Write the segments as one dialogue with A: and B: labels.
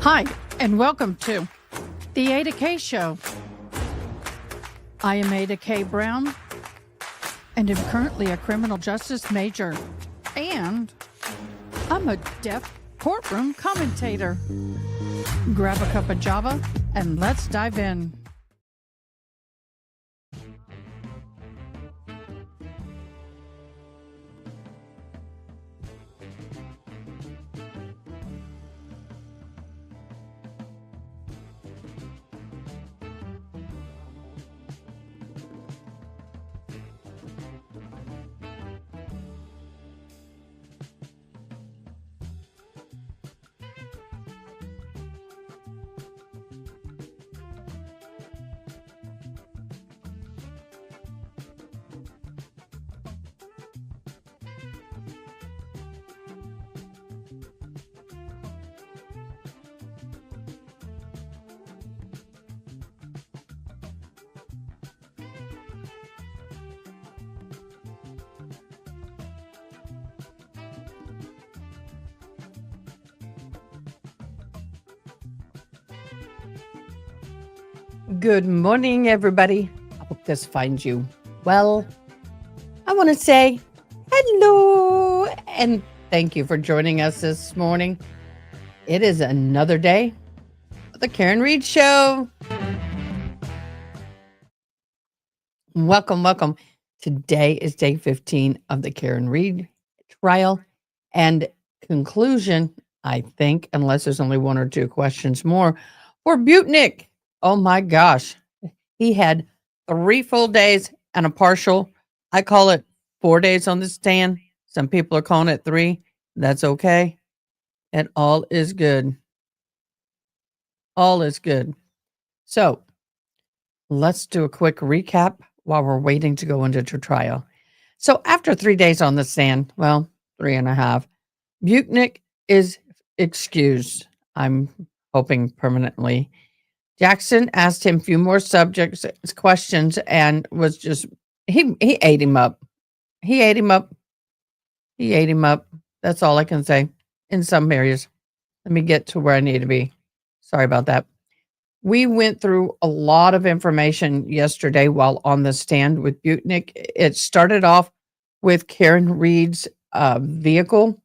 A: Hi, and welcome to the Ada K Show. I am Ada K. Brown, and am currently a criminal justice major, and I'm a deaf courtroom commentator. Grab a cup of Java, and let's dive in. Good morning, everybody. I hope this finds you well. I want to say hello and thank you for joining us this morning. It is another day of the Karen Reed Show. Welcome, welcome. Today is day 15 of the Karen Reed trial and conclusion, I think, unless there's only one or two questions more, for Butnick. Oh my gosh. He had 3 full days and a partial. I call it 4 days on the stand. Some people are calling it 3. That's okay. And all is good. All is good. So let's do a quick recap while we're waiting to go into trial. So after 3 days on the stand, well, 3.5, Butnick is excused. I'm hoping permanently. Jackson asked him a few more questions, and was just, he ate him up. He ate him up. He ate him up. That's all I can say in some areas. Let me get to where I need to be. Sorry about that. We went through a lot of information yesterday while on the stand with Butnick. It started off with Karen Reed's vehicle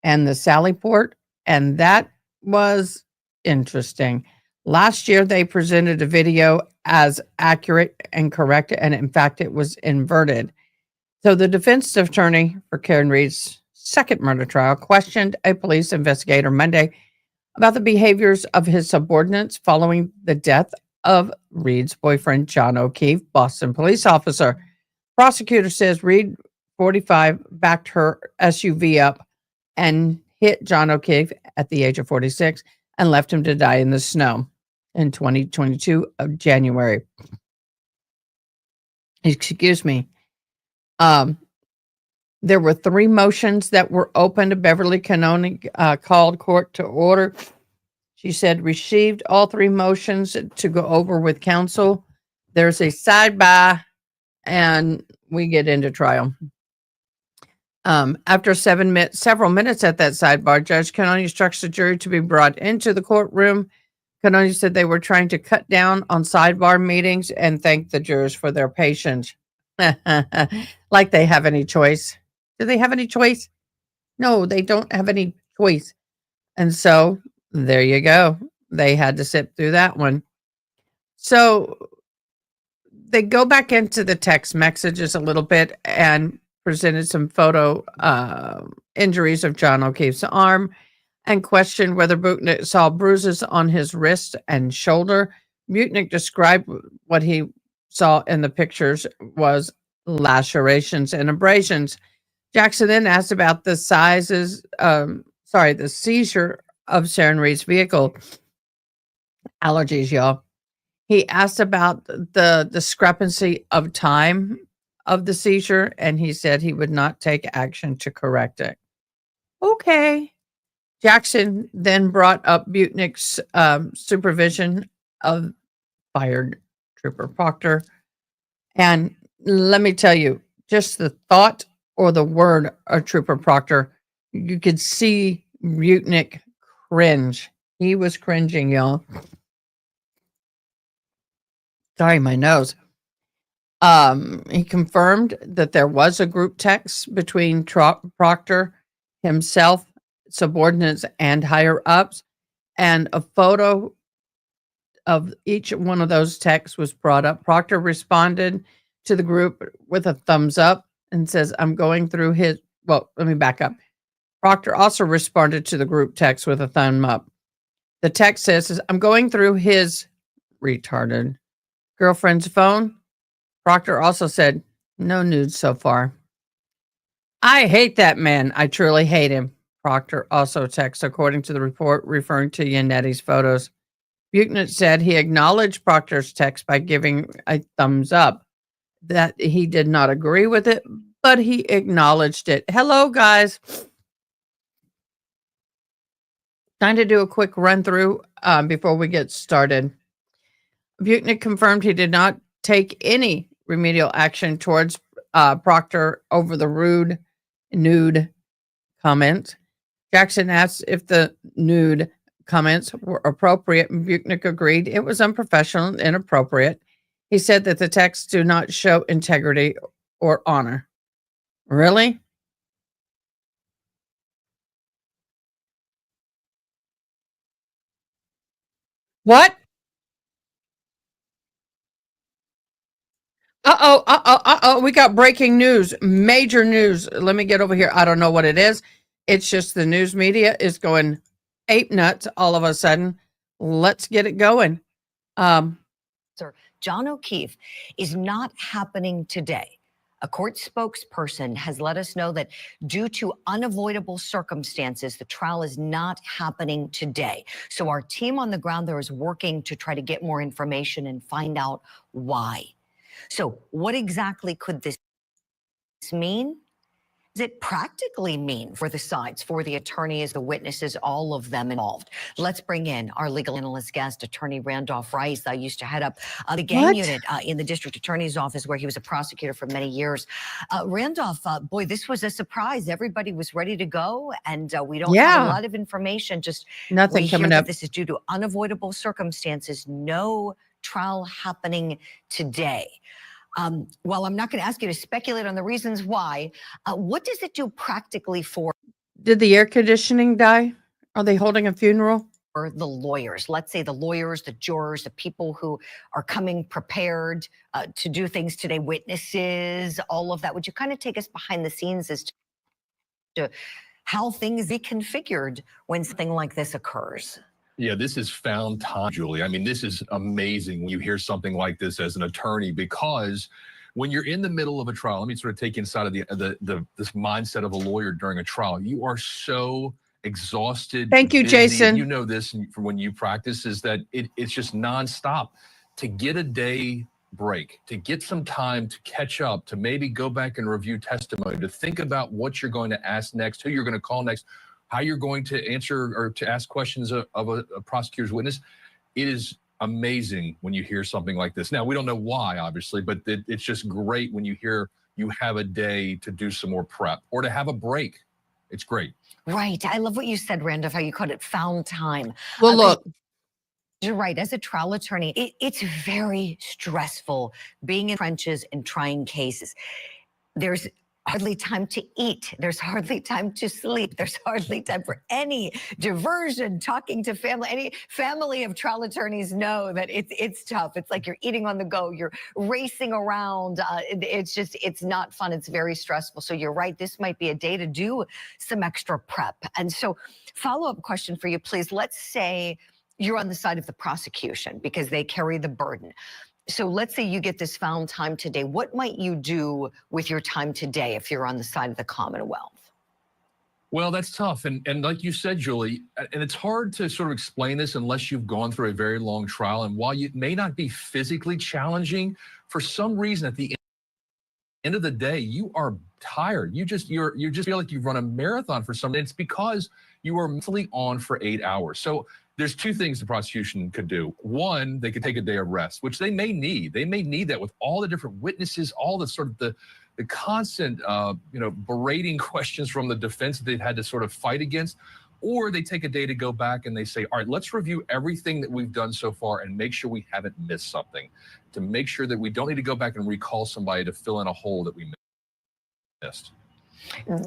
A: and the Sally Port, and that was interesting. Last year, they presented a video as accurate and correct, and in fact, it was inverted. So the defense attorney for Karen Reed's second murder trial questioned a police investigator Monday about the behaviors of his subordinates following the death of Reed's boyfriend, John O'Keefe, Boston police officer. Prosecutor says Reed, 45, backed her SUV up and hit John O'Keefe at the age of 46 and left him to die in the snow in 2022 of January. Excuse me. There were 3 motions that were opened. Beverly Canoni called court to order. She said received all 3 motions to go over with counsel. There's a sidebar, and we get into trial. After several minutes at that sidebar, Judge Canoni instructs the jury to be brought into the courtroom. Canoni said they were trying to cut down on sidebar meetings and thanked the jurors for their patience. Like they have any choice. Do they have any choice? No, they don't have any choice. And so there you go. They had to sit through that one. So they go back into the text messages a little bit and presented some photo injuries of John O'Keefe's arm and questioned whether Butnick saw bruises on his wrist and shoulder. Butnick described what he saw in the pictures was lacerations and abrasions. Jackson then asked about the the seizure of Sharon Reed's vehicle. Allergies, y'all. He asked about the discrepancy of time of the seizure, and he said he would not take action to correct it. Okay. Jackson then brought up Butnick's supervision of fired Trooper Proctor. And let me tell you, just the thought or the word of Trooper Proctor, you could see Butnick cringe He was cringing, y'all. Sorry, my nose. He confirmed that there was a group text between Proctor himself, subordinates, and higher ups, and a photo of each one of those texts was brought up. Proctor responded to the group with a thumbs up and says, I'm going through his. Well, let me back up. Proctor also responded to the group text with a thumb up. The text says, I'm going through his retarded girlfriend's phone. Proctor also said, no nudes so far. I hate that man. I truly hate him. Proctor also texts, according to the report, referring to Yannetti's photos. Buchanan said he acknowledged Proctor's text by giving a thumbs up, that he did not agree with it, but he acknowledged it. Hello, guys. Time to do a quick run through before we get started. Buchanan confirmed he did not take any remedial action towards Proctor over the rude nude comments. Jackson asked if the nude comments were appropriate, and Buchanan agreed it was unprofessional and inappropriate. He said that the texts do not show integrity or honor. Really? What? We got breaking news. Major news. Let me get over here. I don't know what it is. It's just the news media is going ape nuts all of a sudden. Let's get it going.
B: Sir, John O'Keefe is not happening today. A court spokesperson has let us know that due to unavoidable circumstances, the trial is not happening today. So our team on the ground there is working to try to get more information and find out why. So what exactly could this mean? Does it practically mean for the sides, for the attorneys, the witnesses, all of them involved? Let's bring in our legal analyst guest, Attorney Randolph Rice. I used to head up the gang unit in the district attorney's office where he was a prosecutor for many years. Randolph, boy, this was a surprise. Everybody was ready to go, and we don't have a lot of information. Just
A: nothing coming up.
B: This is due to unavoidable circumstances. No trial happening today. Well, I'm not going to ask you to speculate on the reasons why. What does it do practically for?
A: Did the air conditioning die? Are they holding a funeral?
B: Or the lawyers, let's say the lawyers, the jurors, the people who are coming prepared to do things today, witnesses, all of that. Would you kind of take us behind the scenes as to how things be configured when something like this occurs?
C: Yeah, this is found time, Julie. I mean, this is amazing when you hear something like this as an attorney, because when you're in the middle of a trial, let me sort of take you inside of this mindset of a lawyer during a trial. You are so exhausted.
A: Thank you,
C: busy.
A: Jason.
C: You know this from when you practice, is that it's just nonstop. To get a day break, to get some time to catch up, to maybe go back and review testimony, to think about what you're going to ask next, who you're going to call next, how you're going to answer or to ask questions of a prosecutor's witness. It is amazing when you hear something like this. Now, we don't know why, obviously, but it's just great when you hear you have a day to do some more prep or to have a break. It's great.
B: Right. I love what you said, Randolph, how you called it found time.
A: Well, look.
B: You're right. As a trial attorney, it's very stressful being in trenches and trying cases. There's hardly time to eat. There's hardly time to sleep. There's hardly time for any diversion, talking to family. Any family of trial attorneys know that it's tough. It's like you're eating on the go. You're racing around. It's not fun. It's very stressful. So you're right. This might be a day to do some extra prep. And so follow-up question for you, please. Let's say you're on the side of the prosecution because they carry the burden. So let's say you get this found time today. What might you do with your time today if you're on the side of the Commonwealth?
C: Well, that's tough. And like you said, Julie, and it's hard to sort of explain this unless you've gone through a very long trial. And while it may not be physically challenging, for some reason at the end of the day, you are tired. You just feel like you've run a marathon for something. It's because you were mentally on for 8 hours. So there's two things the prosecution could do. One, they could take a day of rest, which they may need. They may need that with all the different witnesses, all the sort of the constant, berating questions from the defense that they've had to sort of fight against. or they take a day to go back and they say, all right, let's review everything that we've done so far and make sure we haven't missed something, to make sure that we don't need to go back and recall somebody to fill in a hole that we missed.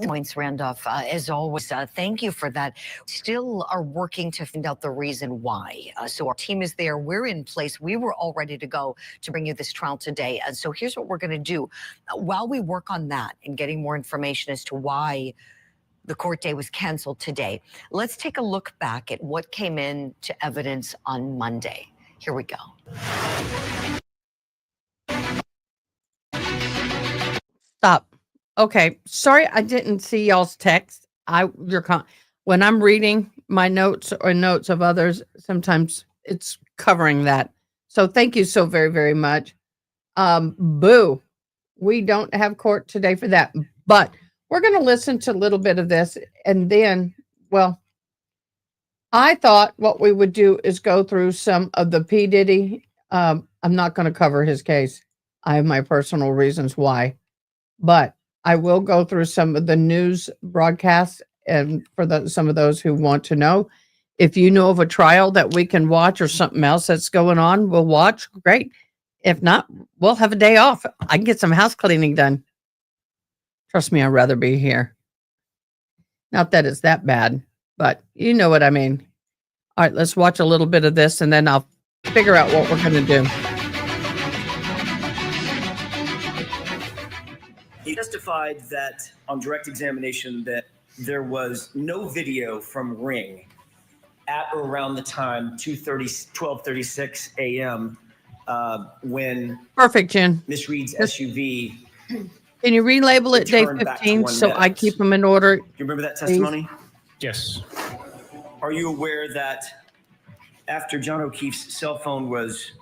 B: Points, Randolph. As always, thank you for that. Still are working to find out the reason why. So our team is there. We're in place. We were all ready to go to bring you this trial today. And so here's what we're going to do. While we work on that and getting more information as to why the court day was canceled today, let's take a look back at what came in to evidence on Monday. Here we go.
A: Stop. Okay, sorry I didn't see y'all's text. When I'm reading my notes or notes of others, sometimes it's covering that. So thank you so very, very much. Boo. We don't have court today for that, but we're going to listen to a little bit of this, and then, well, I thought what we would do is go through some of the P. Diddy. I'm not going to cover his case. I have my personal reasons why, but I will go through some of the news broadcasts, and for some of those who want to know, if you know of a trial that we can watch or something else that's going on, we'll watch. Great. If not, we'll have a day off. I can get some house cleaning done. Trust me, I'd rather be here. Not that it's that bad, but you know what I mean. All right, let's watch a little bit of this, and then I'll figure out what we're going to do.
D: He testified that on direct examination that there was no video from Ring at or around the time 12:36 a.m. When
A: Perfect, Jen.
D: Miss Reed's SUV.
A: Can you relabel it day 15 so I keep them in order?
D: Do you remember that testimony?
E: Yes.
D: Are you aware that after John O'Keefe's cell phone was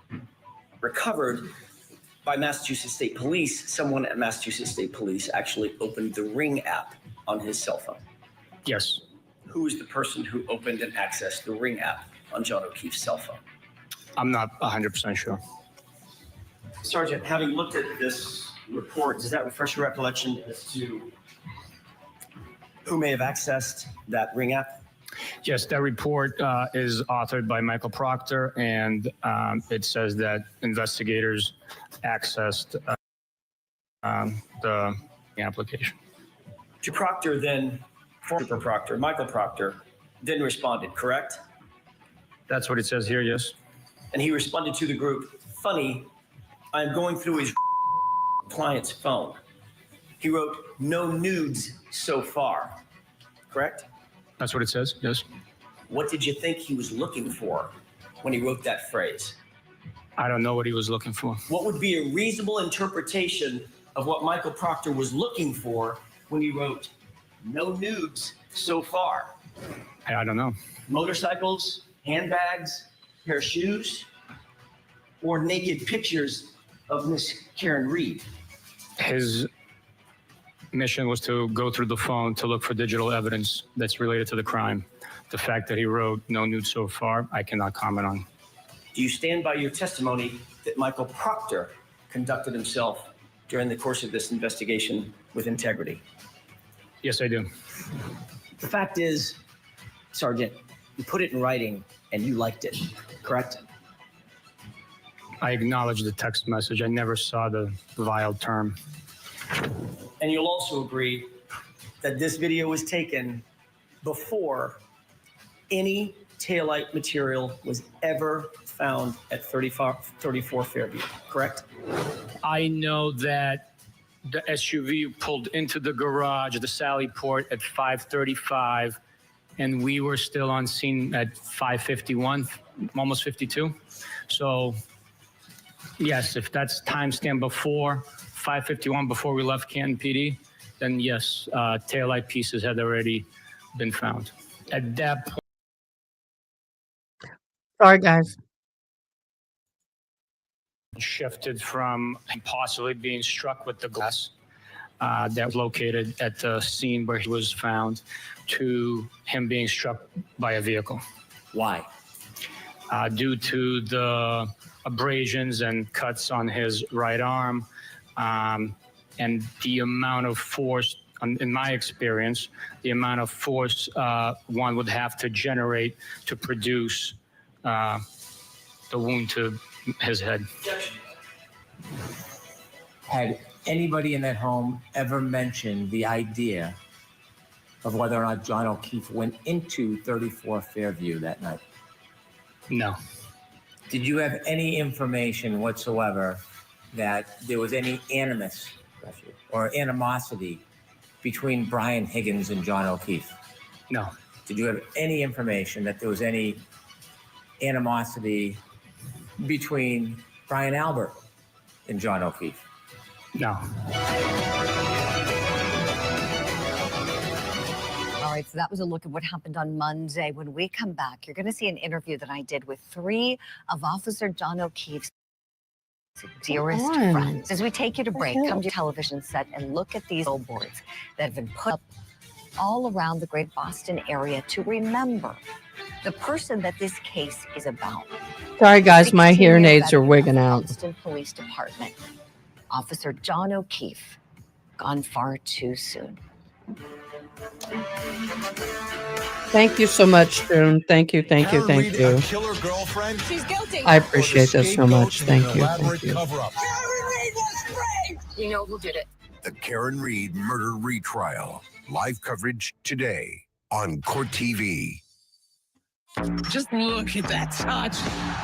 D: recovered by Massachusetts State Police, someone at Massachusetts State Police actually opened the Ring app on his cell phone?
E: Yes.
D: Who is the person who opened and accessed the Ring app on John O'Keefe's cell phone?
E: I'm not 100% sure.
D: Sergeant, having looked at this report, does that refresh your recollection as to who may have accessed that Ring app?
E: Yes, that report is authored by Michael Proctor, and it says that investigators accessed the application.
D: To Proctor then, Super Proctor, Michael Proctor, then responded, correct?
E: That's what it says here, yes.
D: And he responded to the group, funny, I'm going through his client's phone. He wrote, no nudes so far, correct?
E: That's what it says, yes.
D: What did you think he was looking for when he wrote that phrase?
E: I don't know what he was looking for.
D: What would be a reasonable interpretation of what Michael Proctor was looking for when he wrote, no nudes so far?
E: I don't know.
D: Motorcycles, handbags, pair of shoes, or naked pictures of Miss Karen Reed?
E: His mission was to go through the phone to look for digital evidence that's related to the crime. The fact that he wrote no nude so far, I cannot comment on.
D: Do you stand by your testimony that Michael Proctor conducted himself during the course of this investigation with integrity?
E: Yes, I do.
D: The fact is, Sergeant, you put it in writing and you liked it, correct?
E: I acknowledge the text message. I never saw the vile term.
D: And you'll also agree that this video was taken before any taillight material was ever found at 34 Fairview, correct?
E: I know that the SUV pulled into the garage, the Sally Port, at 5:35, and we were still on scene at 5:51, almost 52. So, yes, if that's timestamp before 5:51, before we left Canton PD, then yes, taillight pieces had already been found. At that point,
A: Sorry, guys.
E: shifted from possibly being struck with the glass that was located at the scene where he was found to him being struck by a vehicle.
D: Why?
E: Due to the abrasions and cuts on his right arm and the amount of force in my experience, the amount of force one would have to generate to produce the wound to his head.
F: Had anybody in that home ever mentioned the idea of whether or not John O'Keefe went into 34 Fairview that night?
E: No.
F: Did you have any information whatsoever that there was any animus or animosity between Brian Higgins and John O'Keefe?
E: No.
F: Did you have any information that there was any animosity between Brian Albert and John O'Keefe?
E: No.
B: All right, so that was a look at what happened on Monday. When we come back, you're going to see an interview that I did with 3 of Officer John O'Keefe's dearest friends. As we take you to break, come to your television set and look at these billboards that have been put up all around the great Boston area to remember the person that this case is about.
A: Sorry, guys, my
B: 16-year
A: hearing aids are
B: veteran
A: wigging
B: of
A: out.
B: Boston Police Department, Officer John O'Keefe, gone far too soon.
A: Thank you so much, June. Thank you, thank you, thank you.
G: Killer girlfriend.
H: She's guilty.
A: I appreciate this so much. Thank you. Thank you.
H: You know who did it.
G: The Karen Reed murder retrial. Live coverage today on Court TV.
H: Just look at that touch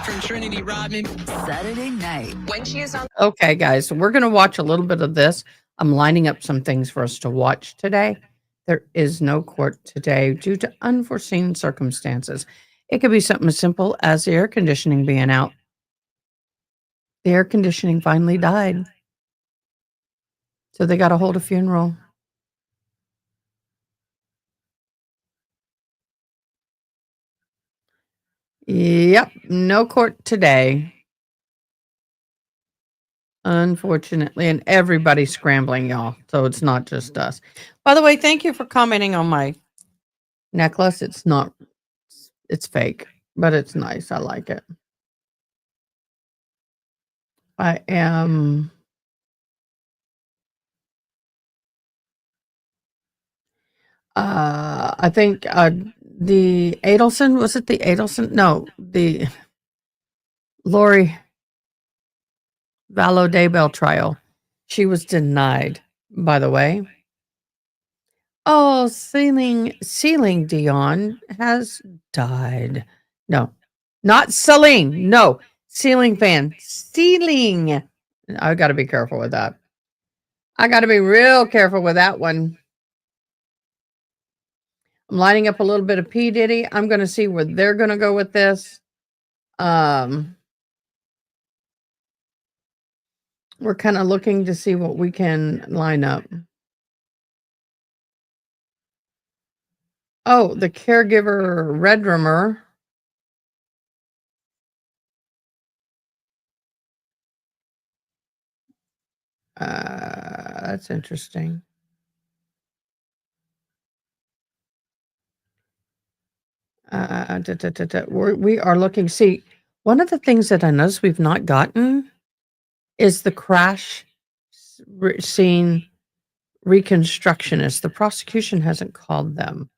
H: from Trinity Rodman. Saturday night. When she is on.
A: Okay, guys, so we're going to watch a little bit of this. I'm lining up some things for us to watch today. There is no court today due to unforeseen circumstances. It could be something as simple as the air conditioning being out. The air conditioning finally died. So they got to hold a funeral. Yep, no court today. Unfortunately, and everybody's scrambling, y'all. So it's not just us. By the way, thank you for commenting on my necklace. It's fake, but it's nice. I like it. I am. I think the Adelson, was it the Adelson? No, the Lori Vallow Daybell trial. She was denied, by the way. Oh, Ceiling Dion has died. No, not Celine. No, ceiling fan. Ceiling. I got to be careful with that. I got to be real careful with that one. I'm lining up a little bit of P. Diddy. I'm going to see where they're going to go with this. We're kind of looking to see what we can line up. Oh, the caregiver red rumor. That's interesting. We are looking. See, one of the things that I noticed we've not gotten is the crash scene reconstructionist. The prosecution hasn't called them.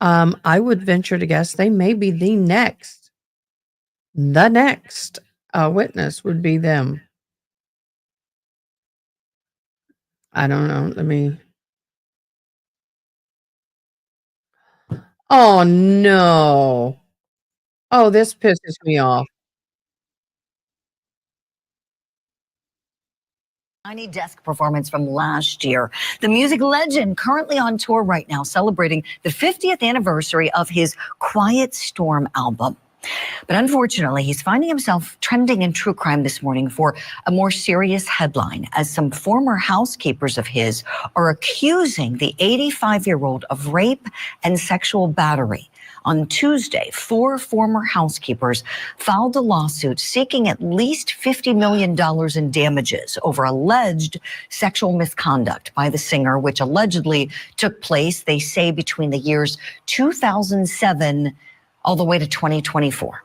A: I would venture to guess they may be the next witness would be them. I don't know. Let me. Oh, no. Oh, this pisses me off.
B: Tiny desk performance from last year. The music legend currently on tour right now, celebrating the 50th anniversary of his Quiet Storm album. But unfortunately, he's finding himself trending in true crime this morning for a more serious headline, as some former housekeepers of his are accusing the 85-year-old of rape and sexual battery. On Tuesday, 4 former housekeepers filed a lawsuit seeking at least $50 million in damages over alleged sexual misconduct by the singer, which allegedly took place, they say, between the years 2007 all the way to 2024.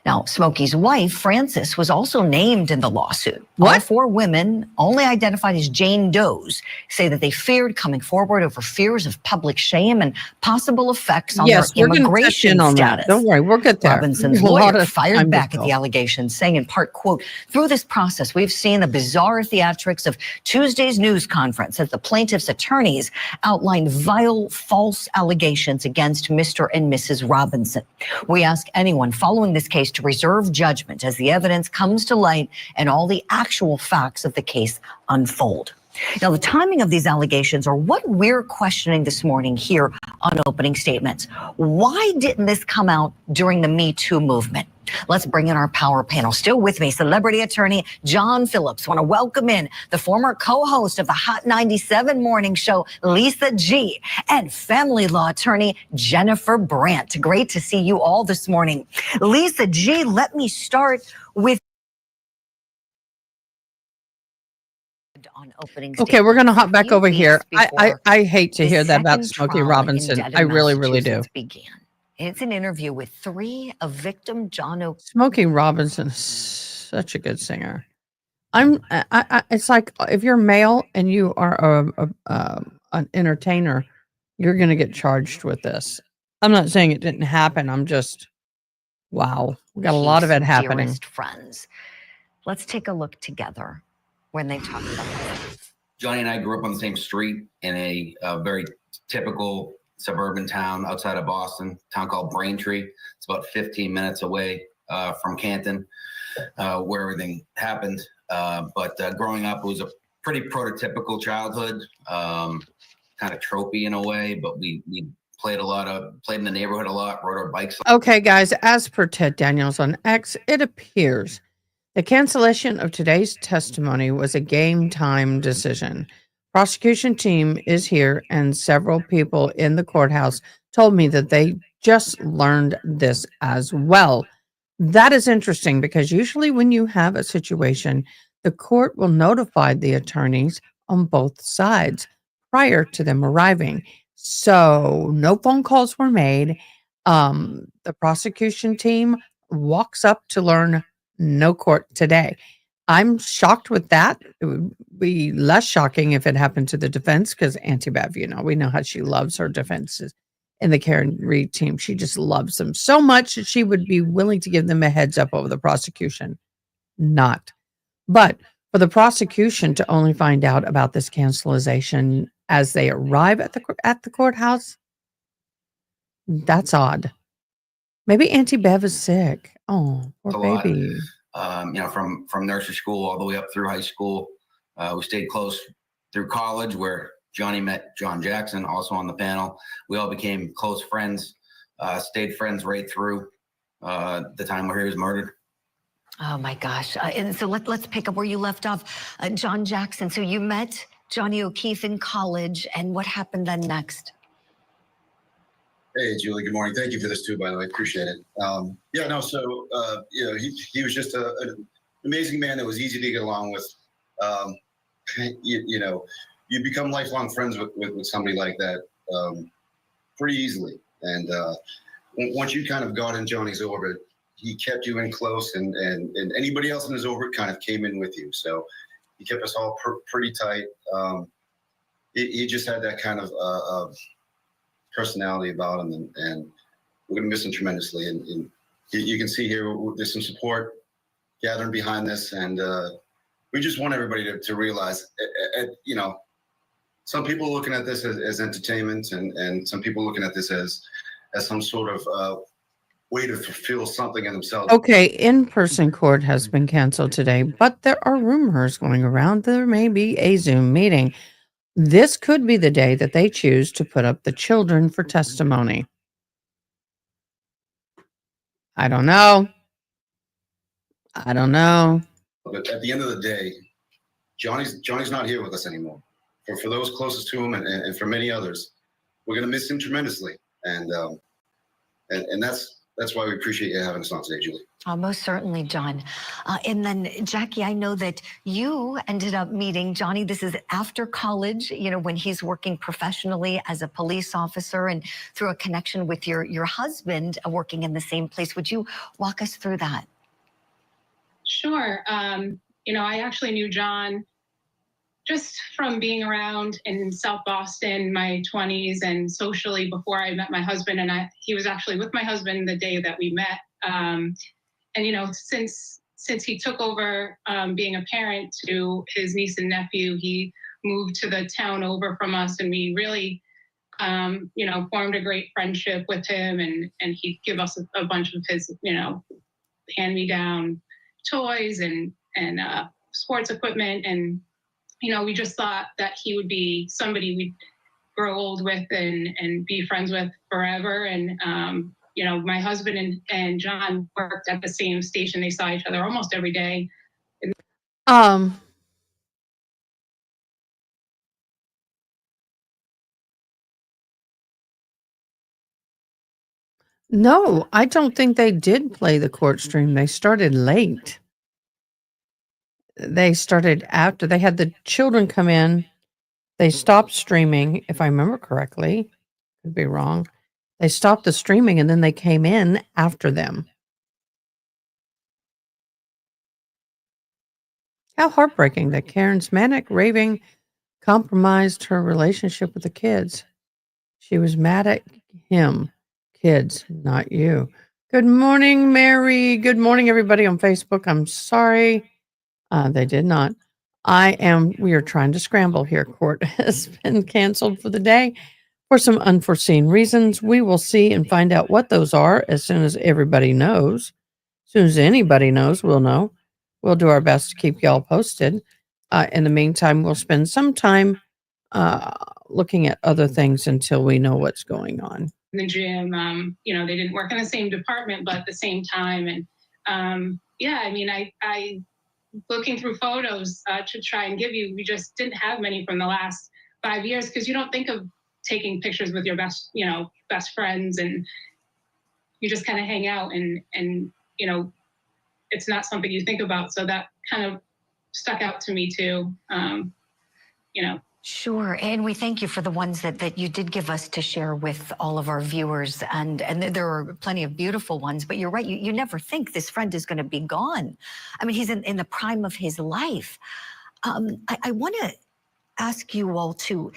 B: Now, Smokey's wife, Frances, was also named in the lawsuit.
A: What?
B: All 4 women, only identified as Jane Does, say that they feared coming forward over fears of public shame and possible effects on
A: Yes,
B: their
A: we're going to touch
B: immigration
A: in on
B: status.
A: that. Don't worry, we'll get there.
B: Robinson's
A: A lot
B: lawyer
A: of
B: fired
A: time to
B: back at the
A: fill.
B: allegations, saying in part, quote, "Through this process, we've seen the bizarre theatrics of Tuesday's news conference as the plaintiff's attorneys outlined vile, false allegations against Mr. and Mrs. Robinson. We ask anyone following this case to reserve judgment as the evidence comes to light and all the actual facts of the case unfold." Now, the timing of these allegations are what we're questioning this morning here on Opening Statements. Why didn't this come out during the Me Too movement? Let's bring in our power panel. Still with me, celebrity attorney John Phillips. Want to welcome in the former co-host of the Hot 97 morning show, Lisa G, and family law attorney Jennifer Brandt. Great to see you all this morning. Lisa G, let me start with on Opening
A: Okay, we're going to
B: Statements
A: hop
B: a
A: back
B: few
A: over here.
B: weeks before
A: I hate to
B: the
A: hear that about
B: second
A: Smokey
B: trial in
A: Robinson. I
B: Dedham,
A: really, really do.
B: Massachusetts began. It's an interview with 3 of victim John O'Keefe.
A: Smokey Robinson is such a good singer. It's like if you're male and you are an entertainer, you're going to get charged with this. I'm not saying it didn't happen. I'm just, wow, we got a lot of it happening.
B: Dearest friends. Let's take a look together when they talk about this.
I: Johnny and I grew up on the same street in a very typical suburban town outside of Boston, a town called Braintree. It's about 15 minutes away from Canton, where everything happened. But growing up, it was a pretty prototypical childhood, kind of tropey in a way, but we played in the neighborhood a lot, rode our bikes.
A: Okay, guys, as per Ted Daniels on X, it appears the cancellation of today's testimony was a game time decision. Prosecution team is here, and several people in the courthouse told me that they just learned this as well. That is interesting because usually when you have a situation, the court will notify the attorneys on both sides prior to them arriving. So no phone calls were made. The prosecution team walks up to learn no court today. I'm shocked with that. It would be less shocking if it happened to the defense because Auntie Bev, we know how she loves her defenses. And the Karen Reed team, she just loves them so much that she would be willing to give them a heads up over the prosecution. Not. But for the prosecution to only find out about this cancellation as they arrive at the courthouse, that's odd. Maybe Auntie Bev is sick. Oh, poor baby.
I: From nursery school all the way up through high school. We stayed close through college, where Johnny met John Jackson, also on the panel. We all became close friends, stayed friends right through the time where he was murdered.
B: Oh my gosh. And so let's pick up where you left off. John Jackson, so you met Johnny O'Keefe in college, and what happened then next?
J: Hey, Julie, good morning. Thank you for this too, by the way. Appreciate it. He was just an amazing man that was easy to get along with. You become lifelong friends with somebody like that pretty easily. And once you kind of got in Johnny's orbit, he kept you in close, and anybody else in his orbit kind of came in with you. So he kept us all pretty tight. He just had that kind of personality about him, and we're going to miss him tremendously. And you can see here there's some support gathering behind this, and we just want everybody to realize, some people looking at this as entertainment, and some people looking at this as some sort of way to fulfill something in themselves.
A: Okay, in-person court has been canceled today, but there are rumors going around there may be a Zoom meeting. This could be the day that they choose to put up the children for testimony. I don't know.
J: But at the end of the day, Johnny's not here with us anymore. For those closest to him, and for many others, we're going to miss him tremendously. And that's why we appreciate you having us on today, Julie.
B: Most certainly, John. And then, Jackie, I know that you ended up meeting Johnny. This is after college, you know, when he's working professionally as a police officer and through a connection with your husband working in the same place. Would you walk us through that?
K: Sure. You know, I actually knew John just from being around in South Boston, my 20s, and socially before I met my husband. And he was actually with my husband the day that we met. And, you know, since he took over being a parent to his niece and nephew, he moved to the town over from us, and we really, you know, formed a great friendship with him, and he'd give us a bunch of his, you know, hand-me-down toys and sports equipment. And, you know, we just thought that he would be somebody we'd grow old with and be friends with forever. And, you know, my husband and John worked at the same station. They saw each other almost every day.
A: No, I don't think they did play the court stream. They started late. They started after they had the children come in. They stopped streaming, if I remember correctly. Could be wrong. They stopped the streaming and then they came in after them. How heartbreaking that Karen's manic raving compromised her relationship with the kids. She was mad at him. Kids, not you. Good morning, Mary. Good morning, everybody on Facebook. I'm sorry. They did not. We are trying to scramble here. Court has been canceled for the day for some unforeseen reasons. We will see and find out what those are as soon as everybody knows. As soon as anybody knows, we'll know. We'll do our best to keep y'all posted. In the meantime, we'll spend some time looking at other things until we know what's going on.
K: In the gym, you know, they didn't work in the same department, but at the same time. And yeah, I mean, I looking through photos to try and give you, we just didn't have many from the last 5 years, because you don't think of taking pictures with your best friends, and you just kind of hang out, and you know, it's not something you think about. So that kind of stuck out to me too. You know.
B: Sure. And we thank you for the ones that you did give us to share with all of our viewers. And there are plenty of beautiful ones, but you're right. You never think this friend is going to be gone. I mean, he's in the prime of his life. I want to ask you all to,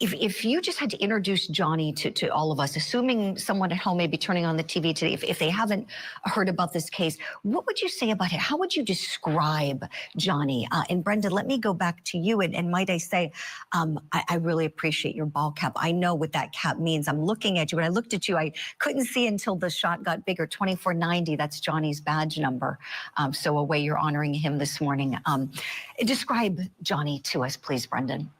B: if you just had to introduce Johnny to all of us, assuming someone at home may be turning on the TV today, if they haven't heard about this case, what would you say about it? How would you describe Johnny? And Brenda, let me go back to you. And might I say, I really appreciate your ball cap. I know what that cap means. I'm looking at you. When I looked at you, I couldn't see until the shot got bigger. 2490, that's Johnny's badge number. So a way you're honoring him this morning. Describe Johnny to us, please, Brendan.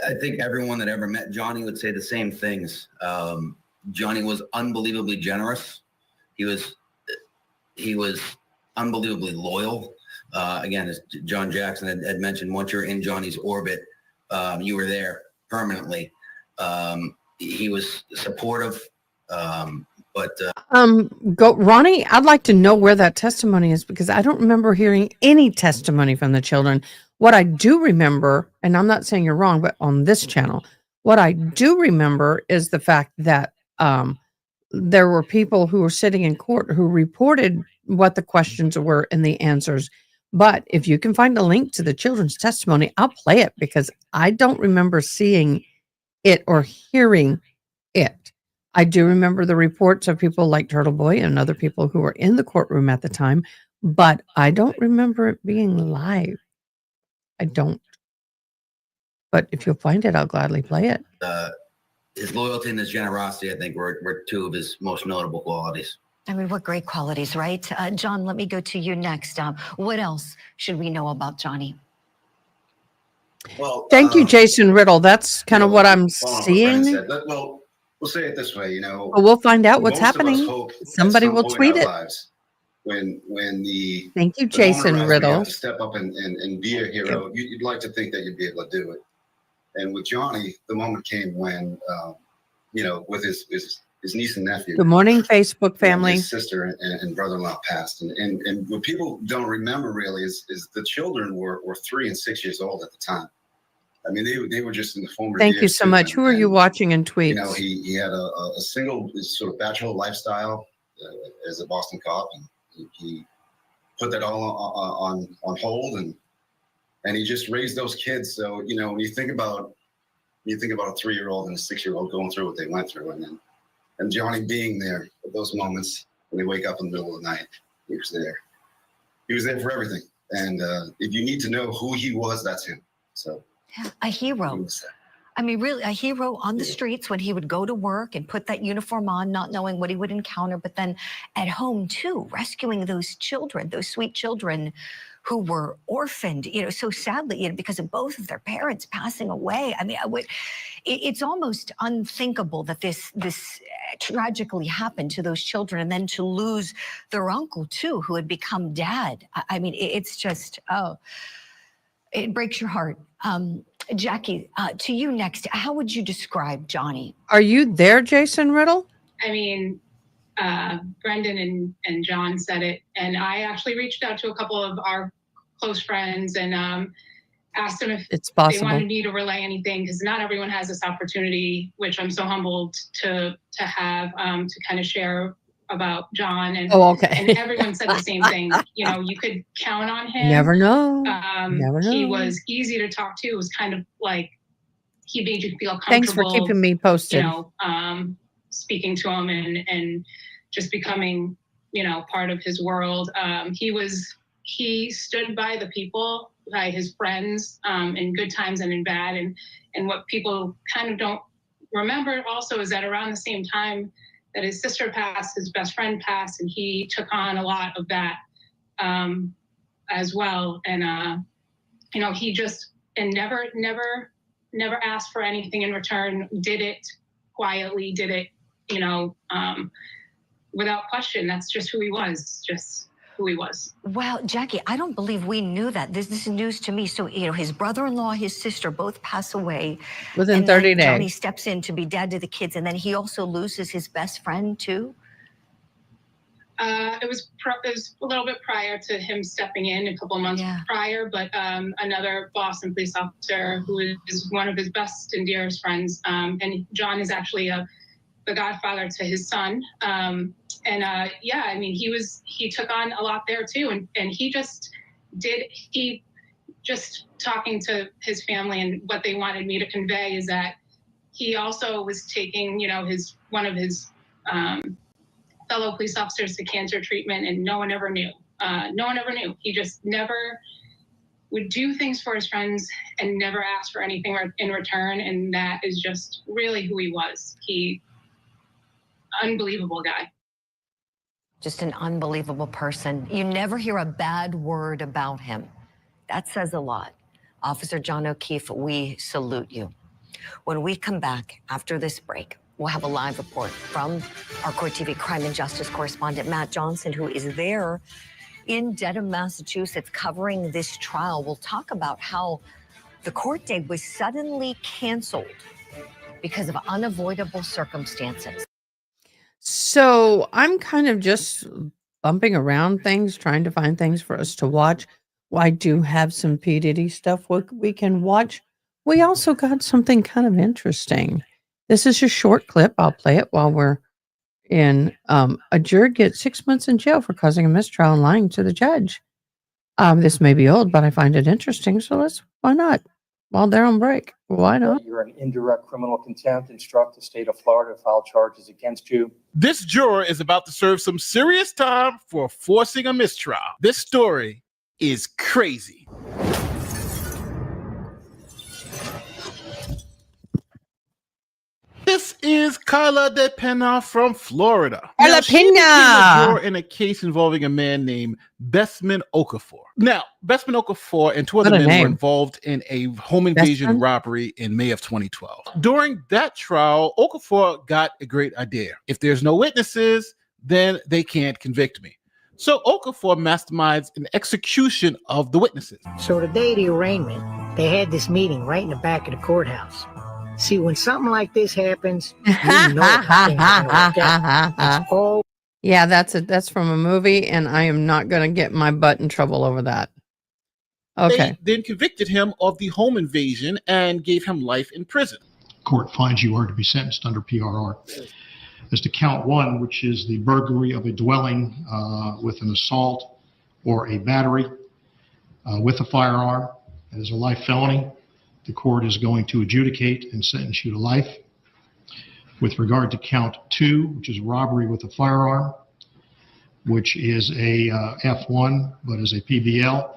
I: I think everyone that ever met Johnny would say the same things. Johnny was unbelievably generous. He was unbelievably loyal. Again, as John Jackson had mentioned, once you're in Johnny's orbit, you were there permanently. He was supportive.
A: Ronnie, I'd like to know where that testimony is, because I don't remember hearing any testimony from the children. What I do remember, and I'm not saying you're wrong, but on this channel, what I do remember is the fact that there were people who were sitting in court who reported what the questions were and the answers. But if you can find a link to the children's testimony, I'll play it, because I don't remember seeing it or hearing it. I do remember the reports of people like Turtle Boy and other people who were in the courtroom at the time, but I don't remember it being live. I don't. But if you'll find it, I'll gladly play it.
I: His loyalty and his generosity, I think, were two of his most notable qualities.
B: I mean, what great qualities, right? John, let me go to you next. What else should we know about Johnny?
J: Well,
A: thank you, Jason Riddle. That's kind of what I'm seeing.
J: Well, we'll say it this way, you know.
A: Well, we'll find out what's happening. Somebody will tweet it.
J: When the
A: thank you, Jason Riddle,
J: to step up and be a hero, you'd like to think that you'd be able to do it. And with Johnny, the moment came when, you know, with his his niece and nephew.
A: Good morning, Facebook family.
J: His sister and brother-in-law passed. And what people don't remember really is the children were 3 and 6 years old at the time. I mean, they were just in the formative
A: Thank you
J: years
A: so
J: too.
A: much. Who are you watching in tweets?
J: You know, he had a single sort of bachelor lifestyle as a Boston cop, and he put that all on hold, and he just raised those kids. So, you know, when you think about a 3-year-old and a 6-year-old going through what they went through, and Johnny being there at those moments when they wake up in the middle of the night, he was there. He was there for everything. And if you need to know who he was, that's him. So
B: a hero. I mean, really, a hero on the streets when he would go to work and put that uniform on, not knowing what he would encounter, but then at home too, rescuing those children, those sweet children who were orphaned, you know, so sadly, you know, because of both of their parents passing away. I mean, it's almost unthinkable that this tragically happened to those children, and then to lose their uncle too, who had become dad. I mean, it's just, it breaks your heart. Jackie, to you next. How would you describe Johnny?
A: Are you there, Jason Riddle?
K: I mean, Brendan and John said it, and I actually reached out to a couple of our close friends and asked them if they wanted me to relay anything, because not everyone has this opportunity, which I'm so humbled to have, to kind of share about John. And, and everyone said the same thing. You know, you could count on him.
A: Never know.
K: He was easy to talk to. It was kind of like he made you feel comfortable.
A: Thanks for keeping me posted.
K: You know, speaking to him and just becoming, you know, part of his world. He stood by the people, by his friends, in good times and in bad. And what people kind of don't remember also is that around the same time that his sister passed, his best friend passed, and he took on a lot of that as well. And you know, he just never asked for anything in return. Did it quietly. Did it, you know, without question. That's just who he was. Just who he was.
B: Wow, Jackie, I don't believe we knew that. This is news to me. So, you know, his brother-in-law, his sister both pass away.
A: Within 30 days.
B: Johnny steps in to be dad to the kids, and then he also loses his best friend too?
K: It was a little bit prior to him stepping in, a couple of months prior, but another Boston police officer who is one of his best and dearest friends, and John is actually the godfather to his son. Yeah, I mean, he took on a lot there too. And he just talking to his family, and what they wanted me to convey is that he also was taking, you know, one of his fellow police officers to cancer treatment, and no one ever knew. No one ever knew. He just never would do things for his friends and never ask for anything in return. And that is just really who he was. Unbelievable guy.
B: Just an unbelievable person. You never hear a bad word about him. That says a lot. Officer John O'Keefe, we salute you. When we come back after this break, we'll have a live report from our Court TV crime and justice correspondent, Matt Johnson, who is there in Dedham, Massachusetts, covering this trial. We'll talk about how the court date was suddenly canceled because of unavoidable circumstances.
A: So I'm kind of just bumping around things, trying to find things for us to watch. Well, I do have some P. Diddy stuff we can watch. We also got something kind of interesting. This is a short clip. I'll play it while we're in. A juror gets 6 months in jail for causing a mistrial and lying to the judge. This may be old, but I find it interesting. So why not? While they're on break, why not?
L: You're an indirect criminal contempt. Instruct the state of Florida to file charges against you.
M: This juror is about to serve some serious time for forcing a mistrial. This story is crazy. This is Carla De Pena from Florida.
A: Carla Pena!
M: A juror in a case involving a man named Bestman Okafor. Now, Bestman Okafor and two other men were involved in a home invasion robbery in May of 2012. During that trial, Okafor got a great idea. If there's no witnesses, then they can't convict me. So Okafor masterminds an execution of the witnesses.
N: So the day of the arraignment, they had this meeting right in the back of the courthouse. See, when something like this happens, you know it's all.
A: Yeah, that's from a movie, and I am not going to get my butt in trouble over that. Okay.
M: They then convicted him of the home invasion and gave him life in prison.
O: Court finds you are to be sentenced under PRR. As to count one, which is the burglary of a dwelling with an assault or a battery with a firearm, it is a life felony. The court is going to adjudicate and sentence you to life. With regard to count two, which is robbery with a firearm, which is a F1, but is a PBL,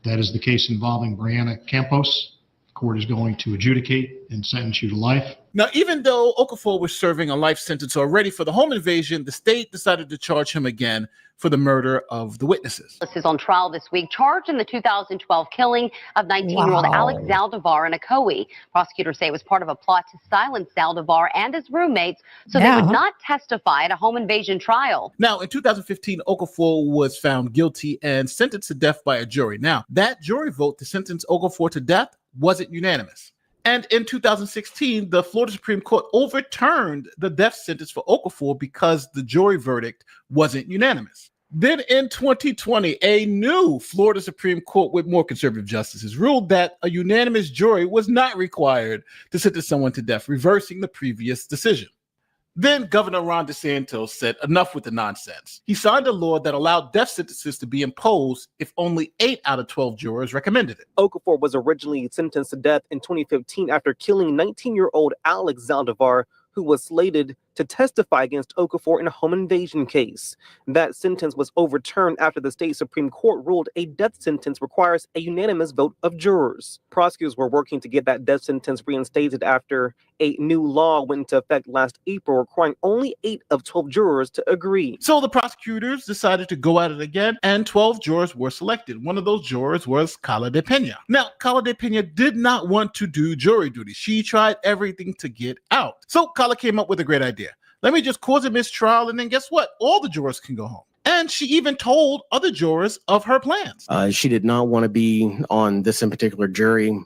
O: that is the case involving Brianna Campos. The court is going to adjudicate and sentence you to life.
M: Now, even though Okafor was serving a life sentence already for the home invasion, the state decided to charge him again for the murder of the witnesses.
P: This is on trial this week, charged in the 2012 killing of 19-year-old Alex Zaldivar in Ocoee. Prosecutors say it was part of a plot to silence Zaldivar and his roommates so they would not testify at a home invasion trial.
M: Now, in 2015, Okafor was found guilty and sentenced to death by a jury. Now, that jury vote to sentence Okafor to death wasn't unanimous. And in 2016, the Florida Supreme Court overturned the death sentence for Okafor because the jury verdict wasn't unanimous. Then in 2020, a new Florida Supreme Court with more conservative justices ruled that a unanimous jury was not required to sentence someone to death, reversing the previous decision. Then Governor Ron DeSantis said enough with the nonsense. He signed a law that allowed death sentences to be imposed if only 8 out of 12 jurors recommended it.
Q: Okafor was originally sentenced to death in 2015 after killing 19-year-old Alex Zaldivar, who was slated to testify against Okafor in a home invasion case. That sentence was overturned after the state Supreme Court ruled a death sentence requires a unanimous vote of jurors. Prosecutors were working to get that death sentence reinstated after a new law went into effect last April, requiring only 8 of 12 jurors to agree.
M: So the prosecutors decided to go at it again, and 12 jurors were selected. One of those jurors was Carla De Pena. Now, Carla De Pena did not want to do jury duty. She tried everything to get out. So Carla came up with a great idea. Let me just cause a mistrial, and then guess what? All the jurors can go home. And she even told other jurors of her plans.
R: She did not want to be on this in particular jury.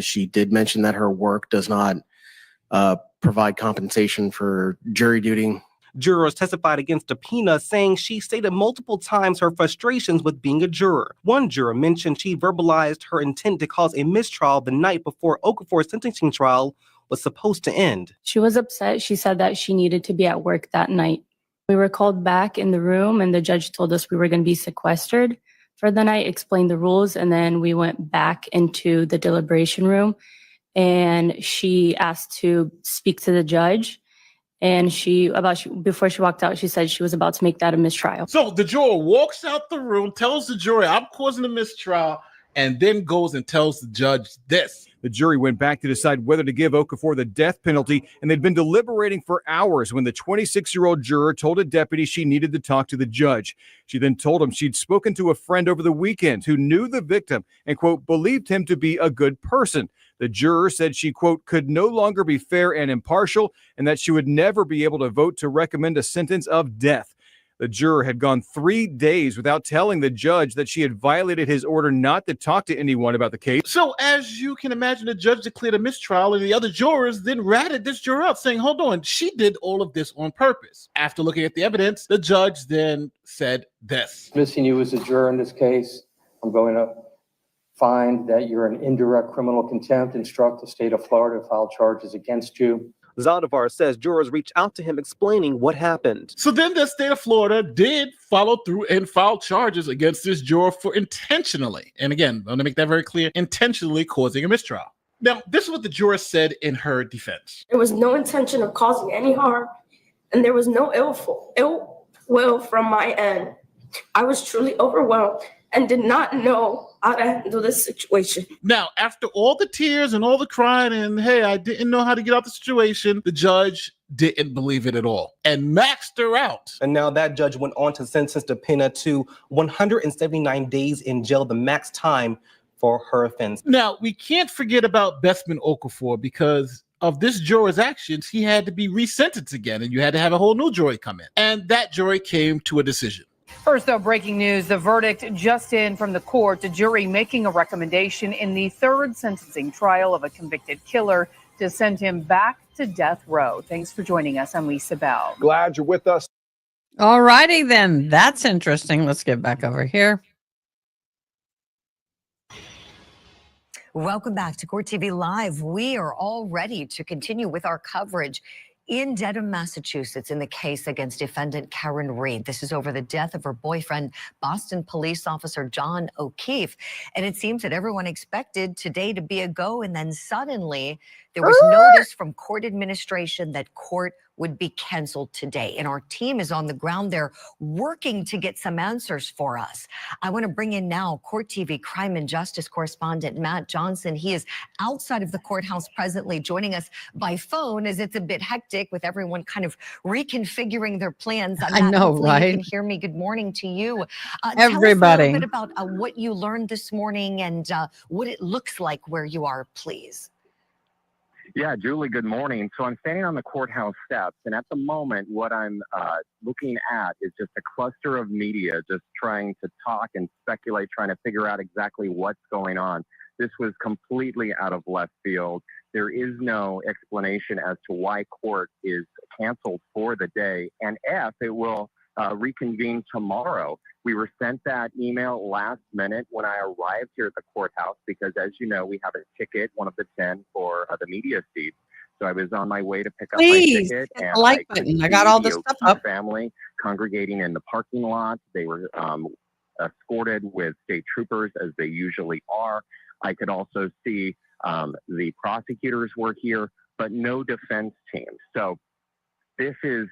R: She did mention that her work does not provide compensation for jury duty.
Q: Jurors testified against DePena, saying she stated multiple times her frustrations with being a juror. One juror mentioned she verbalized her intent to cause a mistrial the night before Okafor's sentencing trial was supposed to end.
S: She was upset. She said that she needed to be at work that night. We were called back in the room, and the judge told us we were going to be sequestered for the night, explained the rules, and then we went back into the deliberation room, and she asked to speak to the judge. And before she walked out, she said she was about to make that a mistrial.
M: So the juror walks out the room, tells the jury, I'm causing a mistrial, and then goes and tells the judge this.
T: The jury went back to decide whether to give Okafor the death penalty, and they'd been deliberating for hours when the 26-year-old juror told a deputy she needed to talk to the judge. She then told him she'd spoken to a friend over the weekend who knew the victim and, quote, believed him to be a good person. The juror said she, quote, could no longer be fair and impartial, and that she would never be able to vote to recommend a sentence of death. The juror had gone 3 days without telling the judge that she had violated his order not to talk to anyone about the case.
M: So as you can imagine, the judge declared a mistrial, and the other jurors then ratted this juror out, saying, hold on, she did all of this on purpose. After looking at the evidence, the judge then said this.
L: Dismissing you as a juror in this case, I'm going to find that you're an indirect criminal contempt, instruct the state of Florida to file charges against you.
Q: Zaldivar says jurors reached out to him explaining what happened.
M: So then the state of Florida did follow through and file charges against this juror for intentionally, and again, I want to make that very clear, intentionally causing a mistrial. Now, this is what the juror said in her defense.
U: There was no intention of causing any harm, and there was no ill will from my end. I was truly overwhelmed and did not know how to handle this situation.
M: Now, after all the tears and all the crying and, hey, I didn't know how to get out the situation, the judge didn't believe it at all and maxed her out.
Q: And now that judge went on to sentence DePena to 179 days in jail, the max time for her offense.
M: Now, we can't forget about Bethman Okafor because of this juror's actions. He had to be resentenced again, and you had to have a whole new jury come in. And that jury came to a decision.
V: First, though, breaking news, the verdict just in from the court, the jury making a recommendation in the third sentencing trial of a convicted killer to send him back to death row. Thanks for joining us. I'm Lisa Bell.
C: Glad you're with us.
A: All righty then. That's interesting. Let's get back over here.
B: Welcome back to Court TV Live. We are all ready to continue with our coverage in Dedham, Massachusetts, in the case against defendant Karen Reed. This is over the death of her boyfriend, Boston police officer John O'Keefe. And it seems that everyone expected today to be a go, and then suddenly there was notice from court administration that court would be canceled today. And our team is on the ground there working to get some answers for us. I want to bring in now Court TV crime and justice correspondent Matt Johnson. He is outside of the courthouse presently, joining us by phone as it's a bit hectic with everyone kind of reconfiguring their plans.
A: I know, right?
B: You can hear me. Good morning to you.
A: Everybody.
B: Tell us a little bit about what you learned this morning and what it looks like where you are, please.
D: Yeah, Julie, good morning. So I'm standing on the courthouse steps, and at the moment, what I'm looking at is just a cluster of media just trying to talk and speculate, trying to figure out exactly what's going on. This was completely out of left field. There is no explanation as to why court is canceled for the day, and if it will reconvene tomorrow. We were sent that email last minute when I arrived here at the courthouse because, as you know, we have a ticket, one of the 10 for the media seats. So I was on my way to pick up my ticket,
A: hit
D: and
A: the like
D: I could
A: button. I got all
D: see
A: the
D: the
A: stuff
D: O'Keefe
A: up.
D: family congregating in the parking lot. They were escorted with state troopers, as they usually are. I could also see the prosecutors were here, but no defense team. So this is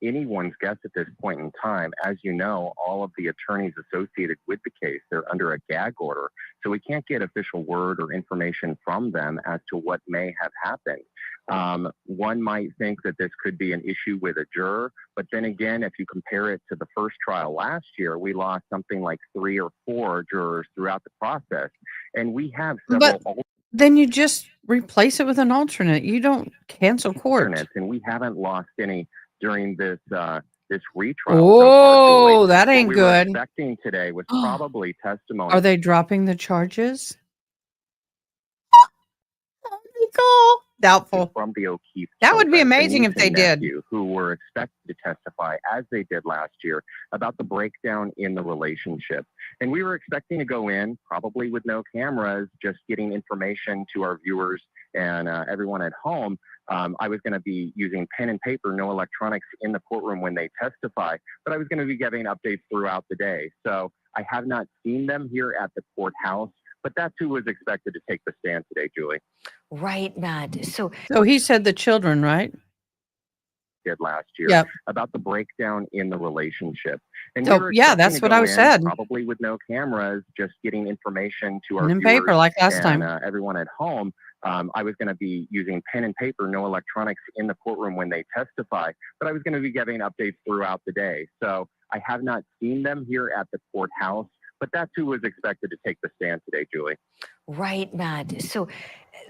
D: anyone's guess at this point in time. As you know, all of the attorneys associated with the case, they're under a gag order. So we can't get official word or information from them as to what may have happened. One might think that this could be an issue with a juror, but then again, if you compare it to the first trial last year, we lost something like 3 or 4 jurors throughout the process. And we have several
A: Then you just replace it with an alternate. You don't cancel court.
D: and we haven't lost any during this this retrial.
A: Oh, that ain't
D: what we were
A: good.
D: expecting today was probably testimony.
A: Are they dropping the charges? Doubtful.
D: From the O'Keefe
A: That would be
D: children, the
A: amazing
D: niece
A: if they
D: and
A: did.
D: nephew, who were expected to testify, as they did last year, about the breakdown in the relationship. And we were expecting to go in, probably with no cameras, just getting information to our viewers and everyone at home. I was going to be using pen and paper, no electronics in the courtroom when they testify, but I was going to be giving updates throughout the day. So I have not seen them here at the courthouse, but that's who was expected to take the stand today, Julie.
B: Right, Matt. So
A: he said the children, right?
D: Did last year
A: Yep.
D: about the breakdown in the relationship. And
A: So,
D: we were
A: yeah,
D: expecting
A: that's
D: to
A: what
D: go
A: I
D: in,
A: said.
D: Probably with no cameras, just getting information to our
A: Pen and
D: viewers
A: paper like last
D: and,
A: time.
D: everyone at home. I was going to be using pen and paper, no electronics in the courtroom when they testify, but I was going to be giving updates throughout the day. So I have not seen them here at the courthouse, but that's who was expected to take the stand today, Julie.
B: Right, Matt. So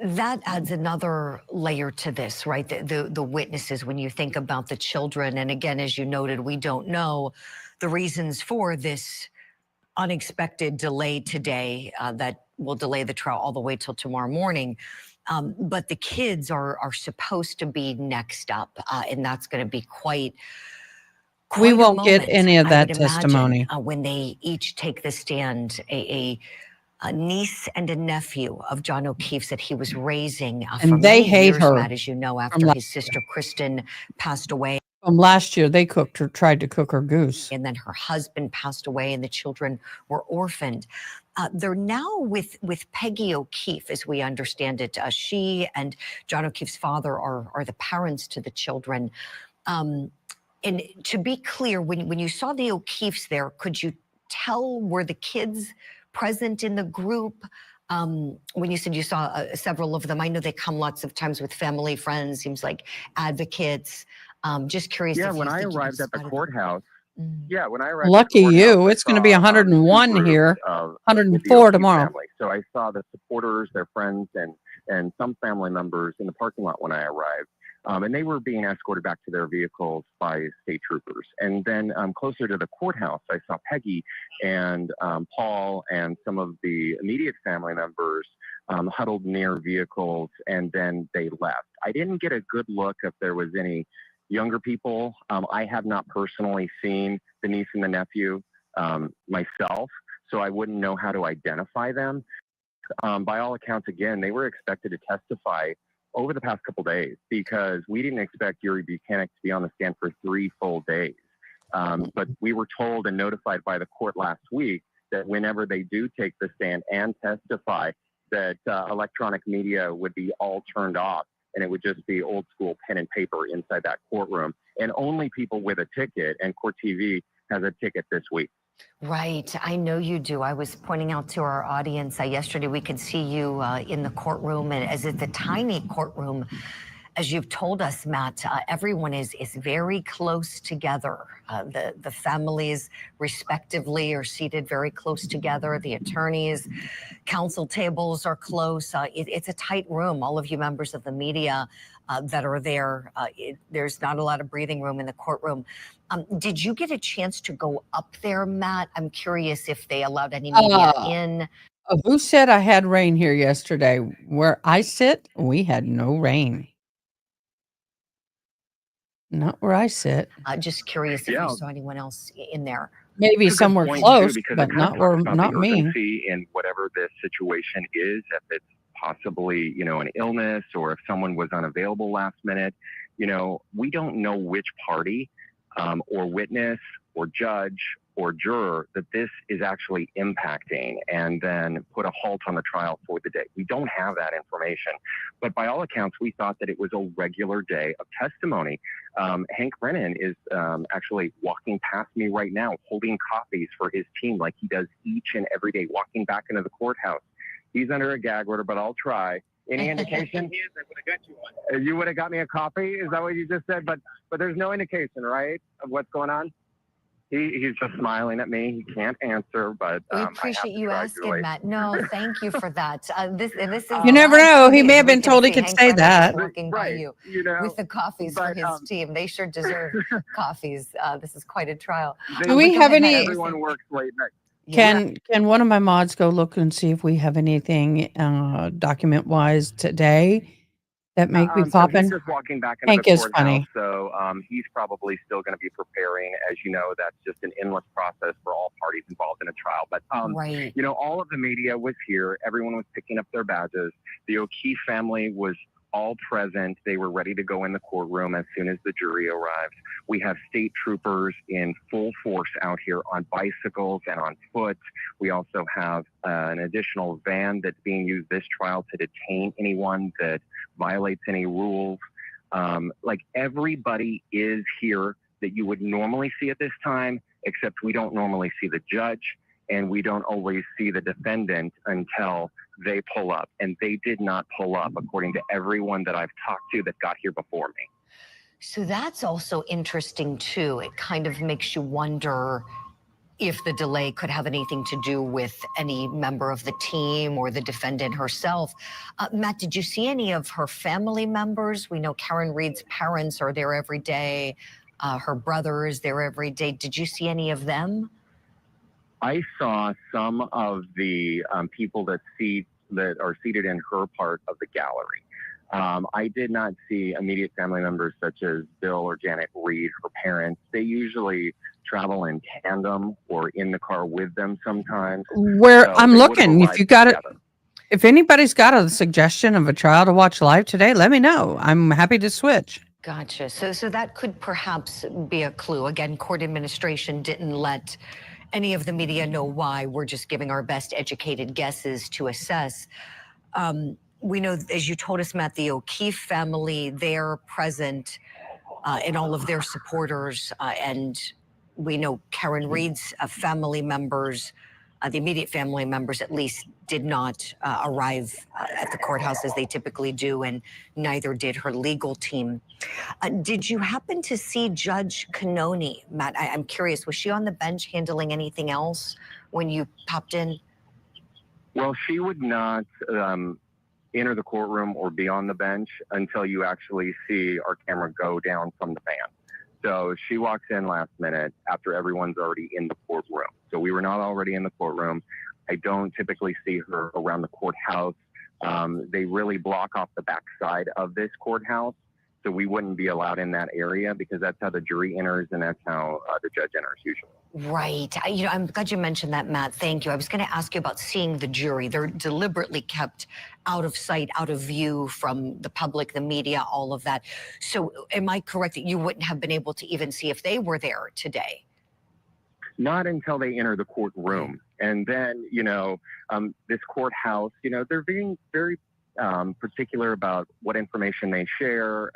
B: that adds another layer to this, right? The witnesses, when you think about the children. And again, as you noted, we don't know the reasons for this unexpected delay today that will delay the trial all the way till tomorrow morning. But the kids are supposed to be next up, and that's going to be quite
A: We
B: a
A: won't get
B: moment,
A: any of
B: I
A: that
B: would imagine,
A: testimony.
B: when they each take the stand. A niece and a nephew of John O'Keefe's that he was raising
A: And
B: for
A: they
B: many
A: hate
B: years,
A: her
B: Matt, as you know, after
A: from
B: his sister Kristen passed away.
A: From last year, they tried to cook her goose.
B: And then her husband passed away and the children were orphaned. They're now with Peggy O'Keefe, as we understand it. She and John O'Keefe's father are the parents to the children. And to be clear, when you saw the O'Keefes there, could you tell, were the kids present in the group? When you said you saw several of them, I know they come lots of times with family, friends, seems like advocates. Just curious.
D: Yeah,
B: if
D: when
B: you
D: I
B: think you
D: arrived at the
B: spotted
D: courthouse, when I arrived
A: Lucky
D: at the courthouse,
A: you.
D: I
A: It's going to be
D: saw,
A: 101
D: two
A: here,
D: groups of
A: 104
D: the
A: tomorrow.
D: family. So I saw the supporters, their friends, and some family members in the parking lot when I arrived. And they were being escorted back to their vehicles by state troopers. And then closer to the courthouse, I saw Peggy and Paul and some of the immediate family members huddled near vehicles, and then they left. I didn't get a good look if there was any younger people. I have not personally seen the niece and the nephew myself, so I wouldn't know how to identify them. By all accounts, again, they were expected to testify over the past couple days because we didn't expect Yuri Buchanan to be on the stand for 3 full days. But we were told and notified by the court last week that whenever they do take the stand and testify, that electronic media would be all turned off and it would just be old school pen and paper inside that courtroom. And only people with a ticket, and Court TV has a ticket this week.
B: Right. I know you do. I was pointing out to our audience yesterday, we could see you in the courtroom, and as it's a tiny courtroom, as you've told us, Matt, everyone is very close together. The families respectively are seated very close together. The attorneys, counsel tables are close. It's a tight room. All of you members of the media that are there, there's not a lot of breathing room in the courtroom. Did you get a chance to go up there, Matt? I'm curious if they allowed any media in.
A: Who said I had rain here yesterday? Where I sit, we had no rain. Not where I sit.
B: Just curious if you saw anyone else in there.
A: Maybe somewhere close, but not where, not
D: the
A: me.
D: urgency in whatever this situation is, if it's possibly, an illness or if someone was unavailable last minute, we don't know which party or witness or judge or juror that this is actually impacting and then put a halt on the trial for the day. We don't have that information. But by all accounts, we thought that it was a regular day of testimony. Hank Brennan is actually walking past me right now, holding copies for his team like he does each and every day, walking back into the courthouse. He's under a gag order, but I'll try. Any indication? You would have got me a copy? Is that what you just said? But there's no indication, right, of what's going on? He's just smiling at me. He can't answer, but
B: we appreciate you asking, Matt. No, thank you for that. This is
A: you never know. He may have been told he could say that.
B: Walking by you with the coffees for his team. They sure deserve coffees. This is quite a trial.
A: Do we have any?
D: Everyone works late night.
A: Can one of my mods go look and see if we have anything document wise today that make me pop in?
D: He's just walking back into
A: Hank
D: the
A: is
D: courthouse,
A: funny.
D: so he's probably still going to be preparing. As you know, that's just an endless process for all parties involved in a trial. But
B: right.
D: All of the media was here. Everyone was picking up their badges. The O'Keefe family was all present. They were ready to go in the courtroom as soon as the jury arrived. We have state troopers in full force out here on bicycles and on foot. We also have an additional van that's being used this trial to detain anyone that violates any rules. Everybody is here that you would normally see at this time, except we don't normally see the judge and we don't always see the defendant until they pull up. And they did not pull up, according to everyone that I've talked to that got here before me.
B: So that's also interesting, too. It kind of makes you wonder if the delay could have anything to do with any member of the team or the defendant herself. Matt, did you see any of her family members? We know Karen Reed's parents are there every day. Her brother is there every day. Did you see any of them?
D: I saw some of the people that are seated in her part of the gallery. I did not see immediate family members such as Bill or Janet Reed, her parents. They usually travel in tandem or in the car with them sometimes.
A: Where I'm looking, if you got it, if anybody's got a suggestion of a trial to watch live today, let me know. I'm happy to switch.
B: Gotcha. So that could perhaps be a clue. Again, court administration didn't let any of the media know why. We're just giving our best educated guesses to assess. We know, as you told us, Matt, the O'Keefe family, they're present and all of their supporters. And we know Karen Reed's family members, the immediate family members at least, did not arrive at the courthouse as they typically do, and neither did her legal team. Did you happen to see Judge Cannoni, Matt? I'm curious, was she on the bench handling anything else when you popped in?
D: Well, she would not enter the courtroom or be on the bench until you actually see our camera go down from the van. So she walks in last minute after everyone's already in the courtroom. So we were not already in the courtroom. I don't typically see her around the courthouse. They really block off the backside of this courthouse. So we wouldn't be allowed in that area because that's how the jury enters and that's how the judge enters usually.
B: Right. I'm glad you mentioned that, Matt. Thank you. I was going to ask you about seeing the jury. They're deliberately kept out of sight, out of view from the public, the media, all of that. So am I correct that you wouldn't have been able to even see if they were there today?
D: Not until they enter the courtroom. And then, this courthouse, they're being very particular about what information they share.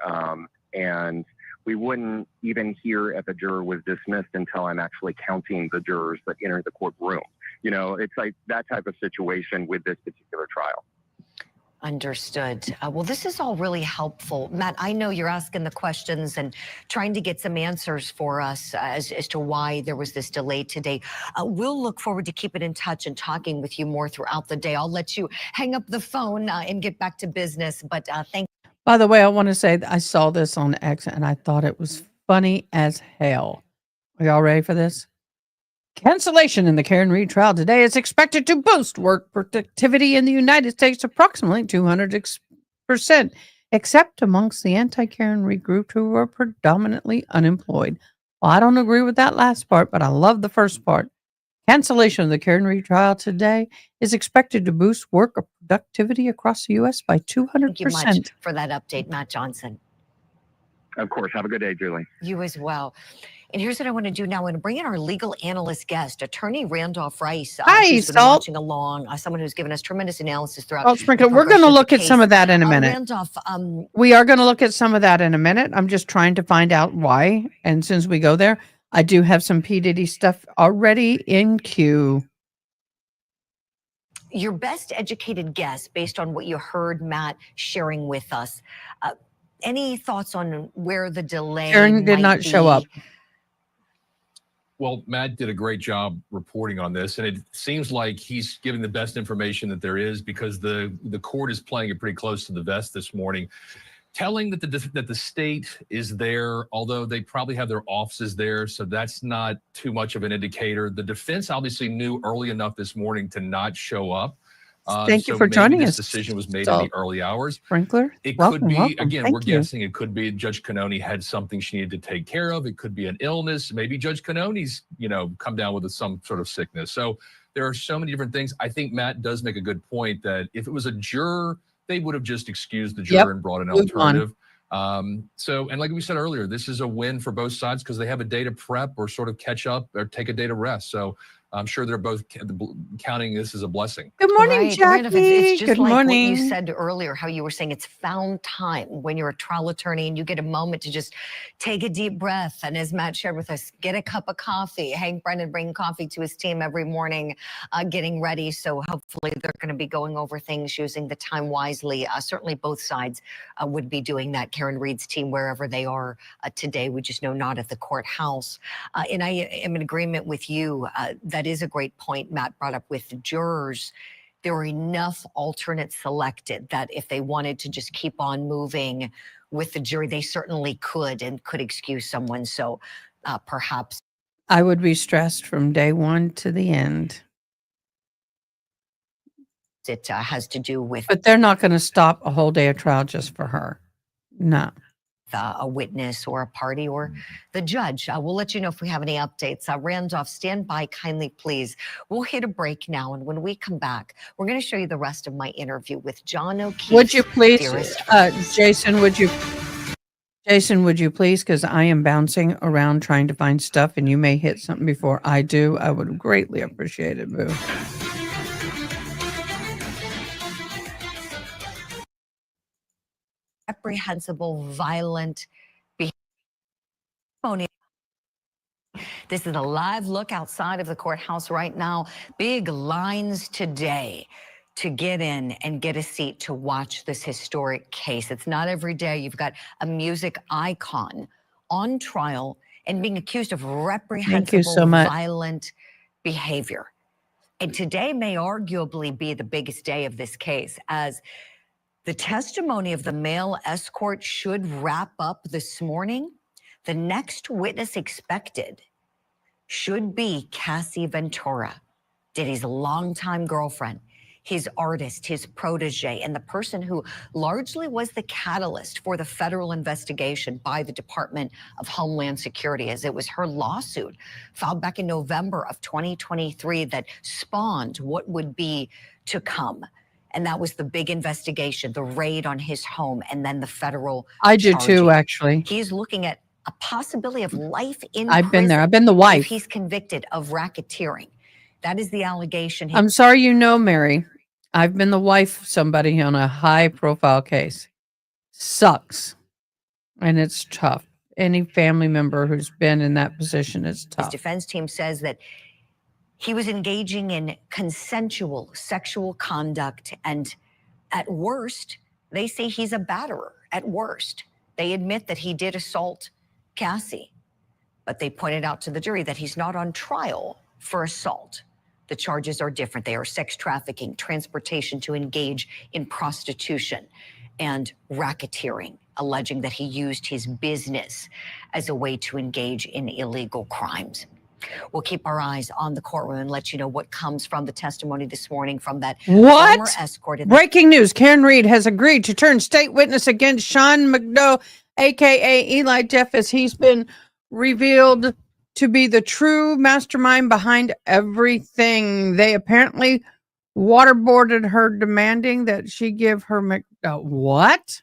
D: And we wouldn't even hear if a juror was dismissed until I'm actually counting the jurors that enter the courtroom. It's like that type of situation with this particular trial.
B: Understood. Well, this is all really helpful. Matt, I know you're asking the questions and trying to get some answers for us as to why there was this delay today. We'll look forward to keeping in touch and talking with you more throughout the day. I'll let you hang up the phone and get back to business, but thank you.
A: By the way, I want to say that I saw this on X and I thought it was funny as hell. Are y'all ready for this? Cancellation in the Karen Read trial today is expected to boost work productivity in the United States approximately 200%, except amongst the anti-Karen Read group who are predominantly unemployed. Well, I don't agree with that last part, but I love the first part. Cancellation of the Karen Read trial today is expected to boost work productivity across the U.S. by 200%.
B: Thank you much for that update, Matt Johnson.
D: Of course. Have a good day, Julie.
B: You as well. And here's what I want to do now. I want to bring in our legal analyst guest, Attorney Randolph Rice.
A: Hi,
B: who's been
A: Salt.
B: watching along, someone who's given us tremendous analysis throughout.
A: Oh, Sprinkler, we're going to look at some of that in a minute.
B: Randolph,
A: we are going to look at some of that in a minute. I'm just trying to find out why. And since we go there, I do have some P. Diddy stuff already in queue.
B: Your best educated guess based on what you heard Matt sharing with us. Any thoughts on where the delay
A: Karen did
B: might
A: not show up.
C: Well, Matt did a great job reporting on this, and it seems like he's giving the best information that there is because the court is playing it pretty close to the vest this morning, telling that the state is there, although they probably have their offices there, so that's not too much of an indicator. The defense obviously knew early enough this morning to not show up.
A: Thank you for joining
C: this
A: us.
C: Decision was made in the early hours.
A: Sprinkler,
C: It
A: welcome,
C: could be,
A: welcome.
C: again,
A: Thank
C: we're
A: you.
C: guessing it could be Judge Cannoni had something she needed to take care of. It could be an illness. Maybe Judge Cannoni's, come down with some sort of sickness. So there are so many different things. I think Matt does make a good point that if it was a juror, they would have just excused the juror and brought an
A: Move on.
C: alternative. And like we said earlier, this is a win for both sides because they have a day to prep or sort of catch up or take a day to rest. So I'm sure they're both counting this as a blessing.
A: Good morning,
B: Right,
A: Jackie.
B: Randolph, it's just
A: Good
B: like
A: morning.
B: what you said earlier, how you were saying it's found time when you're a trial attorney and you get a moment to just take a deep breath. And as Matt shared with us, get a cup of coffee. Hank Brennan bringing coffee to his team every morning, getting ready. So hopefully they're going to be going over things, using the time wisely. Certainly both sides would be doing that. Karen Read's team, wherever they are today, we just know not at the courthouse. And I am in agreement with you. That is a great point Matt brought up with the jurors. There were enough alternates selected that if they wanted to just keep on moving with the jury, they certainly could and could excuse someone. So perhaps
A: I would be stressed from day one to the end.
B: it has to do with
A: But they're not going to stop a whole day of trial just for her. No.
B: a witness or a party or the judge. We'll let you know if we have any updates. Randolph, stand by kindly, please. We'll hit a break now, and when we come back, we're going to show you the rest of my interview with John O'Keefe.
A: Would you please,
B: dearest
A: Jason, would you please, because I am bouncing around trying to find stuff, and you may hit something before I do. I would greatly appreciate it, boo.
B: reprehensible, violent behavior. This is a live look outside of the courthouse right now. Big lines today to get in and get a seat to watch this historic case. It's not every day you've got a music icon on trial and being accused of reprehensible, violent behavior. And today may arguably be the biggest day of this case, as The testimony of the male escort should wrap up this morning. The next witness expected should be Cassie Ventura, Diddy's longtime girlfriend, his artist, his protege, and the person who largely was the catalyst for the federal investigation by the Department of Homeland Security, as it was her lawsuit filed back in November of 2023 that spawned what would be to come. And that was the big investigation, the raid on his home, and then the federal
A: I do too,
B: charging.
A: actually.
B: He's looking at a possibility of life in
A: I've been there.
B: prison
A: I've been the
B: if
A: wife.
B: he's convicted of racketeering. That is the allegation.
A: I'm sorry you know, Mary. I've been the wife of somebody on a high-profile case. Sucks. And it's tough. Any family member who's been in that position is
B: His
A: tough.
B: defense team says that he was engaging in consensual sexual conduct, and at worst, they say he's a batterer. At worst, they admit that he did assault Cassie, but they pointed out to the jury that he's not on trial for assault. The charges are different. They are sex trafficking, transportation to engage in prostitution, and racketeering, alleging that he used his business as a way to engage in illegal crimes. We'll keep our eyes on the courtroom and let you know what comes from the testimony this morning from that former
A: What?
B: escort.
A: Breaking news. Karen Reed has agreed to turn state witness against Sean McDough, a.k.a. Eli Jeff, as he's been revealed to be the true mastermind behind everything. They apparently waterboarded her, demanding that she give her McDowell. What?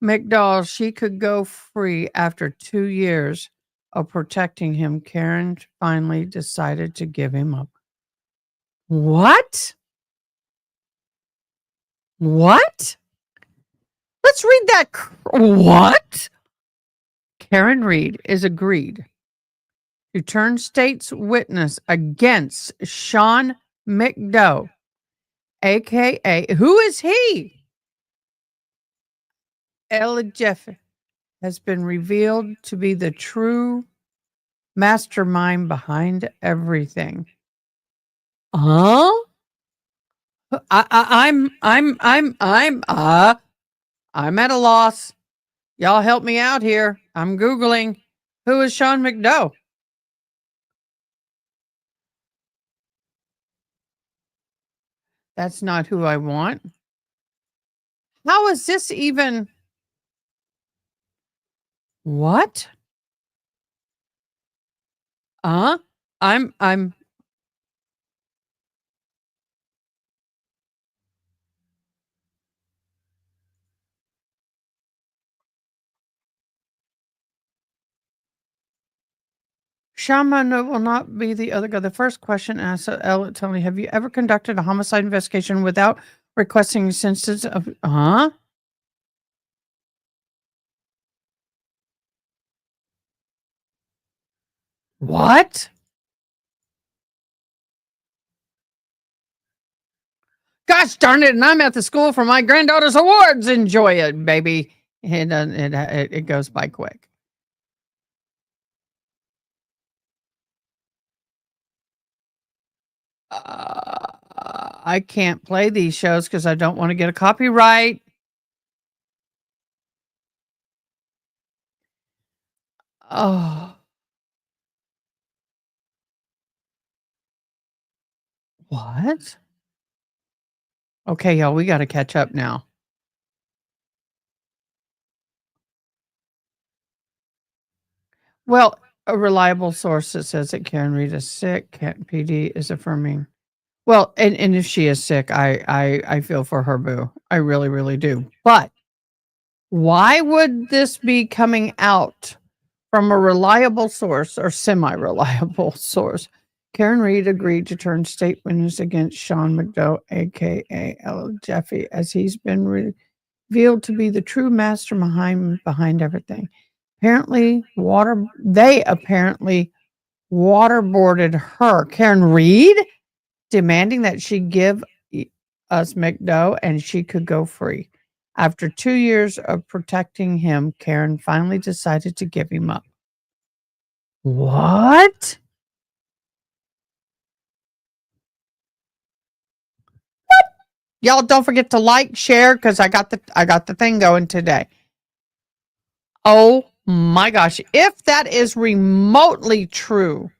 A: McDowell, she could go free after 2 years of protecting him. Karen finally decided to give him up. What? What? Let's read that. What? Karen Reed is agreed to turn state's witness against Sean McDough, a.k.a. Who is he? Ella Jeff has been revealed to be the true mastermind behind everything. Huh? I'm at a loss. Y'all help me out here. I'm Googling. Who is Sean McDough? That's not who I want. How is this even? What? I'm Shaman will not be the other guy. The first question asked Ella, tell me, have you ever conducted a homicide investigation without requesting assistance of What? Gosh darn it, and I'm at the school for my granddaughter's awards. Enjoy it, baby. It goes by quick. I can't play these shows because I don't want to get a copyright. Oh. What? Okay, y'all, we got to catch up now. Well, a reliable source that says that Karen Reed is sick. PD is affirming. Well, and if she is sick, I feel for her, boo. I really, really do. But why would this be coming out from a reliable source or semi-reliable source? Karen Reed agreed to turn state witness against Sean McDough, a.k.a. Ella Jeffy, as he's been revealed to be the true mastermind behind everything. They apparently waterboarded her, Karen Reed, demanding that she give us McDough and she could go free. After 2 years of protecting him, Karen finally decided to give him up. What? Y'all don't forget to like, share, because I got the thing going today. Oh my gosh. If that is remotely true.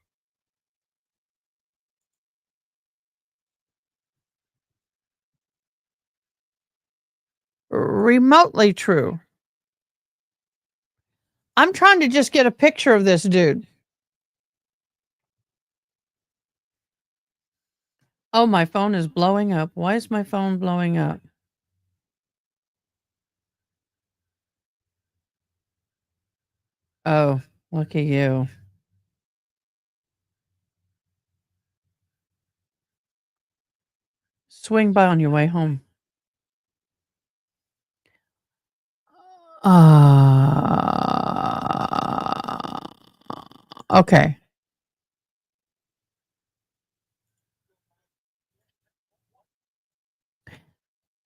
A: Remotely true. I'm trying to just get a picture of this dude. Oh, my phone is blowing up. Why is my phone blowing up? Oh, look at you. Swing by on your way home. Okay.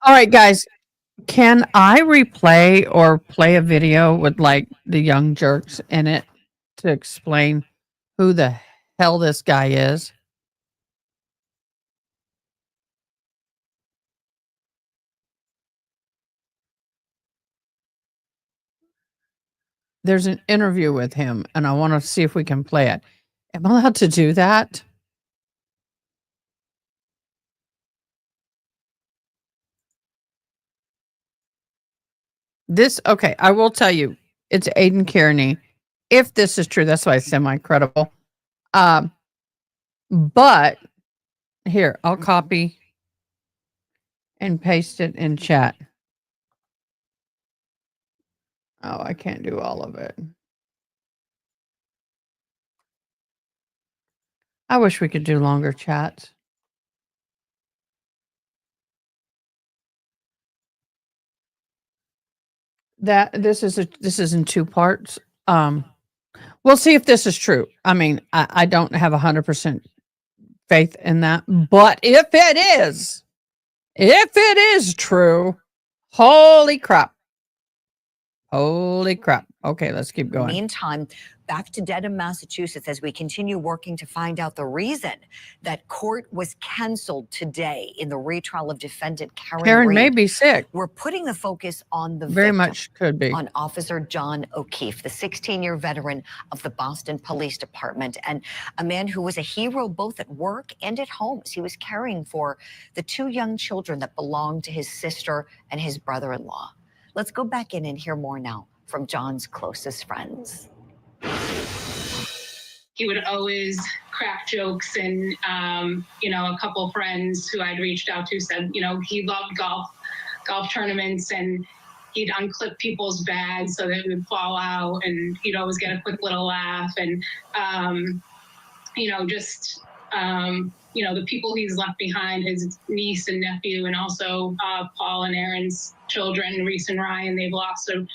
A: All right, guys. Can I replay or play a video with like the young jerks in it to explain who the hell this guy is? There's an interview with him, and I want to see if we can play it. Am I allowed to do that? Okay, I will tell you, it's Aiden Kearney. If this is true, that's why it's semi-credible. But here, I'll copy and paste it in chat. Oh, I can't do all of it. I wish we could do longer chats. This is in 2 parts. We'll see if this is true. I mean, I don't have 100% faith in that, but if it is true, holy crap. Holy crap. Okay, let's keep going.
B: Meantime, back to Dedham, Massachusetts, as we continue working to find out the reason that court was canceled today in the retrial of defendant Karen Reed.
A: May be sick.
B: We're putting the focus on the
A: Very
B: victim,
A: much could be.
B: on Officer John O'Keefe, the 16-year veteran of the Boston Police Department, and a man who was a hero both at work and at home as he was caring for the 2 young children that belonged to his sister and his brother-in-law. Let's go back in and hear more now from John's closest friends.
K: He would always crack jokes, and a couple friends who I'd reached out to said, he loved golf tournaments, and he'd unclip people's bags so that it would fall out, and he'd always get a quick little laugh, and the people he's left behind, his niece and nephew, and also Paul and Aaron's children, Reese and Ryan. They've lost a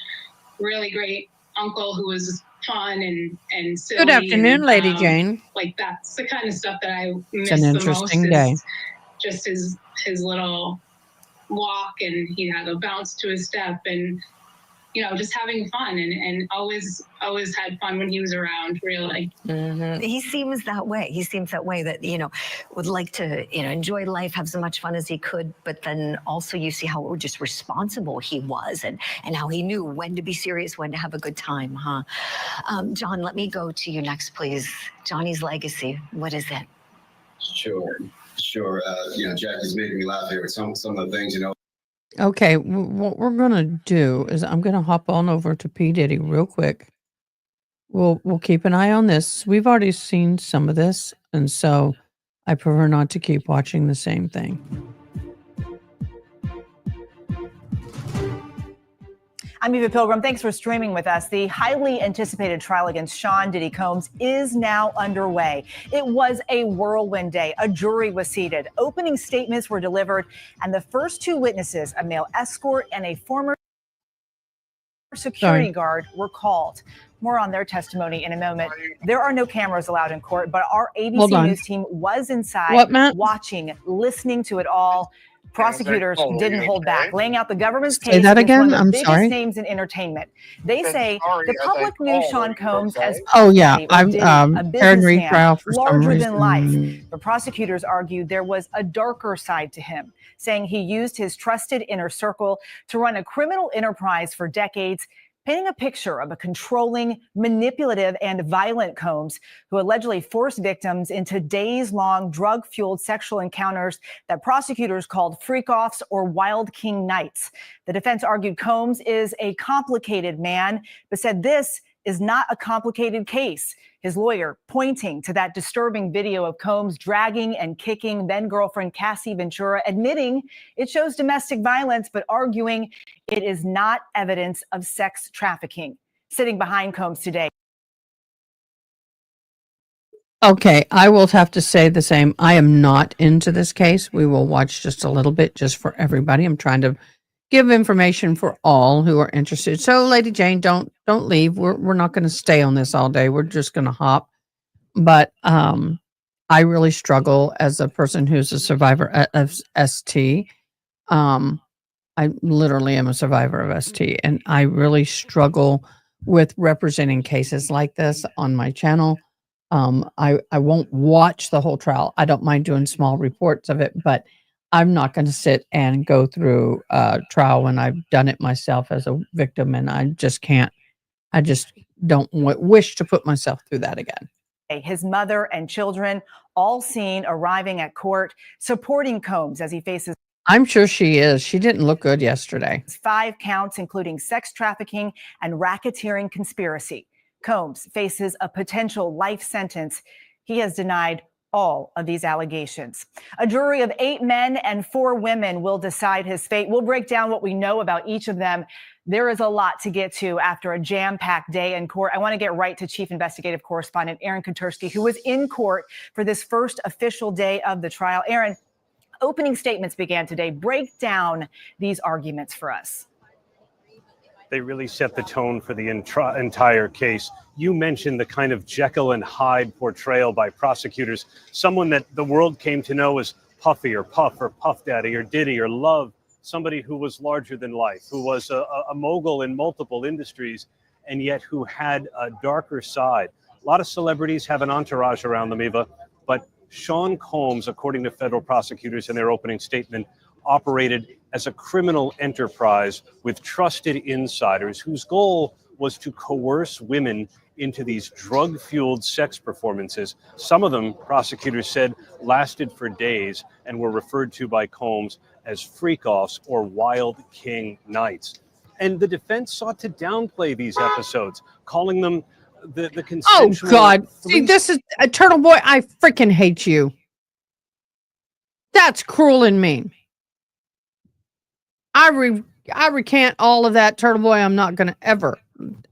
K: really great uncle who was fun and silly.
A: Good afternoon,
K: and,
A: Lady Jane.
K: Like, that's the kind of stuff that I miss
A: It's an
K: the
A: interesting
K: most.
A: day.
K: Is just his little walk, and he had a bounce to his step, and just having fun, and always had fun when he was around, really.
B: Mm-hmm. He seems that way. He seems that way, that, would like to, enjoy life, have so much fun as he could. But then also you see how just responsible he was, and how he knew when to be serious, when to have a good time, huh? John, let me go to you next, please. Johnny's legacy, what is it?
J: Sure. Jackie's making me laugh here with some of the things,
A: Okay, what we're going to do is I'm going to hop on over to P. Diddy real quick. We'll keep an eye on this. We've already seen some of this, and so I prefer not to keep watching the same thing.
E: I'm Eva Pilgrim. Thanks for streaming with us. The highly anticipated trial against Sean Diddy Combs is now underway. It was a whirlwind day. A jury was seated. Opening statements were delivered, and the first 2 witnesses, a male escort and a former security guard, were called. More on their testimony in a moment. There are no cameras allowed in court, but our ABC News team was inside watching, listening to it all. Prosecutors didn't hold back, laying out the government's
A: Say
E: case
A: that
E: against one
A: again?
E: of the
A: I'm
E: biggest
A: sorry.
E: names in entertainment. They say the public knew Sean Combs as
A: Oh yeah,
E: Daddy or Diddy,
A: I've
E: a
A: Karen
E: businessman
A: retrial for some
E: larger than life.
A: reason.
E: The prosecutors argued there was a darker side to him, saying he used his trusted inner circle to run a criminal enterprise for decades, painting a picture of a controlling, manipulative, and violent Combs who allegedly forced victims into days-long drug-fueled sexual encounters that prosecutors called freak-offs or wild king nights. The defense argued Combs is a complicated man, but said this is not a complicated case. His lawyer pointing to that disturbing video of Combs dragging and kicking then-girlfriend Cassie Ventura, admitting it shows domestic violence, but arguing it is not evidence of sex trafficking. Sitting behind Combs today.
A: Okay, I will have to say the same. I am not into this case. We will watch just a little bit just for everybody. I'm trying to give information for all who are interested. So, Lady Jane, don't leave. We're not going to stay on this all day. We're just going to hop. But I really struggle as a person who's a survivor of ST. I literally am a survivor of ST, and I really struggle with representing cases like this on my channel. I won't watch the whole trial. I don't mind doing small reports of it, but I'm not going to sit and go through a trial when I've done it myself as a victim, and I just can't. I just don't wish to put myself through that again.
E: His mother and children all seen arriving at court, supporting Combs as he faces.
A: I'm sure she is. She didn't look good yesterday.
E: 5 counts, including sex trafficking and racketeering conspiracy. Combs faces a potential life sentence. He has denied all of these allegations. A jury of 8 men and 4 women will decide his fate. We'll break down what we know about each of them. There is a lot to get to after a jam-packed day in court. I want to get right to Chief Investigative Correspondent Aaron Katersky, who was in court for this first official day of the trial. Aaron, opening statements began today. Break down these arguments for us.
F: They really set the tone for the entire case. You mentioned the kind of Jekyll and Hyde portrayal by prosecutors, someone that the world came to know as Puffy or Puff or Puff Daddy or Diddy or Love, somebody who was larger than life, who was a mogul in multiple industries, and yet who had a darker side. A lot of celebrities have an entourage around them, Eva, but Sean Combs, according to federal prosecutors in their opening statement, operated as a criminal enterprise with trusted insiders whose goal was to coerce women into these drug-fueled sex performances. Some of them, prosecutors said, lasted for days and were referred to by Combs as freak-offs or wild king nights. And the defense sought to downplay these episodes, calling them the consensual...
A: Oh, God. See, this is... Turtle Boy, I freaking hate you. That's cruel and mean. I recant all of that, Turtle Boy. I'm not going to ever,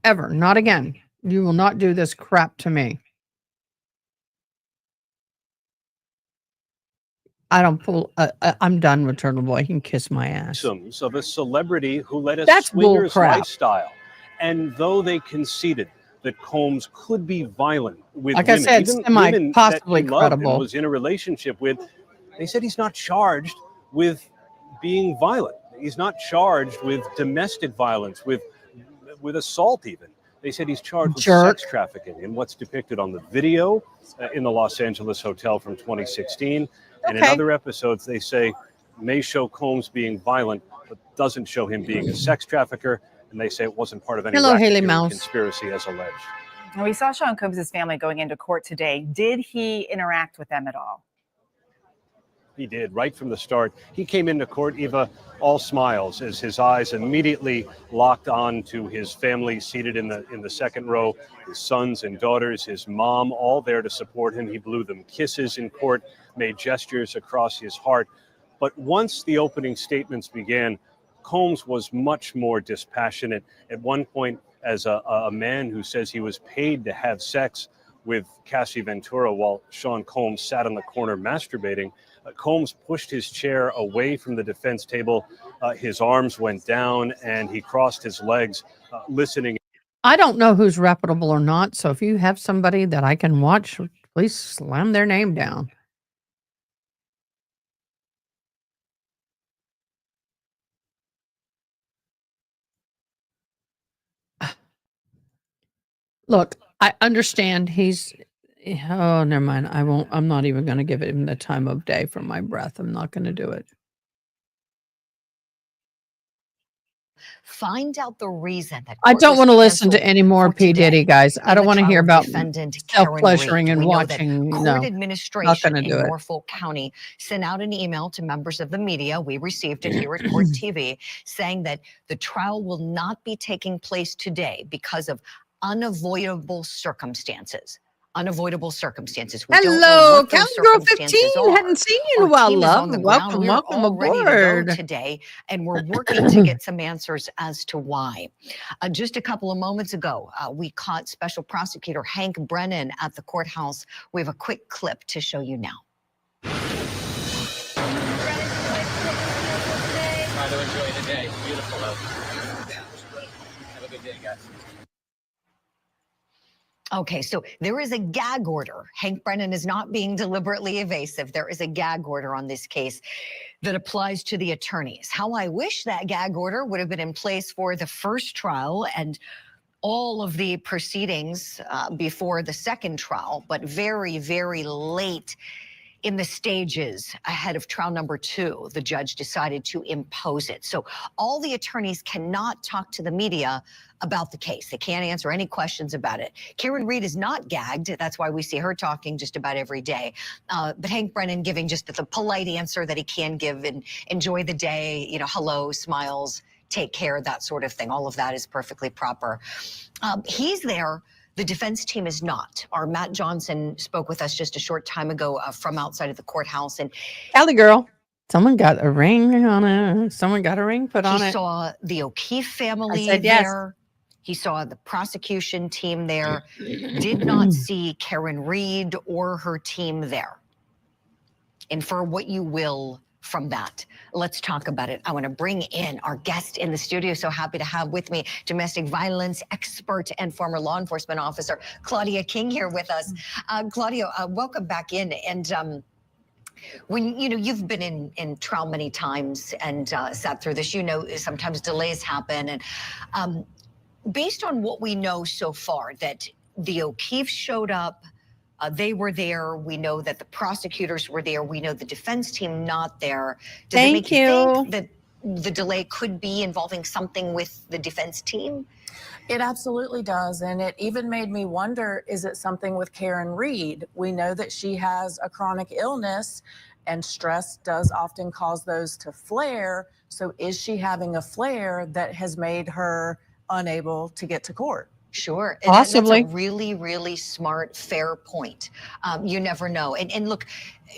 A: not again. You will not do this crap to me. I don't pull. I'm done with Turtle Boy. He can kiss my ass.
F: Of a celebrity who led a
A: That's
F: swingers
A: bull crap.
F: lifestyle. And though they conceded that Combs could be violent with
A: like
F: women,
A: I said,
F: even women
A: possibly
F: that he loved and
A: credible.
F: was in a relationship with, they said he's not charged with being violent. He's not charged with domestic violence, with assault even. They said he's charged with sex trafficking and what's depicted on the video in the Los Angeles hotel from 2016. And in other episodes, they say may show Combs being violent, but doesn't show him being a sex trafficker. And they say it wasn't part of any racketeering conspiracy as alleged.
E: And we saw Sean Combs' family going into court today. Did he interact with them at all?
F: He did, right from the start. He came into court, Eva, all smiles as his eyes immediately locked on to his family seated in the second row, his sons and daughters, his mom, all there to support him. He blew them kisses in court, made gestures across his heart. But once the opening statements began, Combs was much more dispassionate. At one point, as a man who says he was paid to have sex with Cassie Ventura while Sean Combs sat on the corner masturbating, Combs pushed his chair away from the defense table. His arms went down and he crossed his legs, listening.
A: I don't know who's reputable or not. So if you have somebody that I can watch, please slam their name down. Look, I understand he's. Oh, never mind. I won't. I'm not even going to give him the time of day for my breath. I'm not going to do it.
B: Find out the reason that
A: I
B: court
A: don't
B: was
A: want to listen to
B: canceled
A: any more
B: for
A: P. Diddy,
B: today
A: guys. I
B: in
A: don't
B: the
A: want to
B: trial
A: hear
B: of
A: about
B: defendant
A: self
B: Karen
A: pleasuring
B: Reed.
A: and
B: We know that
A: watching.
B: court
A: No, not
B: administration
A: going to
B: in
A: do it.
B: Norfolk County sent out an email to members of the media. We received it here at Court TV saying that the trial will not be taking place today because of unavoidable circumstances. Unavoidable circumstances. We don't know
A: Hello,
B: what those
A: County Girl
B: circumstances
A: 15.
B: are.
A: Hadn't seen you in
B: Our
A: a while,
B: team is
A: love.
B: on the ground.
A: Welcome,
B: We're
A: welcome
B: all ready to go
A: aboard.
B: today, and we're working to get some answers as to why. Just a couple of moments ago, we caught Special Prosecutor Hank Brennan at the courthouse. We have a quick clip to show you now.
G: Try to enjoy the day. Beautiful out. Have a good day, guys.
B: Okay, so there is a gag order. Hank Brennan is not being deliberately evasive. There is a gag order on this case that applies to the attorneys. How I wish that gag order would have been in place for the first trial and all of the proceedings before the second trial, but very, very late in the stages ahead of trial number 2, the judge decided to impose it. So all the attorneys cannot talk to the media about the case. They can't answer any questions about it. Karen Reed is not gagged. That's why we see her talking just about every day. But Hank Brennan giving just the polite answer that he can give and enjoy the day, you know, hello, smiles, take care, that sort of thing. All of that is perfectly proper. He's there. The defense team is not. Our Matt Johnson spoke with us just a short time ago from outside of the courthouse. And
A: Cali Girl, someone got a ring on it. Someone got a ring put on
B: he
A: it.
B: saw the O'Keefe family
A: said yes.
B: there. He saw the prosecution team there. Did not see Karen Reed or her team there. Infer what you will from that. Let's talk about it. I want to bring in our guest in the studio. So happy to have with me domestic violence expert and former law enforcement officer Claudia King here with us. Claudia, welcome back in. And when you've been in trial many times and sat through this, sometimes delays happen. And based on what we know so far, that the O'Keefe showed up. They were there. We know that the prosecutors were there. We know the defense team not there. Does it make you think that the delay could be involving something with the defense team?
H: It absolutely does. And it even made me wonder, is it something with Karen Reed? We know that she has a chronic illness and stress does often cause those to flare. So is she having a flare that has made her unable to get to court?
B: Sure.
A: Possibly.
B: That's a really, really smart, fair point. You never know. And look,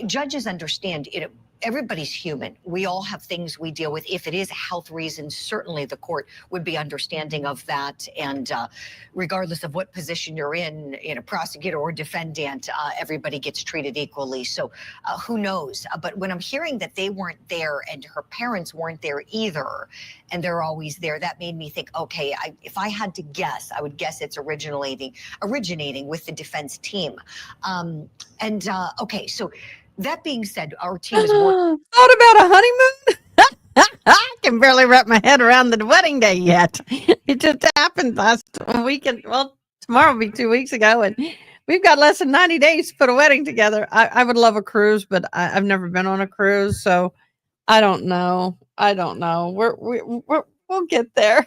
B: judges understand it. Everybody's human. We all have things we deal with. If it is health reasons, certainly the court would be understanding of that. And regardless of what position you're in, prosecutor or defendant, everybody gets treated equally. So who knows? But when I'm hearing that they weren't there and her parents weren't there either, and they're always there, that made me think, okay, if I had to guess, I would guess it's originating with the defense team. Okay, so that being said, our team is working.
A: Thought about a honeymoon? I can barely wrap my head around the wedding day yet. It just happened last weekend. Well, tomorrow will be 2 weeks ago, and we've got less than 90 days to put a wedding together. I would love a cruise, but I've never been on a cruise, so I don't know. We'll get there.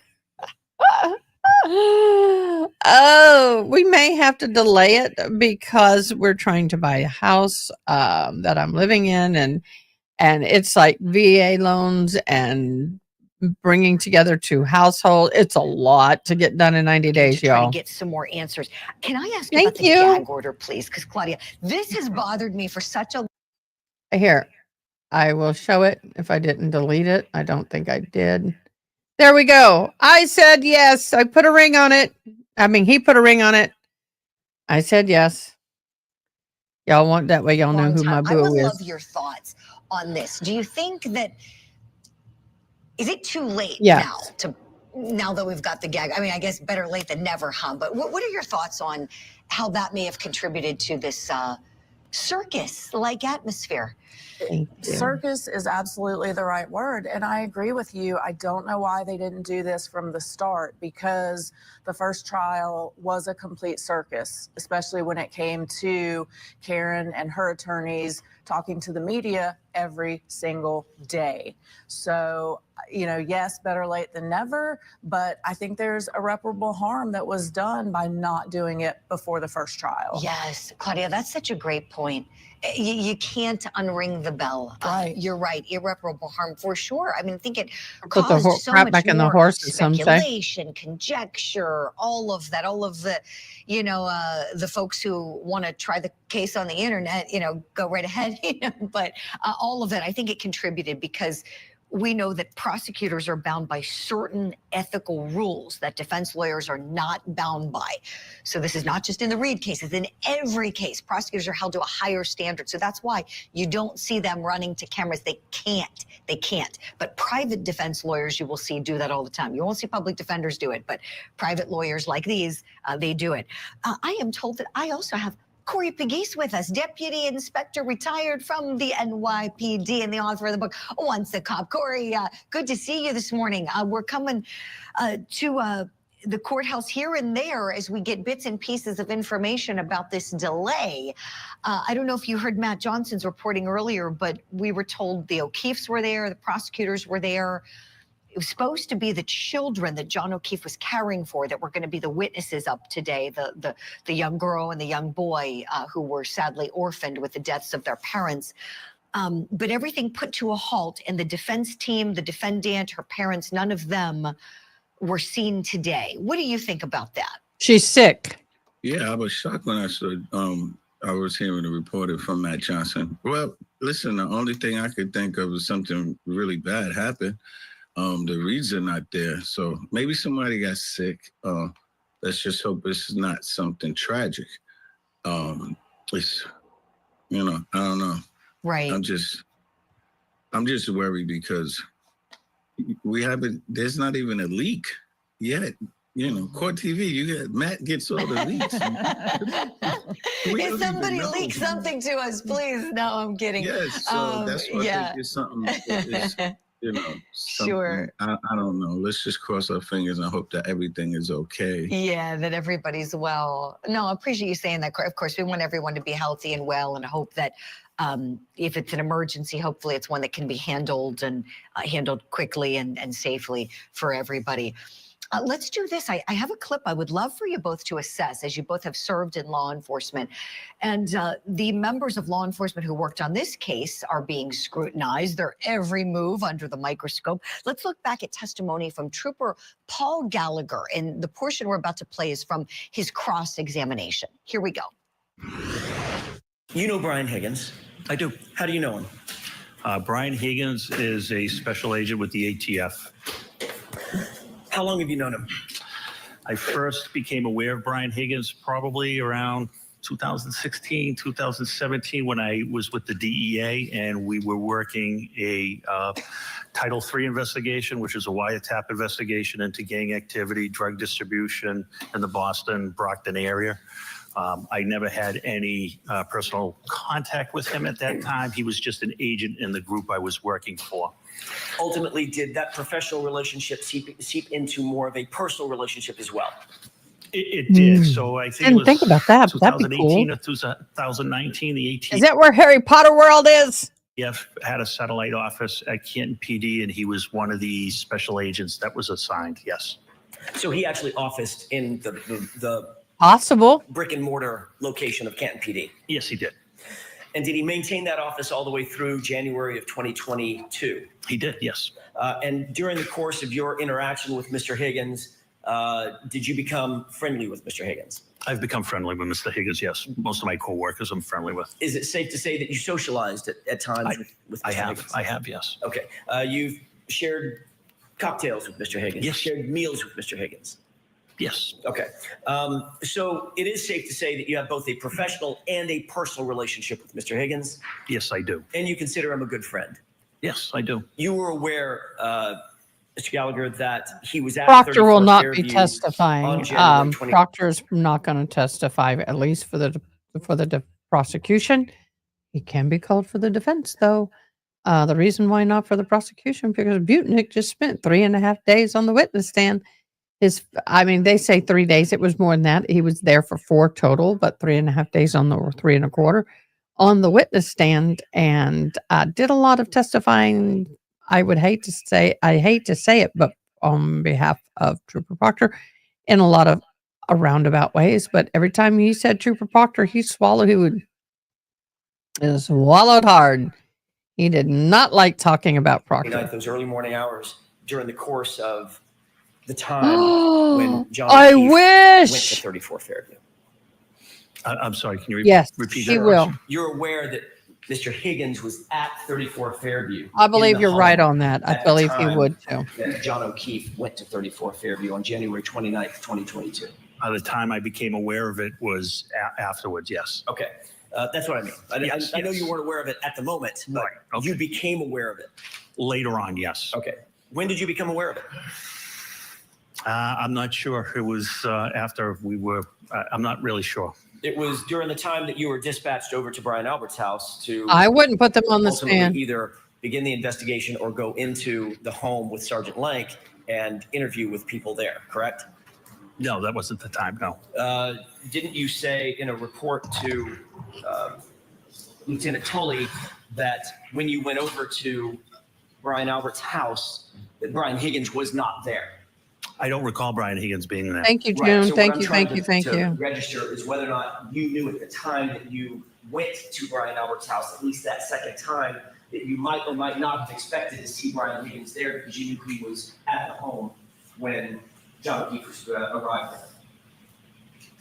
A: Oh, we may have to delay it because we're trying to buy a house that I'm living in, and it's like VA loans and bringing together 2 households. It's a lot to get done in 90 days,
B: to try
A: y'all.
B: to get some more answers. Can I ask you about the gag order, please? Because Claudia, this has bothered me for such a.
A: Here, I will show it if I didn't delete it. I don't think I did. There we go. I said yes. I put a ring on it. I mean, he put a ring on it. I said yes. Y'all want that way y'all know who my
B: I
A: boo
B: would
A: is.
B: love your thoughts on this. Do you think that is it too late
A: Yes.
B: now that we've got the gag? I mean, I guess better late than never, huh? But what are your thoughts on how that may have contributed to this circus-like atmosphere.
H: Circus is absolutely the right word. And I agree with you. I don't know why they didn't do this from the start, because the first trial was a complete circus, especially when it came to Karen and her attorneys talking to the media every single day. So, yes, better late than never, but I think there's irreparable harm that was done by not doing it before the first trial.
B: Yes, Claudia, that's such a great point. You can't unring the bell.
H: Right.
B: You're right. Irreparable harm for sure. I mean, I think it
A: Put the
B: caused so
A: crap
B: much
A: back in the
B: more
A: horses, some say.
B: speculation, conjecture, all of that, all of the, the folks who want to try the case on the internet, go right ahead, but all of that, I think it contributed because we know that prosecutors are bound by certain ethical rules that defense lawyers are not bound by. So this is not just in the Reed cases. In every case, prosecutors are held to a higher standard. So that's why you don't see them running to cameras. They can't. They can't. But private defense lawyers, you will see, do that all the time. You won't see public defenders do it, but private lawyers like these, they do it. I am told that I also have Corey Pegues with us, Deputy Inspector retired from the NYPD and the author of the book, Once a Cop. Corey, good to see you this morning. We're coming to the courthouse here and there as we get bits and pieces of information about this delay. I don't know if you heard Matt Johnson's reporting earlier, but we were told the O'Keefes were there, the prosecutors were there. It was supposed to be the children that John O'Keefe was caring for that were going to be the witnesses up today, the young girl and the young boy who were sadly orphaned with the deaths of their parents. But everything put to a halt, and the defense team, the defendant, her parents, none of them were seen today. What do you think about that?
A: She's sick.
I: Yeah, I was shocked when I saw I was hearing a report from Matt Johnson. Well, listen, the only thing I could think of was something really bad happened. The Reeds are not there, so maybe somebody got sick. Let's just hope it's not something tragic. It's, I don't know.
B: Right.
I: I'm just worried because there's not even a leak yet. Court TV, Matt gets all the leaks.
B: If somebody leaks something to us, please. No, I'm kidding.
I: Yes, so that's what I think is something.
B: Sure.
I: I don't know. Let's just cross our fingers and hope that everything is okay.
B: Yeah, that everybody's well. No, I appreciate you saying that. Of course, we want everyone to be healthy and well, and hope that if it's an emergency, hopefully it's one that can be handled and handled quickly and safely for everybody. Let's do this. I have a clip I would love for you both to assess, as you both have served in law enforcement. And the members of law enforcement who worked on this case are being scrutinized, their every move under the microscope. Let's look back at testimony from Trooper Paul Gallagher. And the portion we're about to play is from his cross-examination. Here we go.
N: You know Brian Higgins.
W: I do.
N: How do you know him?
W: Brian Higgins is a special agent with the ATF.
N: How long have you known him?
W: I first became aware of Brian Higgins probably around 2016, 2017, when I was with the DEA and we were working a Title III investigation, which is a wiretap investigation into gang activity, drug distribution in the Boston, Brockton area. I never had any personal contact with him at that time. He was just an agent in the group I was working for.
N: Ultimately, did that professional relationship seep into more of a personal relationship as well?
W: It did. So I think
A: Didn't think about that. That'd be
W: 2018
A: cool.
W: or 2019, the ATF
A: Is that where Harry Potter World is?
W: had a satellite office at Canton PD, and he was one of the special agents that was assigned. Yes.
N: So he actually officed in the
A: Possible
N: brick and mortar location of Canton PD.
W: Yes, he did.
N: And did he maintain that office all the way through January of 2022?
W: He did, yes.
N: And during the course of your interaction with Mr. Higgins, did you become friendly with Mr. Higgins?
W: I've become friendly with Mr. Higgins, yes. Most of my coworkers I'm friendly with.
N: Is it safe to say that you socialized at times with Mr. Higgins?
W: I have, yes.
N: Okay. You've shared cocktails with Mr. Higgins?
W: Yes.
N: Shared meals with Mr. Higgins?
W: Yes.
N: Okay. So it is safe to say that you have both a professional and a personal relationship with Mr. Higgins?
W: Yes, I do.
N: And you consider him a good friend?
W: Yes, I do.
N: You were aware, Mr. Gallagher, that he was at
A: Proctor will
N: 34th
A: not
N: Fairview
A: be testifying.
N: on January 20.
A: Proctor's not going to testify, at least for the prosecution. He can be called for the defense, though. The reason why not for the prosecution, because Butnick just spent 3.5 days on the witness stand. They say 3 days. It was more than that. He was there for 4 total, but 3.5 days on the, or 3.25 on the witness stand, and did a lot of testifying. I hate to say it, but on behalf of Trooper Proctor, in a lot of roundabout ways. But every time he said Trooper Proctor, he swallowed. He would swallowed hard. He did not like talking about Proctor.
N: Those early morning hours during the course of the time when John
A: I
N: O'Keefe
A: wish!
N: went to 34 Fairview.
W: I'm sorry, can you
A: Yes,
W: repeat
A: she
W: that?
A: will.
N: You're aware that Mr. Higgins was at 34 Fairview.
A: I
N: in
A: believe
N: the
A: you're right
N: home
A: on that. I
N: at the
A: believe he
N: time
A: would too.
N: That John O'Keefe went to 34 Fairview on January 29th, 2022.
W: By the time I became aware of it was afterwards, yes.
N: Okay. That's what I mean. I know you weren't aware of it at the moment, but you became aware of it.
W: Later on, yes.
N: Okay. When did you become aware of it?
W: I'm not sure. It was after we were, I'm not really sure.
N: It was during the time that you were dispatched over to Brian Albert's house to
A: I wouldn't put them on the
N: ultimately
A: stand.
N: either begin the investigation or go into the home with Sergeant Lank and interview with people there, correct?
W: No, that wasn't the time, no.
N: Didn't you say in a report to Lieutenant Tully that when you went over to Brian Albert's house, that Brian Higgins was not there?
W: I don't recall Brian Higgins being there.
A: Thank you, June.
N: Right. So what
A: Thank
N: I'm
A: you,
N: trying
A: thank you, thank
N: to
A: you.
N: register is whether or not you knew at the time that you went to Brian Albert's house, at least that second time, that you might or might not have expected to see Brian Higgins there because you knew he was at the home when John O'Keefe arrived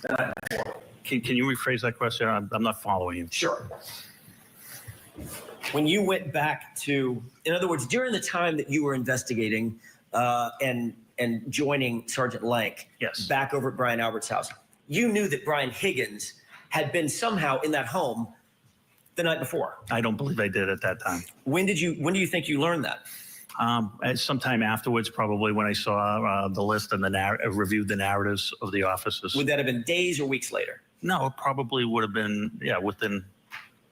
N: there.
W: Can you rephrase that question? I'm not following you.
N: Sure. When you went back to, in other words, during the time that you were investigating and joining Sergeant Lank back over at Brian Albert's house, you knew that Brian Higgins had been somehow in that home the night before.
W: I don't believe I did at that time.
N: When do you think you learned that?
W: Sometime afterwards, probably when I saw the list and reviewed the narratives of the officers.
N: Would that have been days or weeks later?
W: No, it probably would have been, within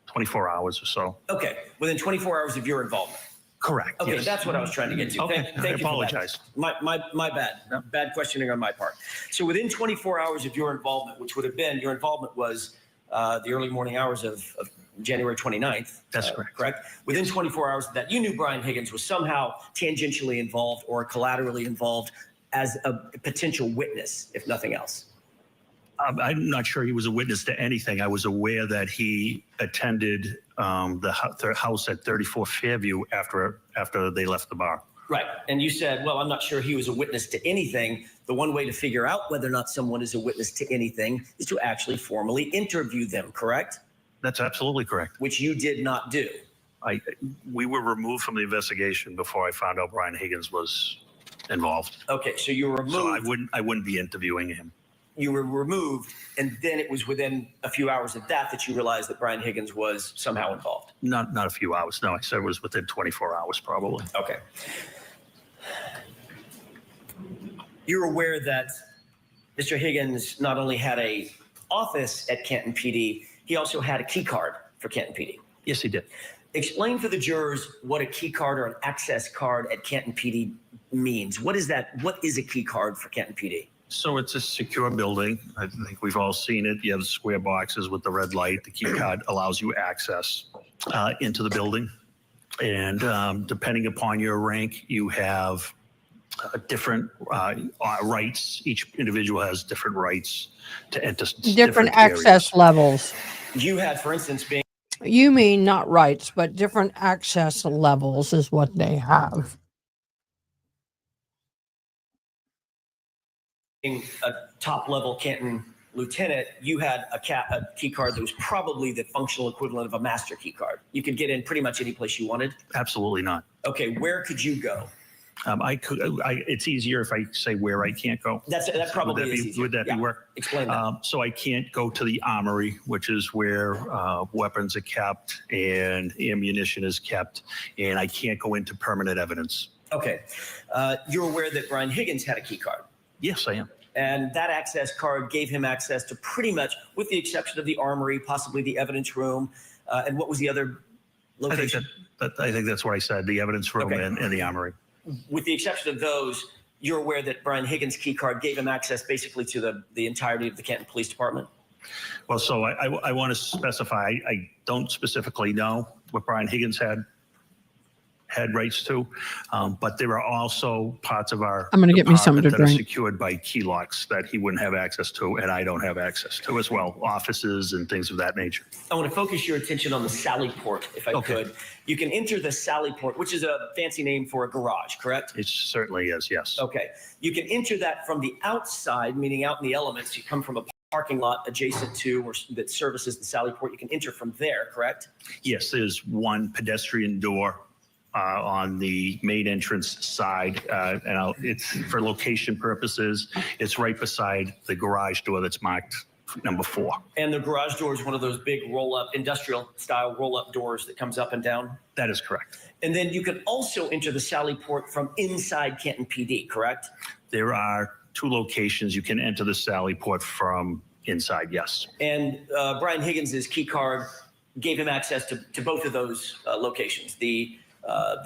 W: 24 hours or so.
N: Okay, within 24 hours of your involvement.
W: Correct.
N: Okay,
W: yes.
N: That's what I was trying to get to.
W: Okay,
N: Thank
W: I
N: you
W: apologize.
N: For that. My bad. Bad questioning on my part. So within 24 hours of your involvement, which would have been, your involvement was the early morning hours of January 29th.
W: That's correct.
N: Correct? Within 24 hours of that, you knew Brian Higgins was somehow tangentially involved or collaterally involved as a potential witness, if nothing else.
W: I'm not sure he was a witness to anything. I was aware that he attended the house at 34 Fairview after they left the bar.
N: Right. And you said, well, I'm not sure he was a witness to anything. The one way to figure out whether or not someone is a witness to anything is to actually formally interview them, correct?
W: That's absolutely correct.
N: Which you did not do.
W: We were removed from the investigation before I found out Brian Higgins was involved.
N: Okay, so you were removed.
W: So I wouldn't be interviewing him.
N: You were removed, and then it was within a few hours of that you realized that Brian Higgins was somehow involved.
W: Not a few hours. No, I said it was within 24 hours, probably.
N: Okay. You're aware that Mr. Higgins not only had a office at Canton PD, he also had a key card for Canton PD.
W: Yes, he did.
N: Explain for the jurors what a key card or an access card at Canton PD means. What is that? What is a key card for Canton PD?
W: So it's a secure building. I think we've all seen it. You have the square boxes with the red light. The key card allows you access into the building. And depending upon your rank, you have different rights. Each individual has different rights to enter
A: different access
W: areas.
A: levels.
N: You had, for instance, being...
A: You mean not rights, but different access levels is what they have.
N: A top-level Canton lieutenant, you had a key card that was probably the functional equivalent of a master key card. You could get in pretty much any place you wanted?
W: Absolutely not.
N: Okay, where could you go?
W: It's easier if I say where I can't go.
N: That probably is easier.
W: Would that be work?
N: Explain that.
W: So I can't go to the armory, which is where weapons are kept and ammunition is kept, and I can't go into permanent evidence.
N: Okay. You're aware that Brian Higgins had a key card?
W: Yes, I am.
N: And that access card gave him access to pretty much, with the exception of the armory, possibly the evidence room, and what was the other location?
W: I think that's what I said, the evidence room
N: Okay.
W: and the armory.
N: With the exception of those, you're aware that Brian Higgins' key card gave him access basically to the entirety of the Canton Police Department?
W: Well, so I want to specify, I don't specifically know what Brian Higgins had rights to, but there are also parts of our
A: I'm gonna get me something to
W: department that are
A: drink.
W: secured by key locks that he wouldn't have access to, and I don't have access to as well, offices and things of that nature.
N: I want to focus your attention on the Sally Port, if I could. You can enter the Sally Port, which is a fancy name for a garage, correct?
W: It certainly is, yes.
N: Okay. You can enter that from the outside, meaning out in the elements. You come from a parking lot adjacent to or that services the Sally Port. You can enter from there, correct?
W: Yes, there's one pedestrian door on the main entrance side, and it's for location purposes. It's right beside the garage door that's marked number 4.
N: And the garage door is one of those big roll-up, industrial-style roll-up doors that comes up and down?
W: That is correct.
N: And then you can also enter the Sally Port from inside Canton PD, correct?
W: There are 2 locations you can enter the Sally Port from inside, yes.
N: And Brian Higgins' key card gave him access to both of those locations, the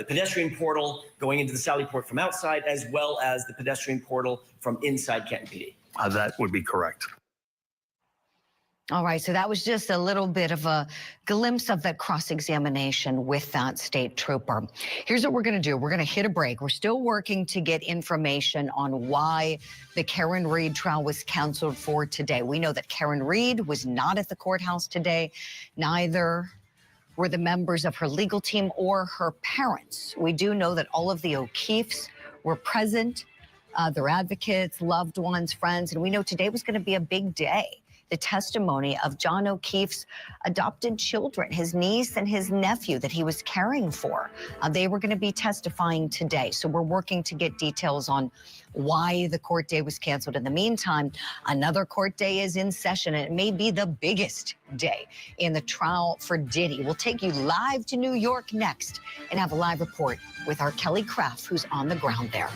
N: pedestrian portal going into the Sally Port from outside, as well as the pedestrian portal from inside Canton PD.
W: That would be correct.
B: All right, so that was just a little bit of a glimpse of that cross-examination with that state trooper. Here's what we're going to do. We're going to hit a break. We're still working to get information on why the Karen Reed trial was canceled for today. We know that Karen Reed was not at the courthouse today. Neither were the members of her legal team or her parents. We do know that all of the O'Keefes were present, their advocates, loved ones, friends, and we know today was going to be a big day. The testimony of John O'Keefe's adopted children, his niece and his nephew that he was caring for. They were going to be testifying today. So we're working to get details on why the court day was canceled. In the meantime, another court day is in session, and it may be the biggest day in the trial for Diddy. We'll take you live to New York next and have a live report with our Kelly Craft, who's on the ground there.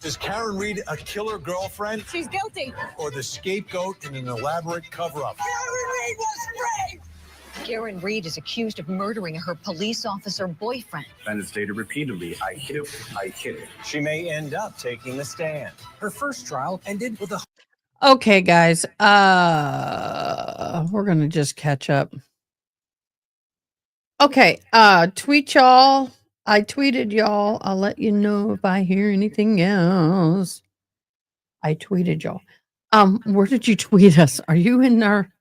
O: Is Karen Reed a killer girlfriend?
P: She's guilty.
O: Or the scapegoat in an elaborate cover-up?
P: Karen Reed was brave.
B: Karen Reed is accused of murdering her police officer boyfriend.
O: Defendant stated repeatedly, I hit him, I hit him. She may end up taking the stand. Her first trial ended with a...
A: Okay, guys. We're going to just catch up. Okay, tweet y'all. I tweeted y'all. I'll let you know if I hear anything else. I tweeted y'all. Where did you tweet us? Are you in our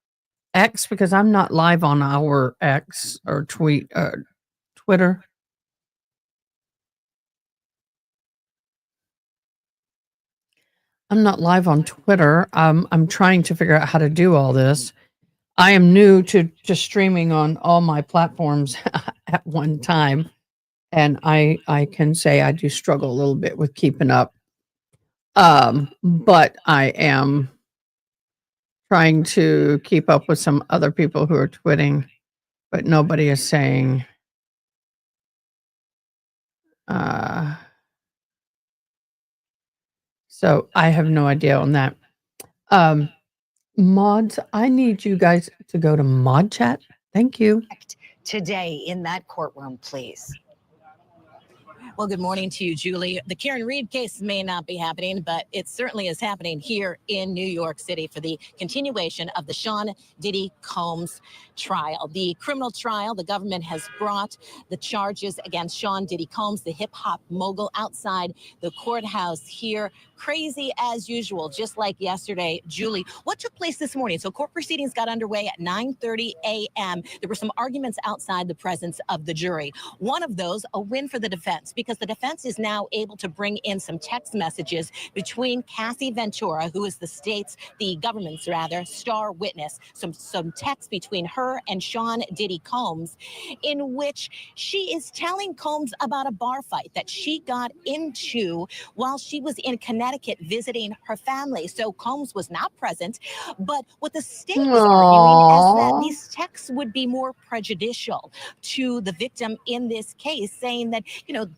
A: X? Because I'm not live on our X or Twitter. I'm not live on Twitter. I'm trying to figure out how to do all this. I am new to streaming on all my platforms at one time. And I can say I do struggle a little bit with keeping up. But I am trying to keep up with some other people who are tweeting, but nobody is saying so I have no idea on that. Mods, I need you guys to go to Mod Chat. Thank you.
B: Today in that courtroom, please.
R: Well, good morning to you, Julie. The Karen Reed case may not be happening, but it certainly is happening here in New York City for the continuation of the Sean Diddy Combs trial. The criminal trial, the government has brought the charges against Sean Diddy Combs, the hip-hop mogul, outside the courthouse here. Crazy as usual, just like yesterday. Julie, what took place this morning? So court proceedings got underway at 9:30 a.m. There were some arguments outside the presence of the jury. One of those, a win for the defense, because the defense is now able to bring in some text messages between Cassie Ventura, who is the government's star witness, some text between her and Sean Diddy Combs, in which she is telling Combs about a bar fight that she got into while she was in Connecticut visiting her family. So Combs was not present, but what the state was arguing is that these texts would be more prejudicial to the victim in this case, saying that,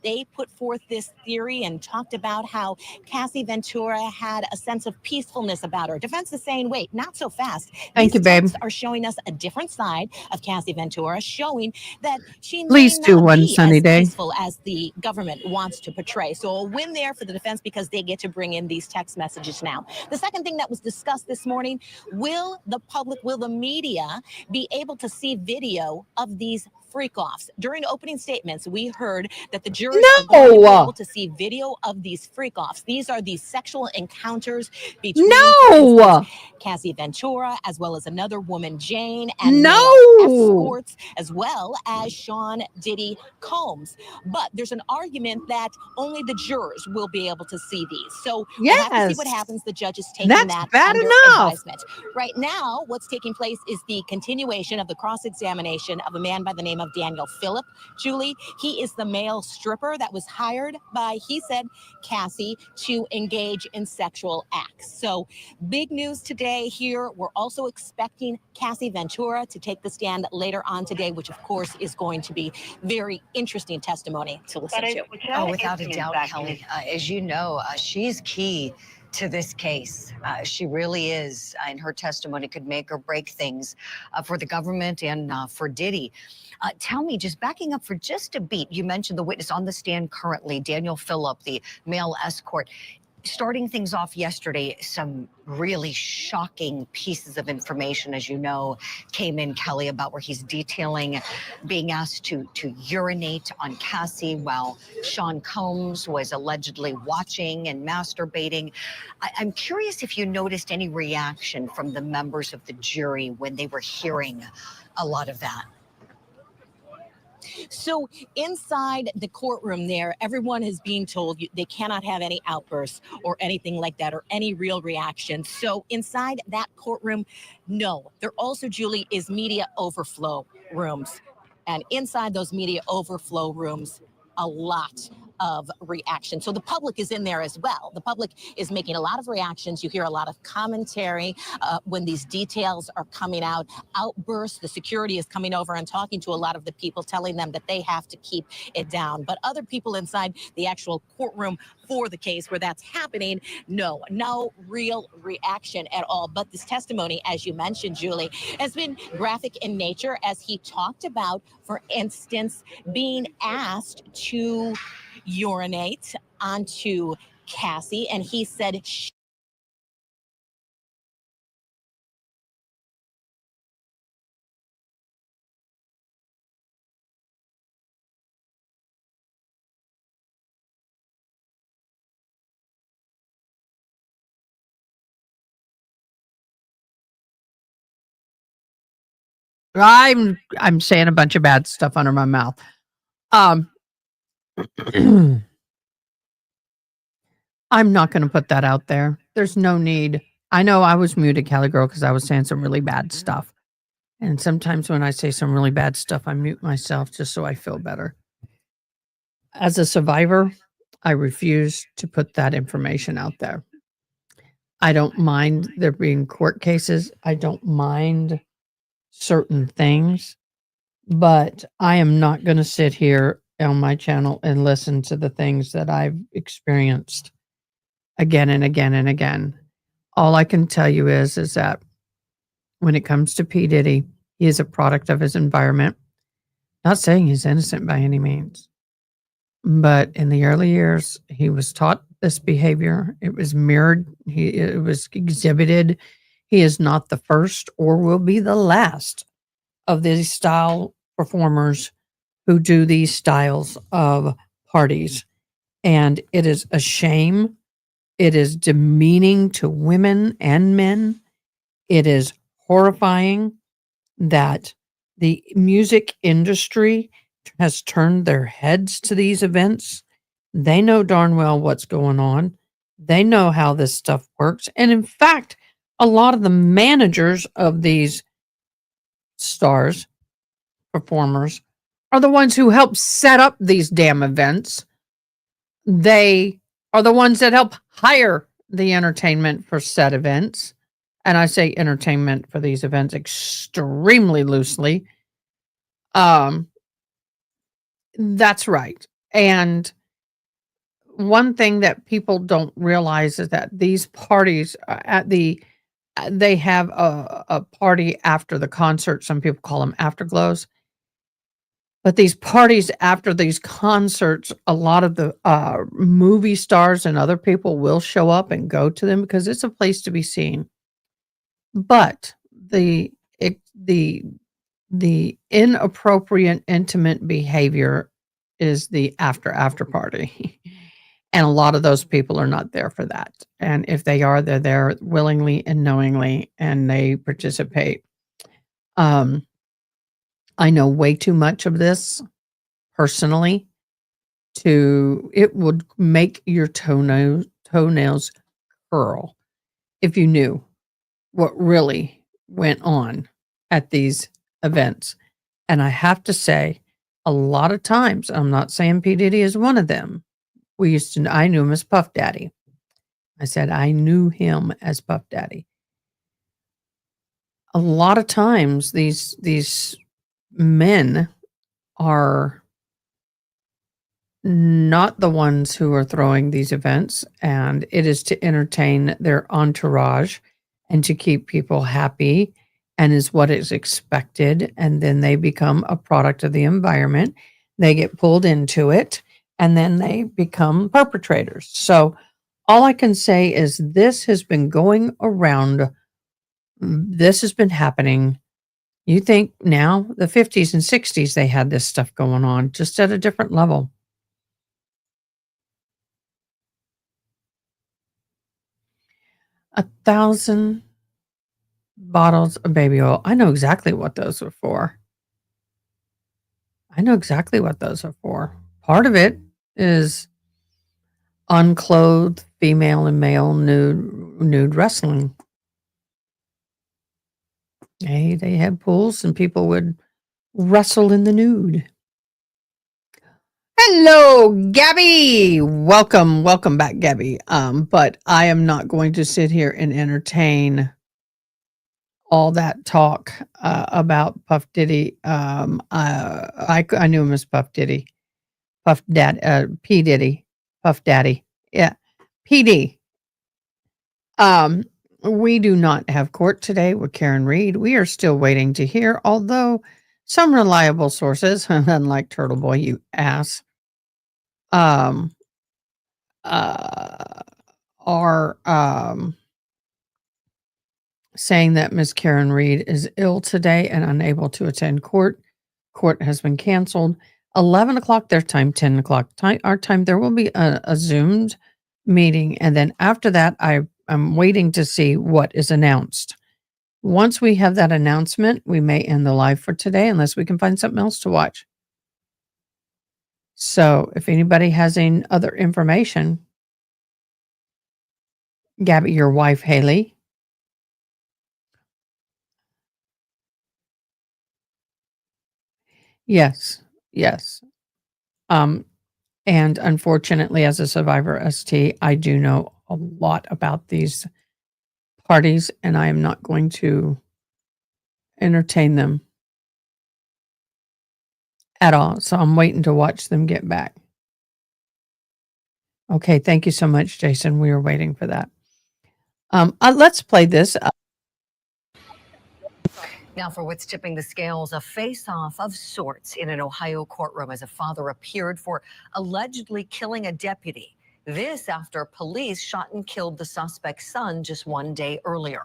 R: they they put forth this theory and talked about how Cassie Ventura had a sense of peacefulness about her. Defense is saying, wait, not so fast.
A: Thank you,
R: These
A: babe.
R: texts are showing us a different side of Cassie Ventura, showing that she
A: Please
R: may
A: do
R: not
A: one
R: be
A: sunny
R: as
A: day.
R: peaceful as the government wants to portray. So a win there for the defense because they get to bring in these text messages now. The second thing that was discussed this morning, will the public, will the media be able to see video of these freak-offs? During opening statements, we heard that the jurors are going to be able to see video of these freak-offs. These are these sexual encounters between, for instance, Cassie Ventura, as well as another woman, Jane, and male escorts, as well as Sean Diddy Combs. But there's an argument that only the jurors will be able to see these. So we'll have to see what happens. The judge is taking that under advisement. Right now, what's taking place is the continuation of the cross-examination of a man by the name of Daniel Phillip. Julie, he is the male stripper that was hired by, he said, Cassie to engage in sexual acts. So big news today here. We're also expecting Cassie Ventura to take the stand later on today, which of course is going to be very interesting testimony to listen to.
B: Oh, without a doubt, Kelly. As you know, she's key to this case. She really is, and her testimony could make or break things for the government and for Diddy. Tell me, just backing up for just a beat, you mentioned the witness on the stand currently, Daniel Phillip, the male escort. Starting things off yesterday, some really shocking pieces of information, as you know, came in, Kelly, about where he's detailing being asked to urinate on Cassie while Sean Combs was allegedly watching and masturbating. I'm curious if you noticed any reaction from the members of the jury when they were hearing a lot of that.
R: So inside the courtroom there, everyone is being told they cannot have any outbursts or anything like that or any real reaction. So inside that courtroom, no. There also, Julie, is media overflow rooms. And inside those media overflow rooms, a lot of reaction. So the public is in there as well. The public is making a lot of reactions. You hear a lot of commentary when these details are coming out. Outbursts, the security is coming over and talking to a lot of the people, telling them that they have to keep it down. But other people inside the actual courtroom for the case where that's happening, no real reaction at all. But this testimony, as you mentioned, Julie, has been graphic in nature as he talked about, for instance, being asked to urinate onto Cassie, and he said
A: I'm saying a bunch of bad stuff under my mouth. I'm not going to put that out there. There's no need. I know I was muted, Cali Girl, because I was saying some really bad stuff. And sometimes when I say some really bad stuff, I mute myself just so I feel better. As a survivor, I refuse to put that information out there. I don't mind there being court cases. I don't mind certain things, but I am not going to sit here on my channel and listen to the things that I've experienced again and again and again. All I can tell you is that when it comes to P. Diddy, he is a product of his environment. Not saying he's innocent by any means, but in the early years, he was taught this behavior. It was mirrored. It was exhibited. He is not the first or will be the last of these style performers who do these styles of parties. And it is a shame. It is demeaning to women and men. It is horrifying that the music industry has turned their heads to these events. They know darn well what's going on. They know how this stuff works. And in fact, a lot of the managers of these stars, performers, are the ones who help set up these damn events. They are the ones that help hire the entertainment for said events. And I say entertainment for these events extremely loosely. That's right. And one thing that people don't realize is that these parties they have a party after the concert. Some people call them afterglows. But these parties after these concerts, a lot of the movie stars and other people will show up and go to them because it's a place to be seen. But the inappropriate intimate behavior is the after party. And a lot of those people are not there for that. And if they are, they're there willingly and knowingly, and they participate. I know way too much of this personally it would make your toenails curl if you knew what really went on at these events. And I have to say, a lot of times, I'm not saying P. Diddy is one of them. I knew him as Puff Daddy. I said I knew him as Puff Daddy. A lot of times, these men are not the ones who are throwing these events, and it is to entertain their entourage and to keep people happy, and is what is expected. And then they become a product of the environment. They get pulled into it, and then they become perpetrators. So all I can say is this has been going around. This has been happening. You think now, the 50s and 60s, they had this stuff going on, just at a different level. $1,000 bottles of baby oil. I know exactly what those are for. Part of it is unclothed female and male nude wrestling. They had pools and people would wrestle in the nude. Hello, Gabby. Welcome back, Gabby. But I am not going to sit here and entertain all that talk about Puff Diddy. I knew him as Puff Diddy, P Diddy, Puff Daddy. Yeah, PD. We do not have court today with Karen Reed. We are still waiting to hear, although some reliable sources, unlike Turtle Boy, you ass, are saying that Miss Karen Reed is ill today and unable to attend court. Court has been canceled. 11 o'clock their time, 10 o'clock our time. There will be a Zoomed meeting. And then after that, I'm waiting to see what is announced. Once we have that announcement, we may end the live for today unless we can find something else to watch. So if anybody has any other information, Gabby, your wife, Haley. Yes. And unfortunately, as a survivor ST, I do know a lot about these parties, and I am not going to entertain them at all. So I'm waiting to watch them get back. Okay, thank you so much, Jason. We are waiting for that. Let's play this.
B: Now for what's tipping the scales, a face-off of sorts in an Ohio courtroom as a father appeared for allegedly killing a deputy. This after police shot and killed the suspect's son just one day earlier.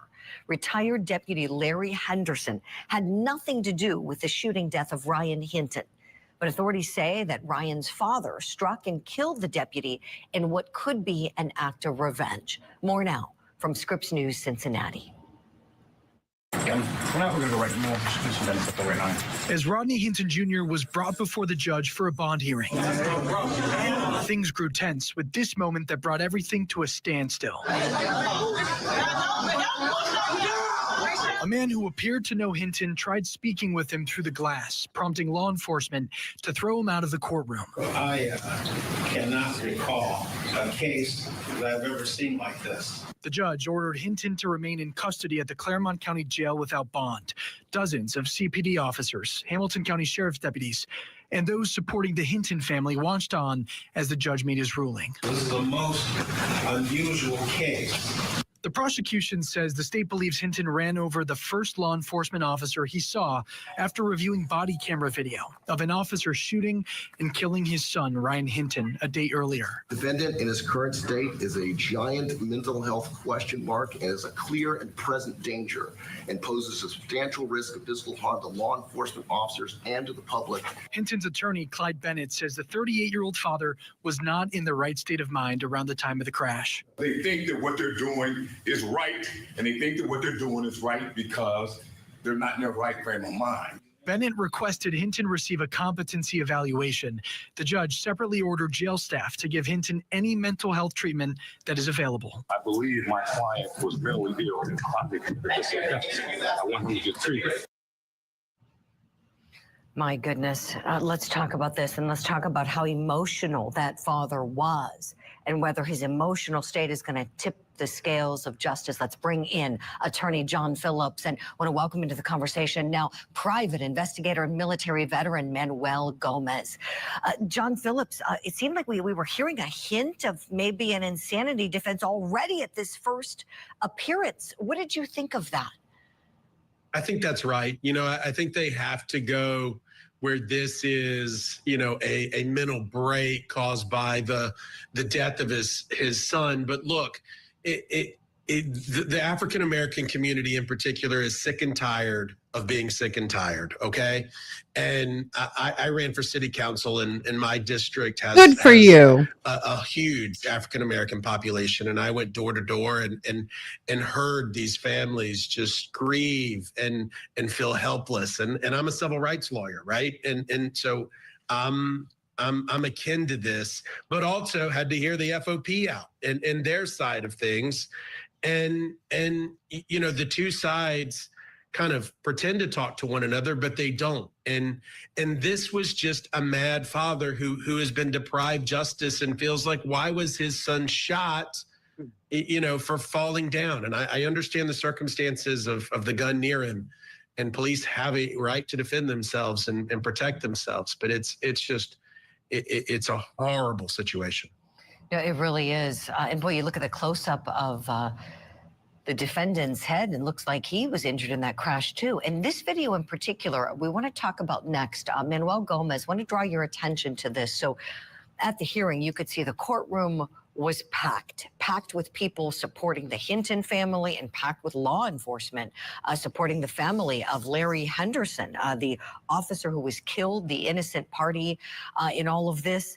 B: Retired Deputy Larry Henderson had nothing to do with the shooting death of Ryan Hinton. But authorities say that Ryan's father struck and killed the deputy in what could be an act of revenge. More now from Scripps News Cincinnati.
L: We're going to go right now. Just do some right now. As Rodney Hinton Jr. was brought before the judge for a bond hearing, things grew tense with this moment that brought everything to a standstill. A man who appeared to know Hinton tried speaking with him through the glass, prompting law enforcement to throw him out of the courtroom.
S: I cannot recall a case that I've ever seen like this.
L: The judge ordered Hinton to remain in custody at the Claremont County Jail without bond. Dozens of CPD officers, Hamilton County Sheriff's deputies, and those supporting the Hinton family watched on as the judge made his ruling.
S: This is the most unusual case.
L: The prosecution says the state believes Hinton ran over the first law enforcement officer he saw after reviewing body camera video of an officer shooting and killing his son, Ryan Hinton, a day earlier.
Q: Defendant in his current state is a giant mental health question mark and is a clear and present danger and poses a substantial risk of physical harm to law enforcement officers and to the public.
L: Hinton's attorney, Clyde Bennett, says the 38-year-old father was not in the right state of mind around the time of the crash.
T: They think that what they're doing is right, and they think that what they're doing is right because they're not in their right frame of mind.
L: Bennett requested Hinton receive a competency evaluation. The judge separately ordered jail staff to give Hinton any mental health treatment that is available.
T: I believe my client was mentally ill and I want him to get treated.
B: My goodness. Let's talk about this, and let's talk about how emotional that father was and whether his emotional state is going to tip the scales of justice. Let's bring in attorney John Phillips, and want to welcome into the conversation now private investigator and military veteran Manuel Gomez. John Phillips, it seemed like we were hearing a hint of maybe an insanity defense already at this first appearance. What did you think of that?
U: I think that's right. You know, I think they have to go where this is, you know, a mental break caused by the death of his son. But look, the African-American community in particular is sick and tired of being sick and tired, okay? And I ran for city council, and my district has
A: good for you
U: a huge African-American population, and I went door to door and heard these families just grieve and feel helpless. And I'm a civil rights lawyer, right? And so I'm akin to this, but also had to hear the FOP out and their side of things. And you know, the two sides kind of pretend to talk to one another, but they don't. And this was just a mad father who has been deprived justice and feels like, why was his son shot, you know, for falling down? And I understand the circumstances of the gun near him, and police have a right to defend themselves and protect themselves. But it's just, it's a horrible situation.
B: Yeah, it really is. And boy, you look at the close-up of the defendant's head, and looks like he was injured in that crash too. And this video in particular, we want to talk about next. Manuel Gomez, want to draw your attention to this. So at the hearing, you could see the courtroom was packed with people supporting the Hinton family and packed with law enforcement supporting the family of Larry Henderson, the officer who was killed, the innocent party in all of this.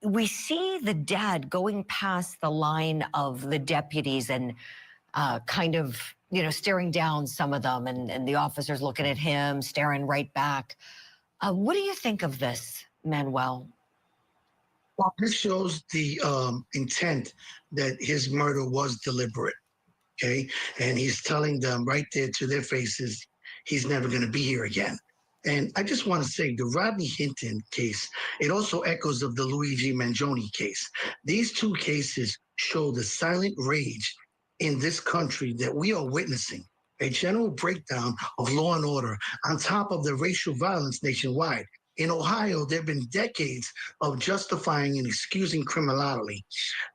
B: We see the dad going past the line of the deputies and kind of, you know, staring down some of them, and the officers looking at him, staring right back. What do you think of this, Manuel?
X: Well, this shows the intent that his murder was deliberate, okay? And he's telling them right there to their faces, he's never going to be here again. And I just want to say the Rodney Hinton case, it also echoes of the Luigi Mangione case. These two cases show the silent rage in this country that we are witnessing, a general breakdown of law and order on top of the racial violence nationwide. In Ohio, there have been decades of justifying and excusing criminality.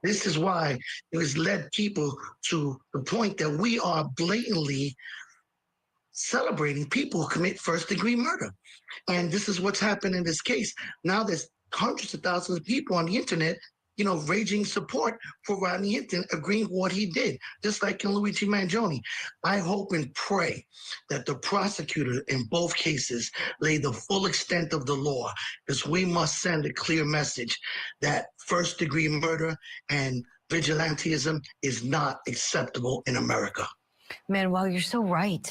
X: This is why it has led people to the point that we are blatantly celebrating people who commit first-degree murder. And this is what's happened in this case. Now there's hundreds of thousands of people on the internet, you know, raging support for Rodney Hinton, agreeing with what he did, just like in Luigi Mangione. I hope and pray that the prosecutor in both cases lay the full extent of the law, because we must send a clear message that first-degree murder and vigilantism is not acceptable in America.
B: Manuel, you're so right.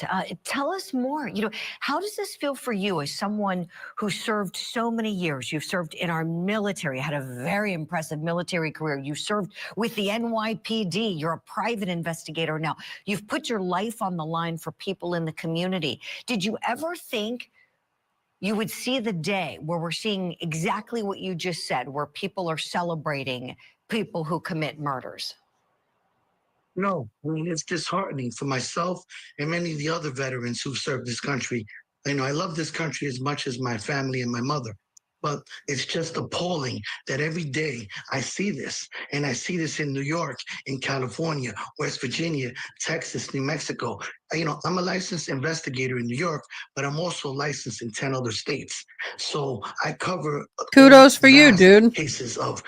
B: Tell us more. You know, how does this feel for you as someone who served so many years? You've served in our military, had a very impressive military career. You served with the NYPD. You're a private investigator now. You've put your life on the line for people in the community. Did you ever think you would see the day where we're seeing exactly what you just said, where people are celebrating people who commit murders?
X: No, I mean, it's disheartening for myself and many of the other veterans who served this country I love this country as much as my family and my mother, but it's just appalling that every day I see this, and I see this in New York, in California, West Virginia, Texas, New Mexico. I'm a licensed investigator in New York, but I'm also licensed in 10 other states. So I cover
A: Kudos for you, dude.
X: cases of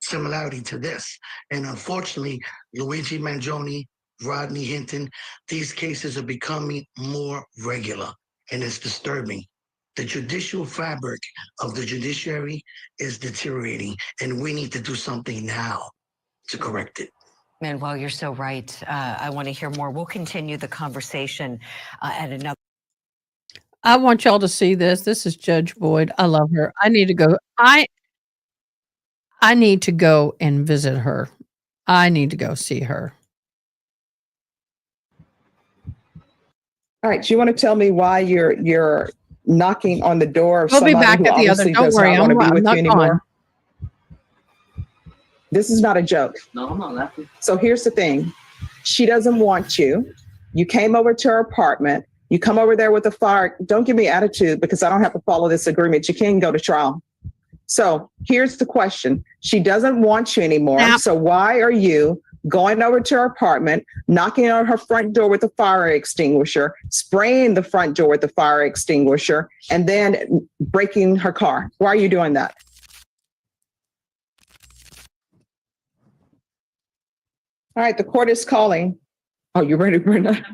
X: similarity to this. And unfortunately, Luigi Mangione, Rodney Hinton, these cases are becoming more regular, and it's disturbing. The judicial fabric of the judiciary is deteriorating, and we need to do something now to correct it.
B: Manuel, you're so right. I want to hear more. We'll continue the conversation at another.
A: I want y'all to see this. This is Judge Boyd. I love her. I need to go. I need to go and visit her. I need to go see her.
C: All right. Do you want to tell me why you're knocking on the door of
A: We'll be
C: somebody
A: back
C: who
A: at the other.
C: obviously
A: Don't
C: does
A: worry.
C: not want to be
A: I'm
C: with
A: not
C: you anymore?
A: gone.
C: This is not a joke.
G: No, I'm not laughing.
C: So here's the thing. She doesn't want you. You came over to her apartment. You come over there with a fire. Don't give me attitude because I don't have to follow this agreement. You can't go to trial. So here's the question. She doesn't want you anymore.
A: Now,
C: so why are you going over to her apartment, knocking on her front door with a fire extinguisher, spraying the front door with the fire extinguisher, and then breaking her car? Why are you doing that? All right, the court is calling. Oh, you ready, Brenda?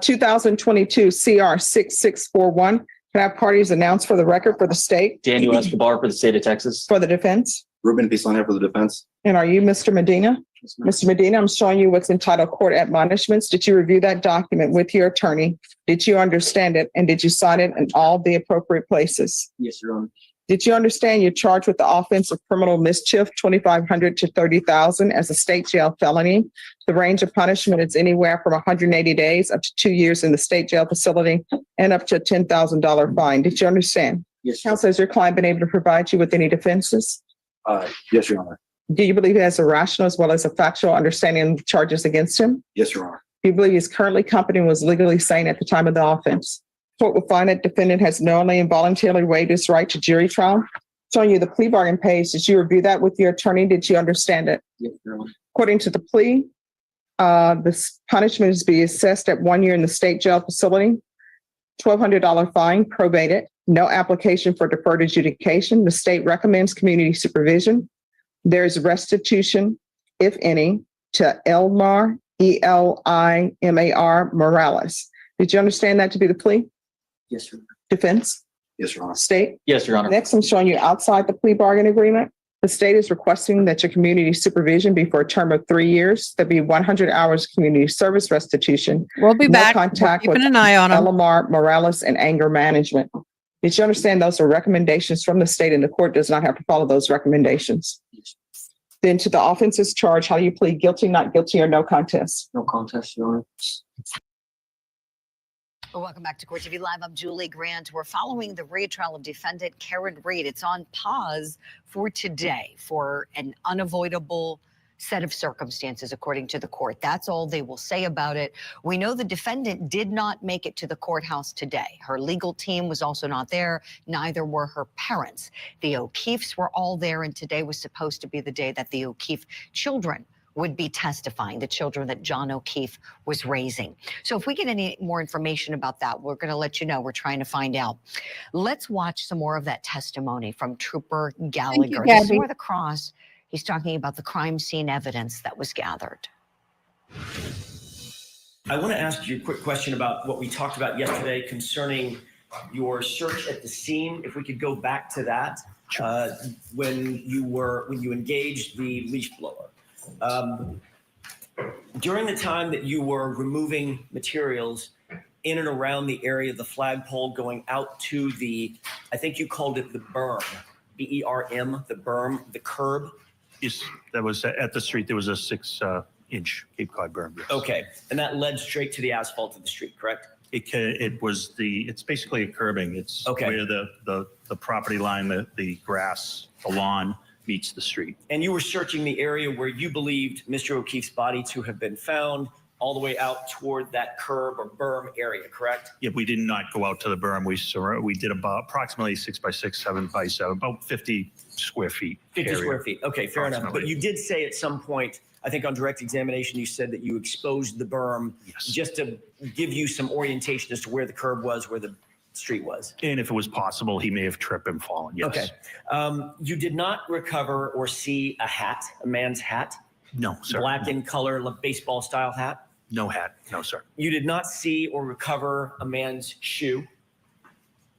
C: 2022 CR 6641. Can I have parties announced for the record for the state?
D: Daniel Escobar for the state of Texas.
C: For the defense?
D: Ruben Peaceline here for the defense.
C: And are you Mr. Medina? Mr. Medina, I'm showing you what's entitled court admonishments. Did you review that document with your attorney? Did you understand it? And did you sign it in all the appropriate places?
D: Yes, Your Honor.
C: Did you understand you're charged with the offense of criminal mischief, 2,500 to 30,000 as a state jail felony? The range of punishment is anywhere from 180 days up to 2 years in the state jail facility and up to a $10,000 fine. Did you understand?
D: Yes.
C: Counsel, has your client been able to provide you with any defenses?
D: Yes, Your Honor.
C: Do you believe he has a rational as well as a factual understanding of the charges against him?
D: Yes, Your Honor.
C: Do you believe he's currently competent and was legally sane at the time of the offense? Court will find that defendant has knowingly and voluntarily waived his right to jury trial. Showing you the plea bargain page. Did you review that with your attorney? Did you understand it?
D: Yes, Your Honor.
C: According to the plea, this punishment is to be assessed at 1 year in the state jail facility, $1,200 fine, probated, no application for deferred adjudication. The state recommends community supervision. There's restitution, if any, to Elmar, Elimar Morales. Did you understand that to be the plea?
D: Yes, Your Honor.
C: Defense?
D: Yes, Your Honor.
C: State?
D: Yes, Your Honor.
C: Next, I'm showing you outside the plea bargain agreement. The state is requesting that your community supervision be for a term of 3 years. There'll be 100 hours community service restitution.
A: We'll be back.
C: Contact
A: We're
C: with
A: keeping an eye on him.
C: Elimar Morales and anger management. Did you understand those are recommendations from the state and the court does not have to follow those recommendations? Then to the offenses charged, how do you plead guilty, not guilty, or no contest?
D: No contest, Your Honor.
B: Welcome back to Court TV Live. I'm Julie Grant. We're following the retrial of defendant Karen Reed. It's on pause for today for an unavoidable set of circumstances, according to the court. That's all they will say about it. We know the defendant did not make it to the courthouse today. Her legal team was also not there. Neither were her parents. The O'Keefes were all there, and today was supposed to be the day that the O'Keefe children would be testifying, the children that John O'Keefe was raising. So if we get any more information about that, we're going to let you know. We're trying to find out. Let's watch some more of that testimony from Trooper Gallagher. This is where the cross, he's talking about the crime scene evidence that was gathered.
N: I want to ask you a quick question about what we talked about yesterday concerning your search at the scene. If we could go back to that, when you engaged the leaf blower. During the time that you were removing materials in and around the area of the flagpole going out to the, I think you called it the berm, B-E-R-M, the berm, the curb.
W: Yes, that was at the street. There was a 6-inch Cape Cod berm. Yes.
N: Okay, and that led straight to the asphalt of the street, correct?
W: It's basically a curbing. It's where the property line, the grass, the lawn meets the street.
N: And you were searching the area where you believed Mr. O'Keefe's body to have been found all the way out toward that curb or berm area, correct?
W: Yeah, we did not go out to the berm. We did about approximately 6 by 6, 7 by 7, about 50 square feet.
N: 50
W: area.
N: square feet. Okay, fair enough. But you did say at some point, I think on direct examination, you said that you exposed the berm just to give you some orientation as to where the curb was, where the street was.
W: And if it was possible, he may have tripped and fallen. Yes.
N: Okay. You did not recover or see a hat, a man's hat?
W: No, sir.
N: Black in color, like baseball style hat?
W: No hat. No, sir.
N: You did not see or recover a man's shoe?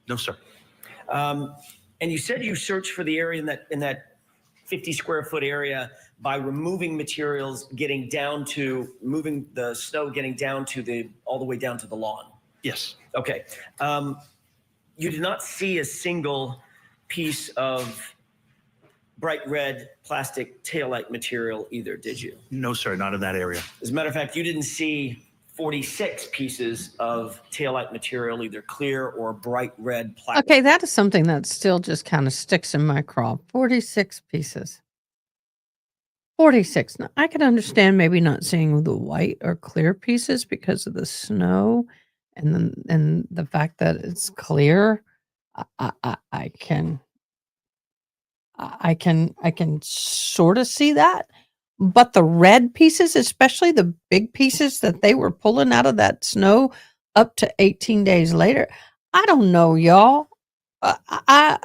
W: No, sir.
N: And you said you searched for the area in that 50 square foot area by removing materials, getting down to moving the snow, getting down to all the way down to the lawn.
W: Yes.
N: Okay. You did not see a single piece of bright red plastic taillight material either, did you?
W: No, sir. Not in that area.
N: As a matter of fact, you didn't see 46 pieces of taillight material, either clear or bright red plastic.
A: Okay, that is something that still just kind of sticks in my craw. 46 pieces. 46. Now, I can understand maybe not seeing the white or clear pieces because of the snow and the fact that it's clear. I can sort of see that. But the red pieces, especially the big pieces that they were pulling out of that snow up to 18 days later, I don't know, y'all. I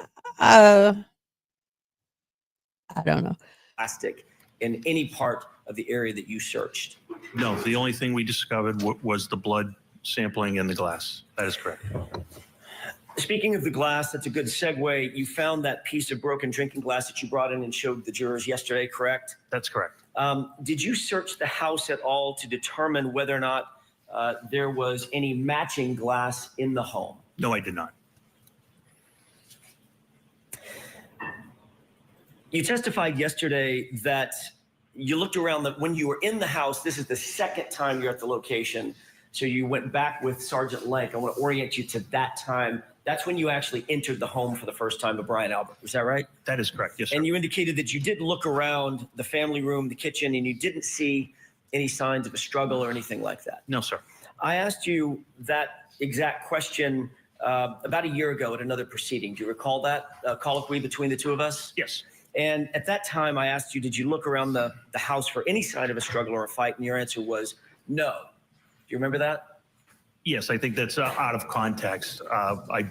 A: don't know.
N: Plastic in any part of the area that you searched?
W: No, the only thing we discovered was the blood sampling in the glass. That is correct.
N: Speaking of the glass, that's a good segue. You found that piece of broken drinking glass that you brought in and showed the jurors yesterday, correct?
W: That's correct.
N: Did you search the house at all to determine whether or not there was any matching glass in the home?
W: No, I did not.
N: You testified yesterday that you looked around when you were in the house. This is the second time you're at the location. So you went back with Sergeant Lank. I want to orient you to that time. That's when you actually entered the home for the first time of Brian Albert. Was that right?
W: That is correct. Yes, sir.
N: And you indicated that you did look around the family room, the kitchen, and you didn't see any signs of a struggle or anything like that.
W: No, sir.
N: I asked you that exact question about a year ago at another proceeding. Do you recall that colloquy between the two of us?
W: Yes.
N: And at that time, I asked you, did you look around the house for any sign of a struggle or a fight? And your answer was no. Do you remember that?
W: Yes, I think that's out of context. I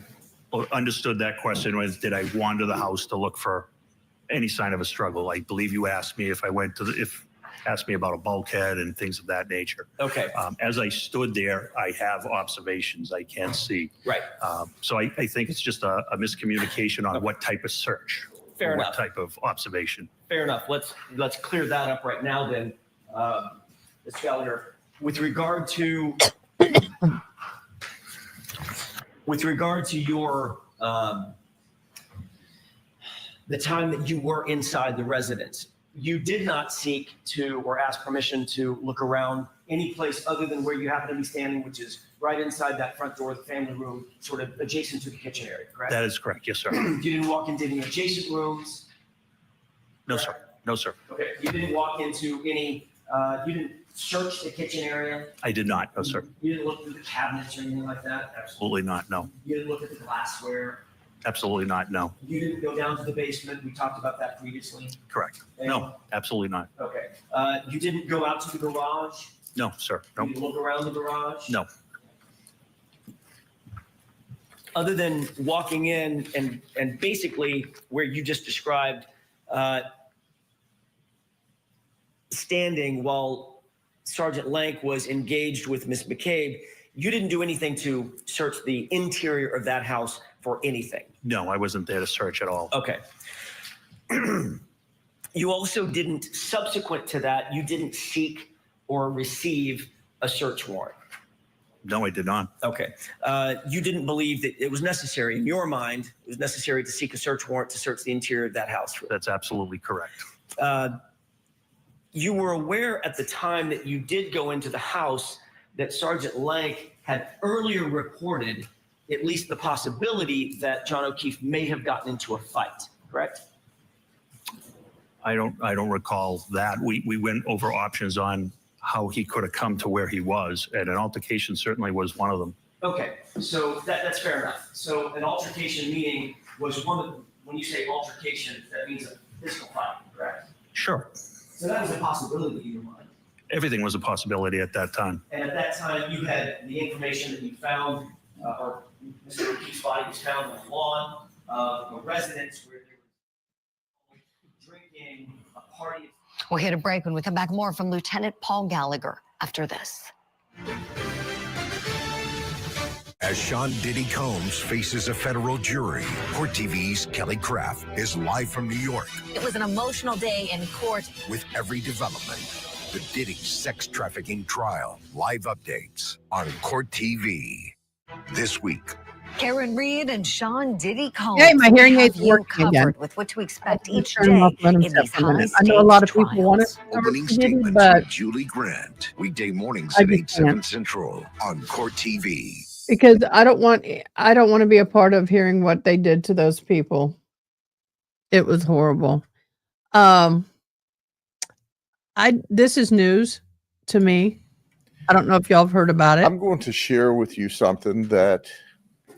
W: understood that question was, did I wander the house to look for any sign of a struggle? I believe you asked me if I went to asked me about a bulkhead and things of that nature.
N: Okay.
W: As I stood there, I have observations I can't see.
N: Right.
W: So I think it's just a miscommunication on what type of search.
N: Fair enough.
W: What type of observation.
N: Fair enough. Let's clear that up right now then, Ms. Gallagher. With regard to your the time that you were inside the residence, you did not seek to or ask permission to look around any place other than where you happen to be standing, which is right inside that front door of the family room, sort of adjacent to the kitchen area, correct?
W: That is correct. Yes, sir.
N: You didn't walk into any adjacent rooms?
W: No, sir. No, sir.
N: Okay. You didn't walk into any, you didn't search the kitchen area?
W: I did not. No, sir.
N: You didn't look through the cabinets or anything like that?
W: Absolutely not. No.
N: You didn't look at the glassware?
W: Absolutely not. No.
N: You didn't go down to the basement? We talked about that previously.
W: Correct. No, absolutely not.
N: Okay. You didn't go out to the garage?
W: No, sir. No.
N: You didn't look around the garage?
W: No.
N: Other than walking in and basically where you just described standing while Sergeant Lank was engaged with Miss McCabe, you didn't do anything to search the interior of that house for anything?
W: No, I wasn't there to search at all.
N: Okay. You also didn't, subsequent to that, you didn't seek or receive a search warrant?
W: No, I did not.
N: Okay. You didn't believe that it was necessary, in your mind, it was necessary to seek a search warrant to search the interior of that house?
W: That's absolutely correct.
N: You were aware at the time that you did go into the house that Sergeant Lank had earlier reported at least the possibility that John O'Keefe may have gotten into a fight, correct?
W: I don't recall that. We went over options on how he could have come to where he was, and an altercation certainly was one of them.
N: Okay, so that's fair enough. So an altercation meaning was when you say altercation, that means a physical fight, correct?
W: Sure.
N: So that was a possibility in your mind.
W: Everything was a possibility at that time.
N: And at that time, you had the information that you found, or Mr. O'Keefe's body was found on the lawn of a residence where there was drinking, a party.
B: We'll hit a break. When we come back, more from Lieutenant Paul Gallagher after this.
J: As Sean Diddy Combs faces a federal jury, Court TV's Kelly Craft is live from New York
R: It was an emotional day in court.
J: with every development. The Diddy sex trafficking trial. Live updates on Court TV this week.
B: Karen Reed and Sean Diddy Combs.
A: Yay, my hearing
B: have
A: aid's
B: you
A: working again.
B: covered with what to expect each
A: Turn 'em
B: day
A: off, let 'em
B: in
A: sit
B: these
A: for a minute.
B: high
A: I know a lot of
B: stakes
A: people want it.
J: Opening
A: Diddy,
J: statements
A: but
J: with Julie Grant. Weekday mornings
A: I
J: at
A: just
J: 8, 7
A: can't.
J: Central on Court TV.
A: because I don't want to be a part of hearing what they did to those people. It was horrible. This is news to me. I don't know if y'all have heard about it.
K: I'm going to share with you something that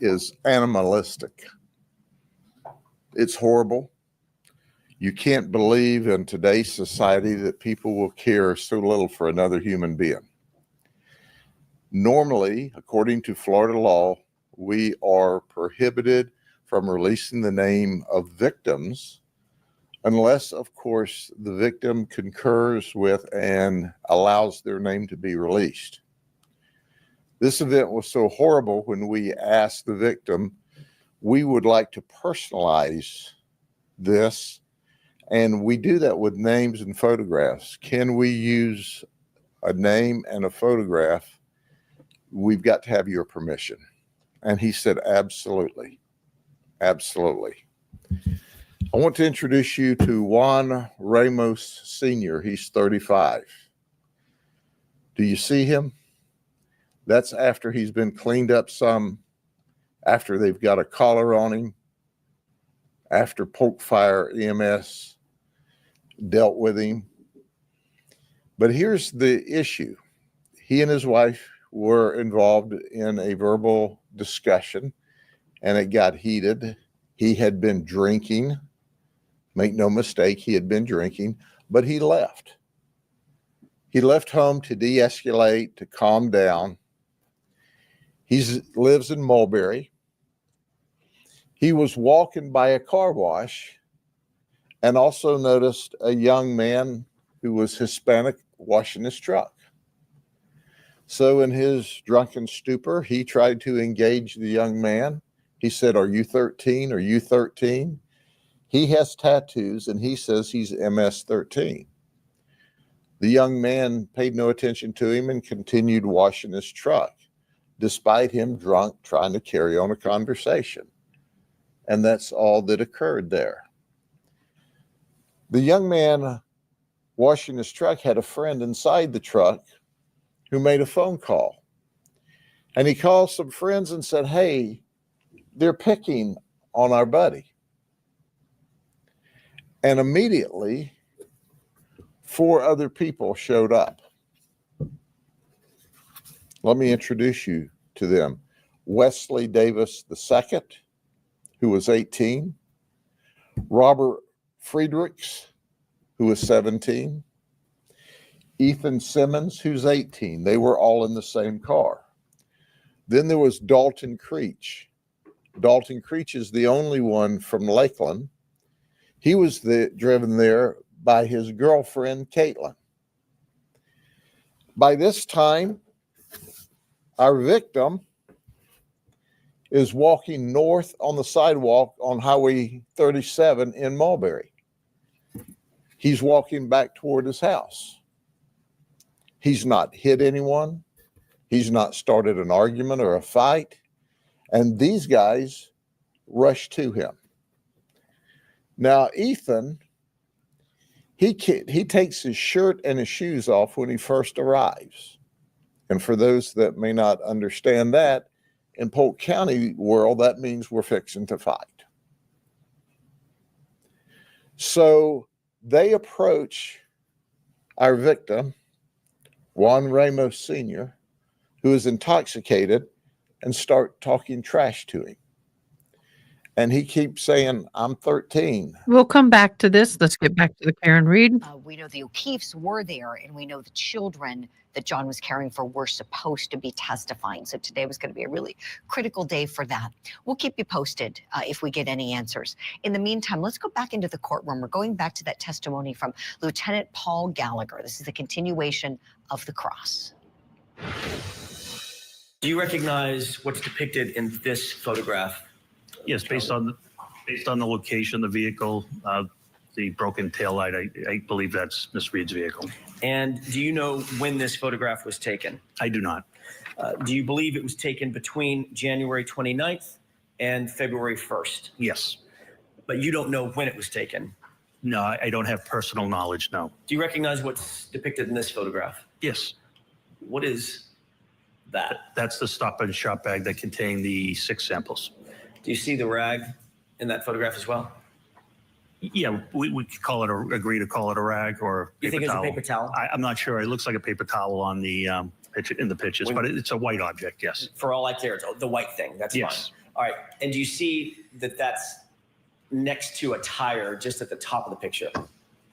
K: is animalistic. It's horrible. You can't believe in today's society that people will care so little for another human being. Normally, according to Florida law, we are prohibited from releasing the name of victims unless, of course, the victim concurs with and allows their name to be released. This event was so horrible when we asked the victim, we would like to personalize this, and we do that with names and photographs. Can we use a name and a photograph? We've got to have your permission. And he said, absolutely. Absolutely. I want to introduce you to Juan Ramos Sr. He's 35. Do you see him? That's after he's been cleaned up some, after they've got a collar on him, after Polk Fire EMS dealt with him. But here's the issue. He and his wife were involved in a verbal discussion, and it got heated. He had been drinking. Make no mistake, he had been drinking, but he left. He left home to de-escalate, to calm down. He lives in Mulberry. He was walking by a car wash and also noticed a young man who was Hispanic washing his truck. So in his drunken stupor, he tried to engage the young man. He said, "Are you 13? Are you 13? He has tattoos and he says he's MS-13. The young man paid no attention to him and continued washing his truck, despite him drunk trying to carry on a conversation. And that's all that occurred there. The young man washing his truck had a friend inside the truck who made a phone call. And he called some friends and said, "Hey, they're picking on our buddy." And immediately, 4 other people showed up. Let me introduce you to them. Wesley Davis II, who was 18. Robert Friedrichs, who was 17. Ethan Simmons, who's 18. They were all in the same car. Then there was Dalton Creech. Dalton Creech is the only one from Lakeland. He was driven there by his girlfriend, Caitlin. By this time, our victim is walking north on the sidewalk on Highway 37 in Mulberry. He's walking back toward his house. He's not hit anyone. He's not started an argument or a fight. And these guys rush to him. Now, Ethan, he takes his shirt and his shoes off when he first arrives. And for those that may not understand that, in Polk County world, that means we're fixing to fight. So they approach our victim Juan Ramos Sr., who is intoxicated, and start talking trash to him. And he keeps saying, I'm 13.
A: We'll come back to this. Let's get back to the Karen Reed.
B: We know the O'Keefes were there, and we know the children that John was caring for were supposed to be testifying. So today was going to be a really critical day for that. We'll keep you posted if we get any answers. In the meantime, let's go back into the courtroom. We're going back to that testimony from Lieutenant Paul Gallagher. This is the continuation of the cross.
N: Do you recognize what's depicted in this photograph?
W: Yes, based on the location, the vehicle, the broken taillight, I believe that's Miss Reed's vehicle.
N: And do you know when this photograph was taken?
W: I do not.
N: Do you believe it was taken between January 29th and February 1st?
W: Yes.
N: But you don't know when it was taken?
W: No, I don't have personal knowledge, no.
N: Do you recognize what's depicted in this photograph?
W: Yes.
N: What is that?
W: That's the Stop and Shop bag that contained the 6 samples.
N: Do you see the rag in that photograph as well?
W: Yeah, we could call it agree to call it a rag or
N: You think it's a paper towel?
W: I'm not sure. It looks like a paper towel on the in the pictures, but it's a white object, yes.
N: For all I care, it's the white thing. That's
W: yes.
N: Fine. All right. And do you see that that's next to a tire just at the top of the picture,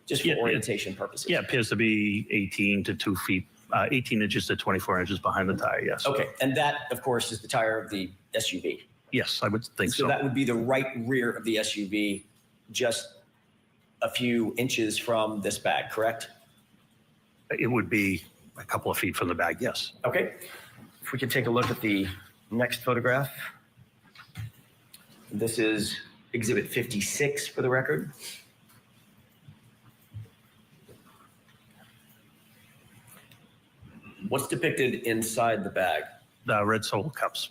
N: just for orientation purposes?
W: Yeah, it appears to be 18 to 2 feet, 18 inches to 24 inches behind the tire, yes.
N: Okay. And that, of course, is the tire of the SUV.
W: Yes, I would think so.
N: So that would be the right rear of the SUV, just a few inches from this bag, correct?
W: It would be a couple of feet from the bag, yes.
N: Okay. If we could take a look at the next photograph. This is Exhibit 56 for the record. What's depicted inside the bag?
W: The red Solo cups.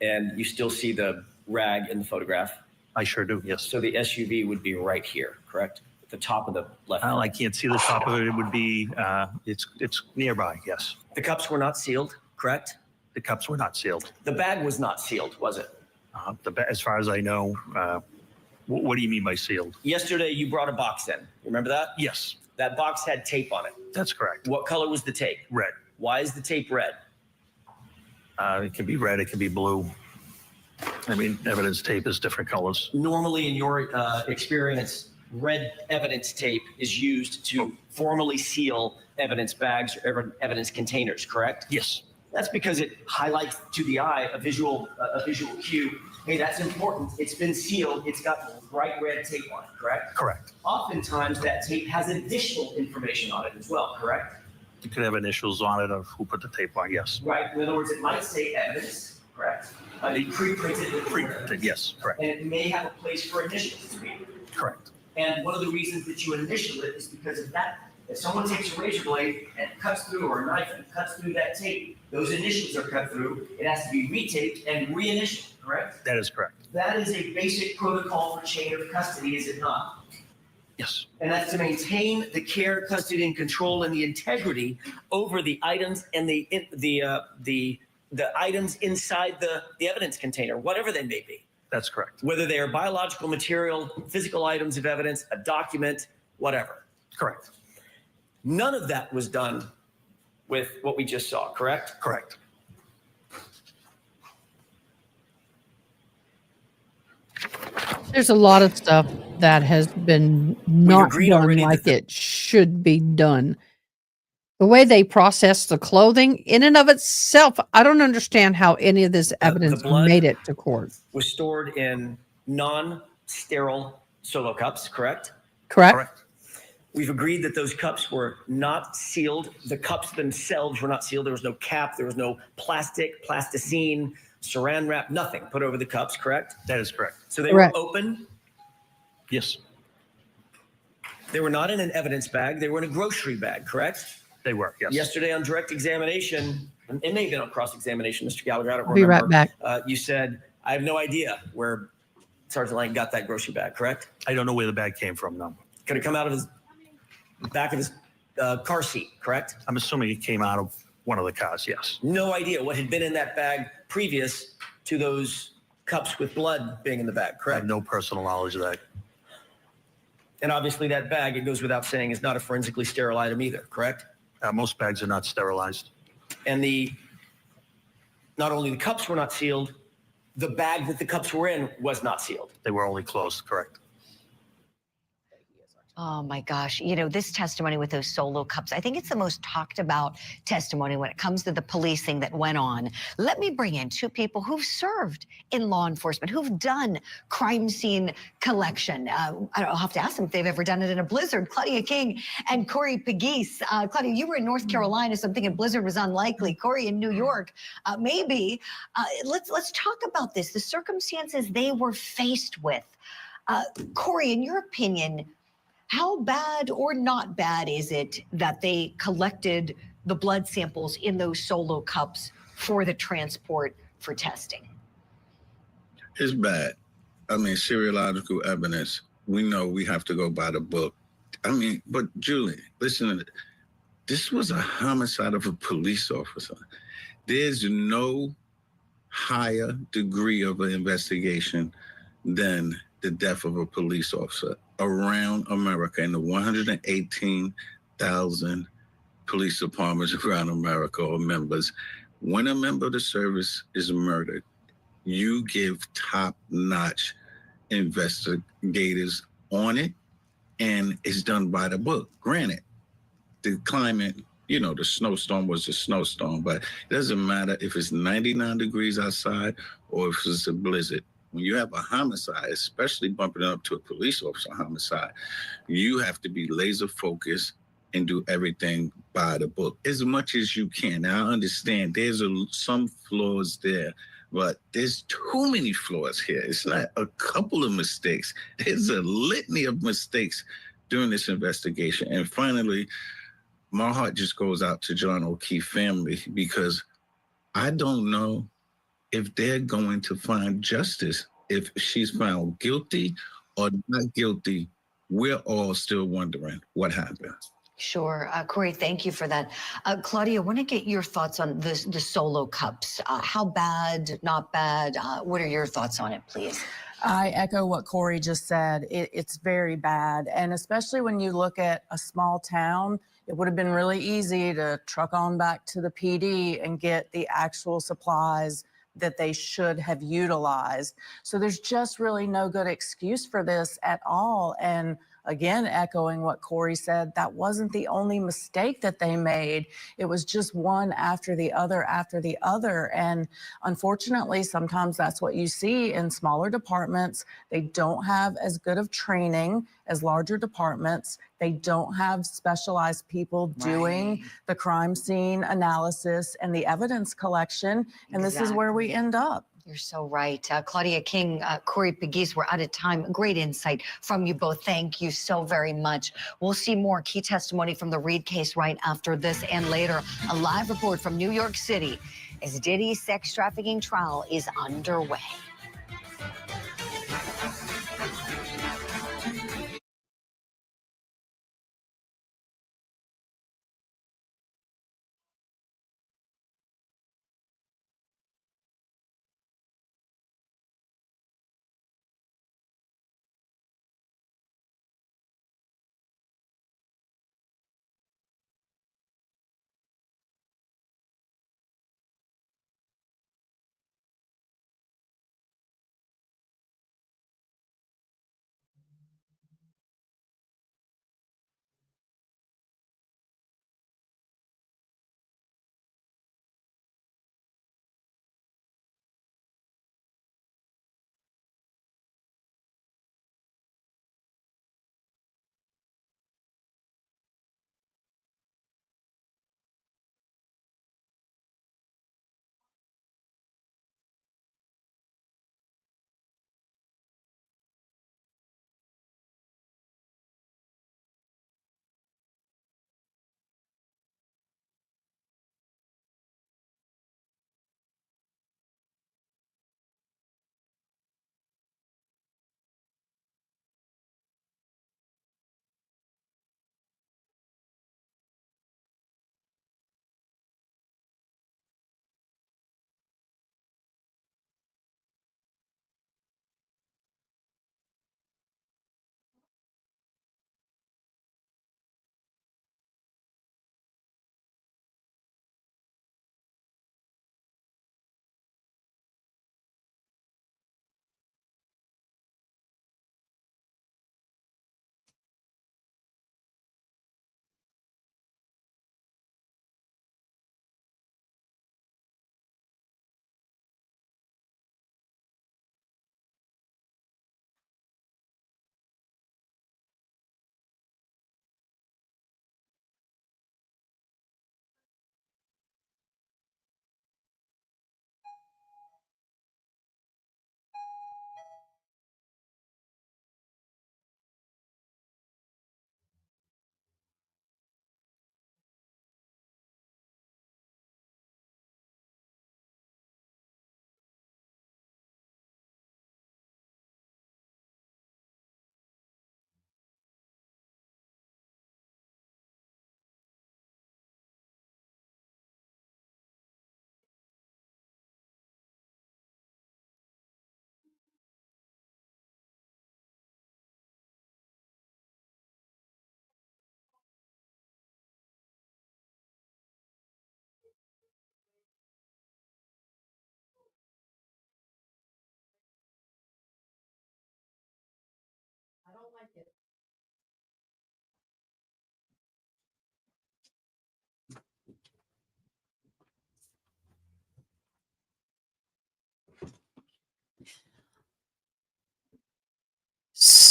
N: And you still see the rag in the photograph?
W: I sure do, yes.
N: So the SUV would be right here, correct? At the top of the left.
W: Well, I can't see the top of it. It would be, it's nearby, yes.
N: The cups were not sealed, correct?
W: The cups were not sealed.
N: The bag was not sealed, was it?
W: As far as I know, what do you mean by sealed?
N: Yesterday, you brought a box in. Remember that?
W: Yes.
N: That box had tape on it.
W: That's correct.
N: What color was the tape?
W: Red.
N: Why is the tape red?
W: It can be red. It can be blue. I mean, evidence tape is different colors.
N: Normally, in your experience, red evidence tape is used to formally seal evidence bags or evidence containers, correct?
W: Yes.
N: That's because it highlights to the eye a visual cue. Hey, that's important. It's been sealed. It's got bright red tape on it, correct?
W: Correct.
N: Oftentimes, that tape has additional information on it as well, correct?
W: You could have initials on it of who put the tape on, yes.
N: Right. In other words, it might say evidence, correct? Pre-printed.
W: Pre-printed, yes, correct.
N: And it may have a place for initials to be.
W: Correct.
N: And one of the reasons that you initial it is because of that. If someone takes a razor blade and cuts through, or a knife and cuts through that tape, those initials are cut through. It has to be retaped and reinitialed, correct?
W: That is correct.
N: That is a basic protocol for chain of custody, is it not?
W: Yes.
N: And that's to maintain the care, custody, and control and the integrity over the items and the items inside the evidence container, whatever they may be.
W: That's correct.
N: Whether they are biological material, physical items of evidence, a document, whatever.
W: Correct.
N: None of that was done with what we just saw, correct?
W: Correct.
A: There's a lot of stuff that has been not done like it should be done. The way they process the clothing in and of itself, I don't understand how any of this evidence made it to court.
N: Was stored in non-sterile Solo cups, correct?
A: Correct.
N: We've agreed that those cups were not sealed. The cups themselves were not sealed. There was no cap. There was no plastic, plasticine, saran wrap, nothing put over the cups, correct?
W: That is correct.
N: So they were open?
W: Yes.
N: They were not in an evidence bag. They were in a grocery bag, correct?
W: They were, yes.
N: Yesterday on direct examination, it may have been on cross-examination, Mr. Gallagher, I don't
A: I'll be
N: remember.
A: right back.
N: You said, I have no idea where Sergeant Lang got that grocery bag, correct?
W: I don't know where the bag came from, no.
N: Could it come out of his back of his car seat, correct?
W: I'm assuming it came out of one of the cars, yes.
N: No idea what had been in that bag previous to those cups with blood being in the bag,
W: I
N: correct?
W: have no personal knowledge of that.
N: And obviously that bag, it goes without saying, is not a forensically sterile item either, correct?
W: Most bags are not sterilized.
N: And not only the cups were not sealed, the bag that the cups were in was not sealed.
W: They were only closed, correct.
B: Oh my gosh. You know, this testimony with those solo cups, I think it's the most talked about testimony when it comes to the policing that went on. Let me bring in two people who've served in law enforcement, who've done crime scene collection. I'll have to ask them if they've ever done it in a blizzard. Claudia King and Corey Pegues. Claudia, you were in North Carolina, so I'm thinking blizzard was unlikely. Corey in New York, maybe. Let's talk about this, the circumstances they were faced with. Corey, in your opinion, how bad or not bad is it that they collected the blood samples in those solo cups for the transport for testing?
I: It's bad. I mean, seriological evidence, we know we have to go by the book. I mean, but Julie, listen, this was a homicide of a police officer. There's no higher degree of an investigation than the death of a police officer around America in the 118,000 police departments around America or members. When a member of the service is murdered, you give top-notch investigators on it, and it's done by the book. Granted, the climate, you know, the snowstorm was a snowstorm, but it doesn't matter if it's 99 degrees outside or if it's a blizzard. When you have a homicide, especially bumping up to a police officer homicide, you have to be laser focused and do everything by the book as much as you can. Now, I understand there's some flaws there, but there's too many flaws here. It's not a couple of mistakes. There's a litany of mistakes during this investigation. And finally, my heart just goes out to John O'Keefe family, because I don't know if they're going to find justice. If she's found guilty or not guilty, we're all still wondering what happened.
B: Sure. Corey, thank you for that. Claudia, I want to get your thoughts on the solo cups. How bad, not bad? What are your thoughts on it, please?
H: I echo what Corey just said. It's very bad. And especially when you look at a small town, it would have been really easy to truck on back to the PD and get the actual supplies that they should have utilized. So there's just really no good excuse for this at all. And again, echoing what Corey said, that wasn't the only mistake that they made. It was just one after the other after the other. And unfortunately, sometimes that's what you see in smaller departments. They don't have as good of training as larger departments. They don't have specialized people doing the crime scene analysis and the evidence collection. And this is where we end up.
B: You're so right. Claudia King, Corey Pegues, we're out of time. Great insight from you both. Thank you so very much. We'll see more key testimony from the Reed case right after this and later. A live report from New York City as Diddy's sex trafficking trial is underway.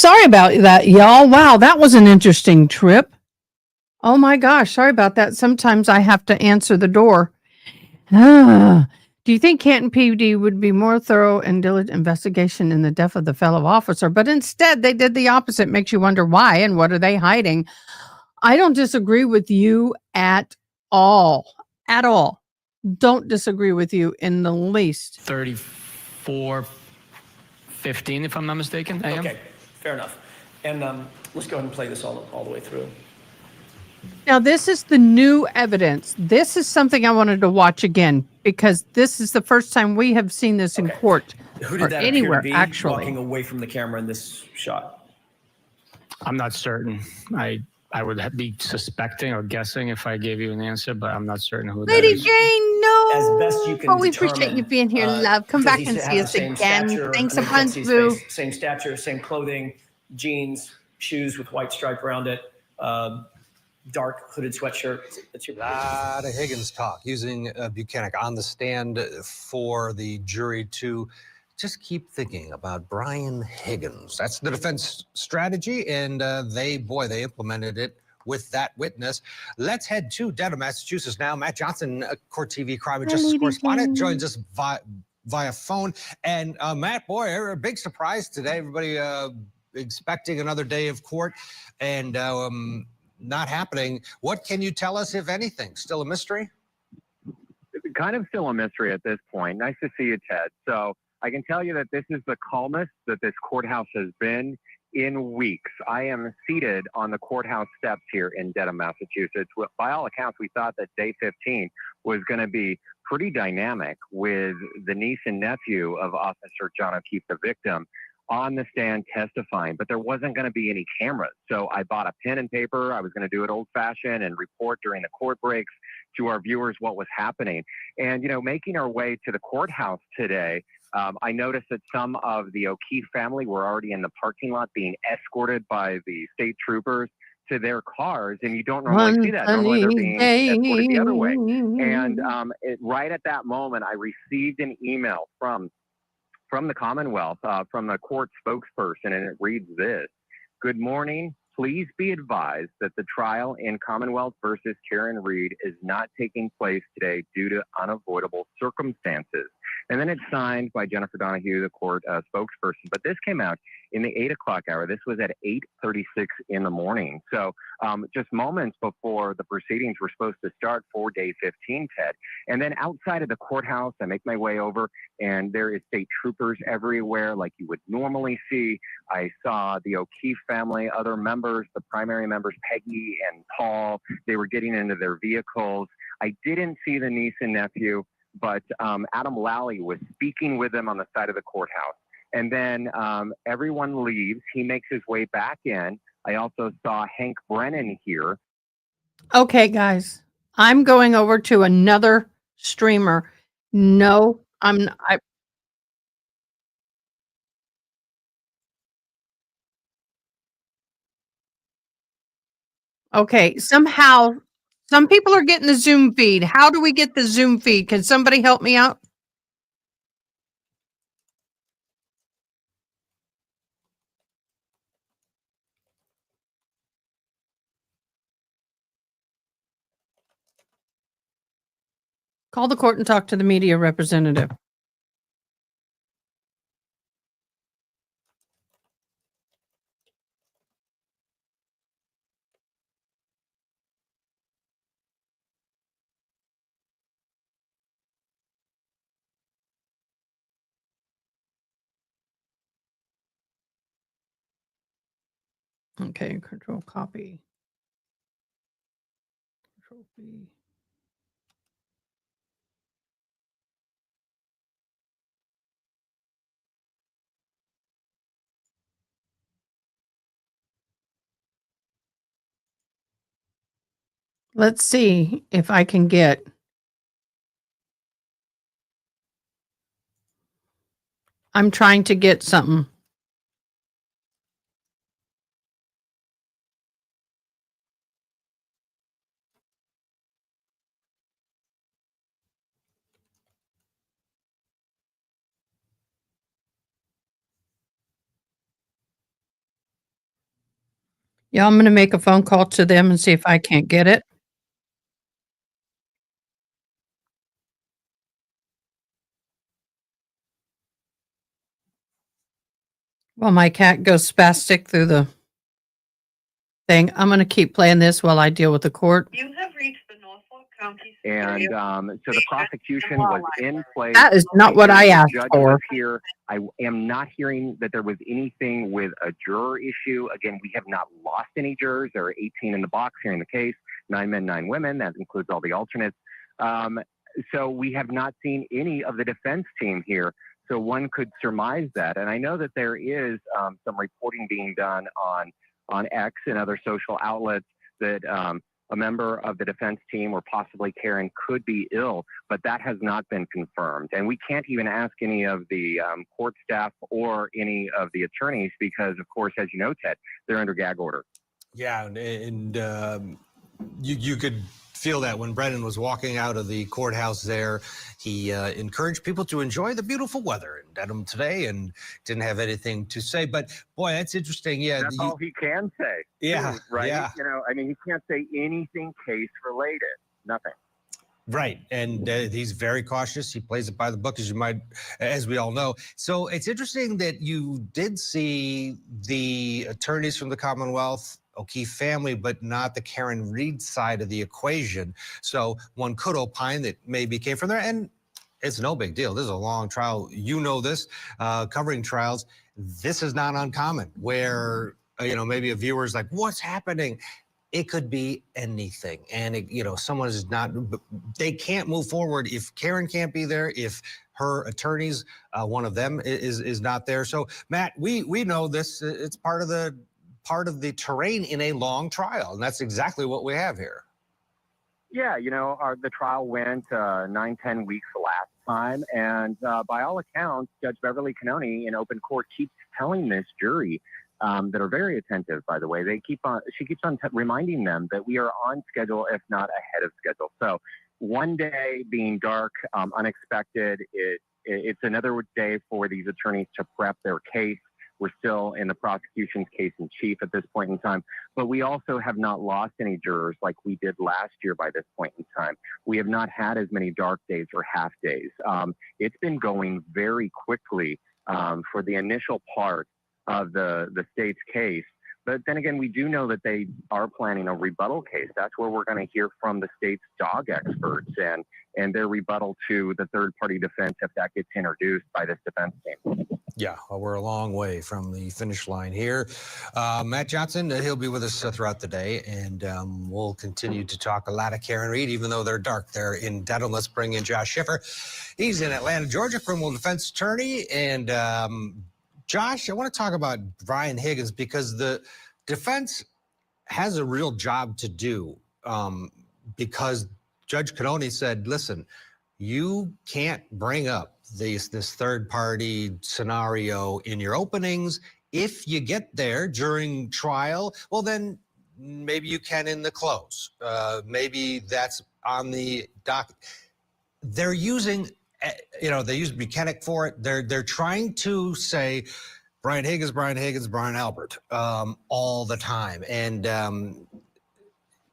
A: sorry about that, y'all. Wow, that was an interesting trip. Oh my gosh, sorry about that. Sometimes I have to answer the door. Do you think Canton PD would be more thorough and diligent investigation in the death of the fellow officer? But instead, they did the opposite. Makes you wonder why and what are they hiding? I don't disagree with you at all. At all. Don't disagree with you in the least.
G: 34:15, if I'm not mistaken. AM.
N: Okay, fair enough. And let's go ahead and play this all the way through.
A: Now, this is the new evidence. This is something I wanted to watch again because this is the first time we have seen this in court
N: Who
A: or
N: did that
A: anywhere,
N: appear to be
A: actually.
N: walking away from the camera in this shot?
G: I'm not certain. I would be suspecting or guessing if I gave you an answer, but I'm not certain who that
A: Lady
G: is.
A: Jane, no.
N: As best you can
A: But we appreciate
N: determine,
A: you being here, love. Come
N: does
A: back
N: he
A: and
N: have
A: see
N: the
A: us
N: same
A: again.
N: stature?
A: Thanks
N: I
A: a
N: know you can't
A: bunch,
N: see his
A: boo.
N: face. Same stature, same clothing, jeans, shoes with white stripe around it, dark hooded sweatshirt. That's your
E: lot of Higgins talk, using Buchanan on the stand for the jury to just keep thinking about Brian Higgins. That's the defense strategy, and they implemented it with that witness. Let's head to Dedham, Massachusetts now. Matt Johnson, Court TV crime and justice correspondent, joins us via phone. And Matt, boy, a big surprise today. Everybody expecting another day of court, and not happening. What can you tell us, if anything? Still a mystery?
F: Kind of still a mystery at this point. Nice to see you, Ted. So I can tell you that this is the calmest that this courthouse has been in weeks. I am seated on the courthouse steps here in Dedham, Massachusetts. By all accounts, we thought that day 15 was going to be pretty dynamic with the niece and nephew of Officer John O'Keefe, the victim, on the stand testifying, but there wasn't going to be any cameras. So I bought a pen and paper. I was going to do it old fashioned and report during the court breaks to our viewers what was happening. And, you know, making our way to the courthouse today, I noticed that some of the O'Keefe family were already in the parking lot being escorted by the state troopers to their cars. And you don't normally see that. Normally they're being escorted the other way. And right at that moment, I received an email from the Commonwealth, from the court spokesperson, and it reads this: "Good morning. Please be advised that the trial in Commonwealth versus Karen Reed is not taking place today due to unavoidable circumstances." And then it's signed by Jennifer Donahue, the court spokesperson. But this came out in the 8 o'clock hour. This was at 8:36 in the morning. So just moments before the proceedings were supposed to start for day 15, Ted. And then outside of the courthouse, I make my way over, and there is state troopers everywhere like you would normally see. I saw the O'Keefe family, other members, the primary members, Peggy and Paul. They were getting into their vehicles. I didn't see the niece and nephew, but Adam Lally was speaking with them on the side of the courthouse. And then everyone leaves. He makes his way back in. I also saw Hank Brennan here.
A: Okay, guys, I'm going over to another streamer. No, I okay, somehow some people are getting the Zoom feed. How do we get the Zoom feed? Can somebody help me out? Call the court and talk to the media representative. Okay, control copy. Control V. Let's see if I can get. I'm trying to get something. Yeah, I'm going to make a phone call to them and see if I can't get it. While my cat goes spastic through the thing, I'm going to keep playing this while I deal with the court.
F: You have reached the Norfolk County. And so the prosecution was in place.
A: That is not what I
F: The
A: asked
F: judge
A: for.
F: was here. I am not hearing that there was anything with a juror issue. Again, we have not lost any jurors. There are 18 in the box hearing the case, 9 men, 9 women. That includes all the alternates. So we have not seen any of the defense team here. So one could surmise that. And I know that there is some reporting being done on X and other social outlets that a member of the defense team or possibly Karen could be ill, but that has not been confirmed. And we can't even ask any of the court staff or any of the attorneys because, of course, as you know, Ted, they're under gag order.
E: Yeah, and you could feel that when Brennan was walking out of the courthouse there. He encouraged people to enjoy the beautiful weather in Dedham today and didn't have anything to say. But boy, that's interesting. Yeah,
F: That's all he can say.
E: Yeah,
F: too, right?
E: yeah.
F: You know, I mean, he can't say anything case related. Nothing.
E: Right, and he's very cautious. He plays it by the book, as we all know. So it's interesting that you did see the attorneys from the Commonwealth O'Keefe family, but not the Karen Reed side of the equation. So one could opine that maybe came from there, and it's no big deal. This is a long trial. You know this, covering trials. This is not uncommon where, maybe a viewer's like, what's happening? It could be anything. And, someone is not, they can't move forward if Karen can't be there, if her attorneys, one of them is not there. So, Matt, we know this. It's part of the terrain in a long trial. And that's exactly what we have here.
F: Yeah, the trial went 9-10 weeks last time. And by all accounts, Judge Beverly Cannoni in open court keeps telling this jury that are very attentive, by the way. She keeps on reminding them that we are on schedule, if not ahead of schedule. So one day being dark, unexpected, it's another day for these attorneys to prep their case. We're still in the prosecution's case in chief at this point in time, but we also have not lost any jurors like we did last year by this point in time. We have not had as many dark days or half days. It's been going very quickly for the initial part of the state's case. But then again, we do know that they are planning a rebuttal case. That's where we're going to hear from the state's dog experts and their rebuttal to the third-party defense if that gets introduced by this defense team.
E: Yeah, well, we're a long way from the finish line here. Matt Johnson, he'll be with us throughout the day, and we'll continue to talk a lot of Karen Reed, even though they're dark there in Dedham. Let's bring in Josh Schiffer. He's in Atlanta, Georgia, criminal defense attorney. And Josh, I want to talk about Brian Higgins because the defense has a real job to do because Judge Cannoni said, listen, you can't bring up this third-party scenario in your openings. If you get there during trial, well, then maybe you can in the close. Maybe that's on the docket. They're using, they use mechanic for it. They're trying to say Brian Higgins, Brian Albert all the time. And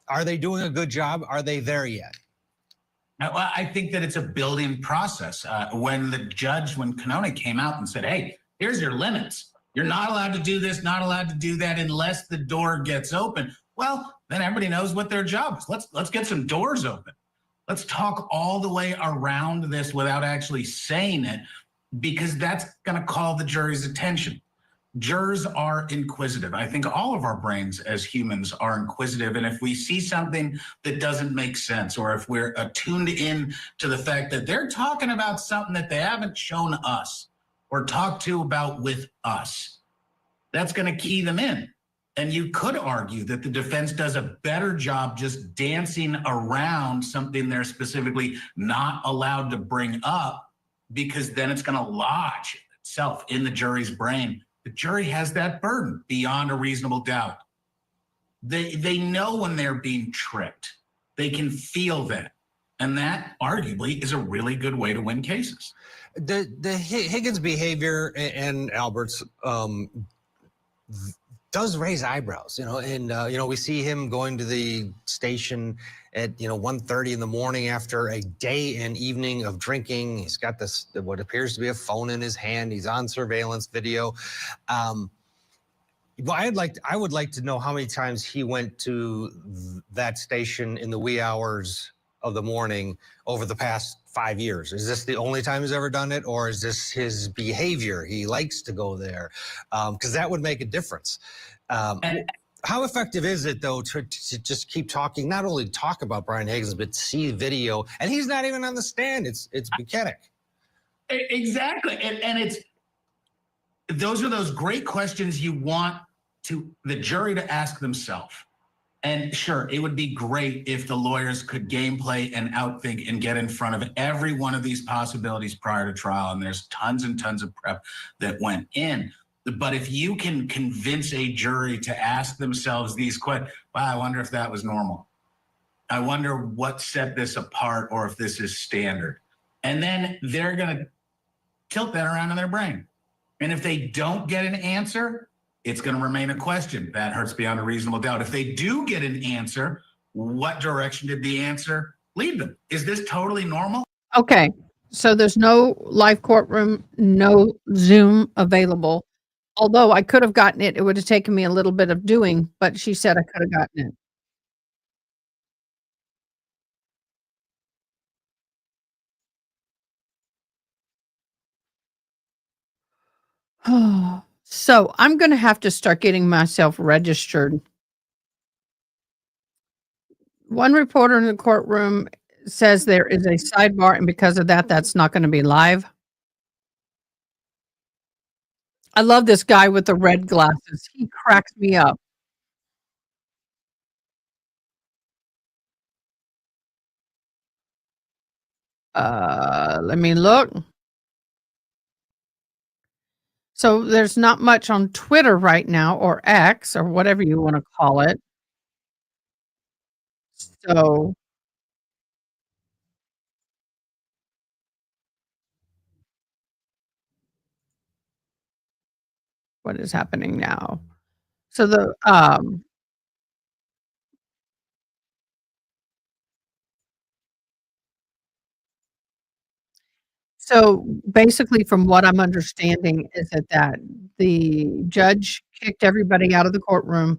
E: are they doing a good job? Are they there yet?
M: Well, I think that it's a building process. When Cannoni came out and said, hey, here's your limits. You're not allowed to do this, not allowed to do that unless the door gets open. Well, then everybody knows what their job is. Let's get some doors open. Let's talk all the way around this without actually saying it, because that's going to call the jury's attention. Jurors are inquisitive. I think all of our brains as humans are inquisitive. And if we see something that doesn't make sense, or if we're attuned in to the fact that they're talking about something that they haven't shown us or talked to about with us, that's going to key them in. And you could argue that the defense does a better job just dancing around something they're specifically not allowed to bring up, because then it's going to lodge itself in the jury's brain. The jury has that burden beyond a reasonable doubt. They know when they're being tricked. They can feel that. And that arguably is a really good way to win cases.
E: The Higgins behavior and Albert's, does raise eyebrows, and we see him going to the station at 1:30 in the morning after a day and evening of drinking. He's got this what appears to be a phone in his hand. He's on surveillance video. Well, I would like to know how many times he went to that station in the wee hours of the morning over the past 5 years. Is this the only time he's ever done it, or is this his behavior? He likes to go there, because that would make a difference. How effective is it, though, to just keep talking, not only talk about Brian Higgins, but see video, and he's not even on the stand. It's Buchanan.
M: Exactly, and it's those are those great questions you want the jury to ask themselves. And sure, it would be great if the lawyers could gameplay and outthink and get in front of every one of these possibilities prior to trial. And there's tons and tons of prep that went in. But if you can convince a jury to ask themselves these questions, wow, I wonder if that was normal. I wonder what set this apart, or if this is standard. And then they're going to tilt that around in their brain. And if they don't get an answer, it's going to remain a question. That hurts beyond a reasonable doubt. If they do get an answer, what direction did the answer lead them? Is this totally normal?
A: Okay. So there's no live courtroom, no Zoom available. Although I could have gotten it, it would have taken me a little bit of doing, but she said I could have gotten it. So I'm going to have to start getting myself registered. One reporter in the courtroom says there is a sidebar, and because of that, that's not going to be live. I love this guy with the red glasses. He cracks me up. Let me look. So there's not much on Twitter right now, or X, or whatever you want to call it. So what is happening now? So so basically, from what I'm understanding, is that the judge kicked everybody out of the courtroom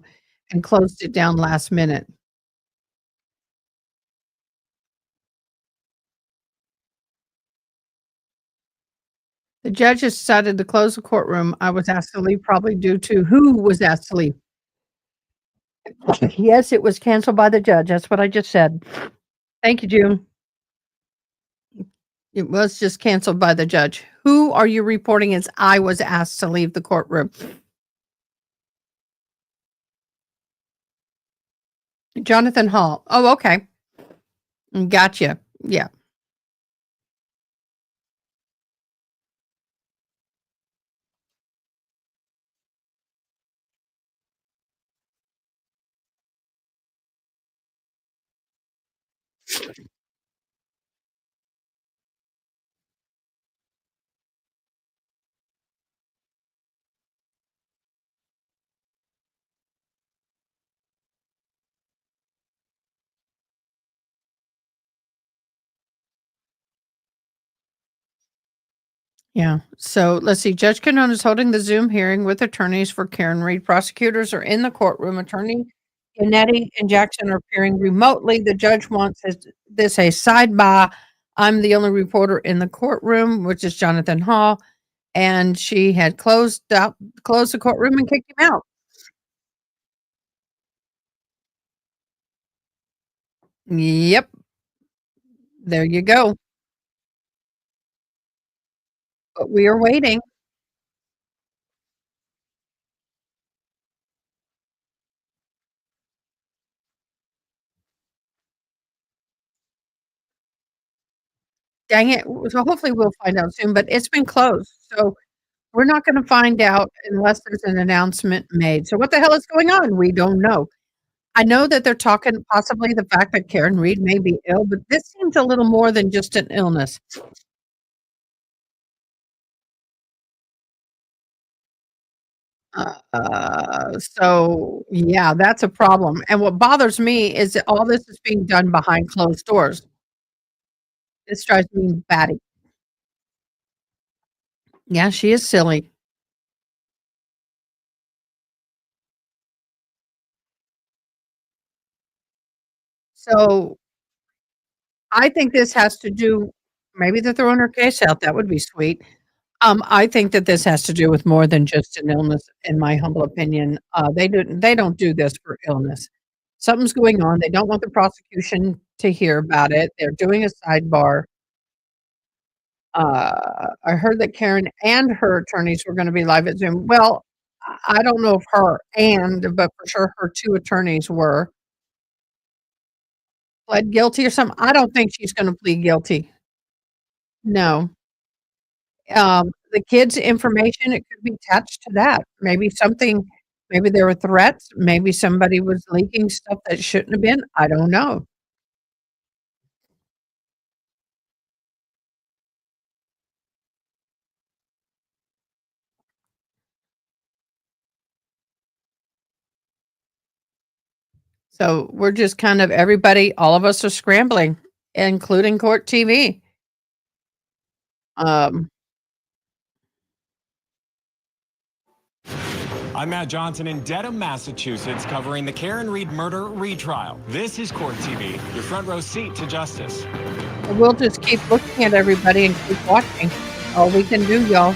A: and closed it down last minute. The judge has decided to close the courtroom. I was asked to leave probably due to who was asked to leave? Yes, it was canceled by the judge. That's what I just said. Thank you, June. It was just canceled by the judge. Who are you reporting as I was asked to leave the courtroom? Jonathan Hall. Oh, okay. Gotcha. Yeah. Yeah. So let's see. Judge Cannon is holding the Zoom hearing with attorneys for Karen Reed. Prosecutors are in the courtroom. Attorney Ganetti and Jackson are appearing remotely. The judge wants this a sidebar. I'm the only reporter in the courtroom, which is Jonathan Hall. And she had closed the courtroom and kicked him out. Yep. There you go. But we are waiting. Dang it. So hopefully we'll find out soon, but it's been closed. So we're not going to find out unless there's an announcement made. So what the hell is going on? We don't know. I know that they're talking possibly the fact that Karen Reed may be ill, but this seems a little more than just an illness. So yeah, that's a problem. And what bothers me is that all this is being done behind closed doors. This drives me batty. Yeah, she is silly. So I think this has to do maybe they're throwing her case out, that would be sweet. I think that this has to do with more than just an illness, in my humble opinion. They don't do this for illness. Something's going on, they don't want the prosecution to hear about it, they're doing a sidebar. I heard that Karen and her attorneys were gonna be live at Zoom. Well, I don't know if but for sure her 2 attorneys were. Pled guilty or something? I don't think she's gonna plead guilty. No. The kid's information, it could be attached to that. Maybe there were threats, maybe somebody was leaking stuff that shouldn't have been, I don't know. So, we're just kind of all of us are scrambling, including Court TV. Um
O: I'm Matt Johnson in Dedham, Massachusetts, covering the Karen Reed murder retrial. This is Court TV, your front row seat to justice.
A: We'll just keep looking at everybody and keep watching. All we can do, y'all.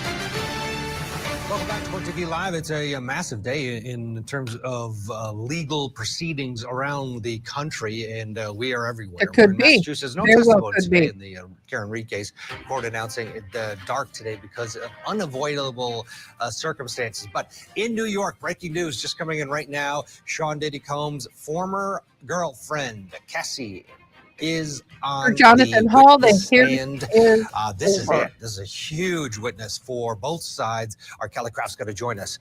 E: Welcome back to Court TV Live. It's a massive day in terms of legal proceedings around the country, and we are everywhere.
A: It could
E: We're in
A: be.
E: Massachusetts. No
A: Very well
E: testimony
A: could
E: today
A: be.
E: in the Karen Reed case. Court announcing it dark today because of unavoidable circumstances. But in New York, breaking news just coming in right now. Sean Diddy Combs' former girlfriend, Cassie, is on
A: For Jonathan
E: the
A: Hall, the
E: witness
A: hearing
E: stand.
A: is
E: This is
A: over.
E: it. This is a huge witness for both sides. Our Kelly Craft's going to join us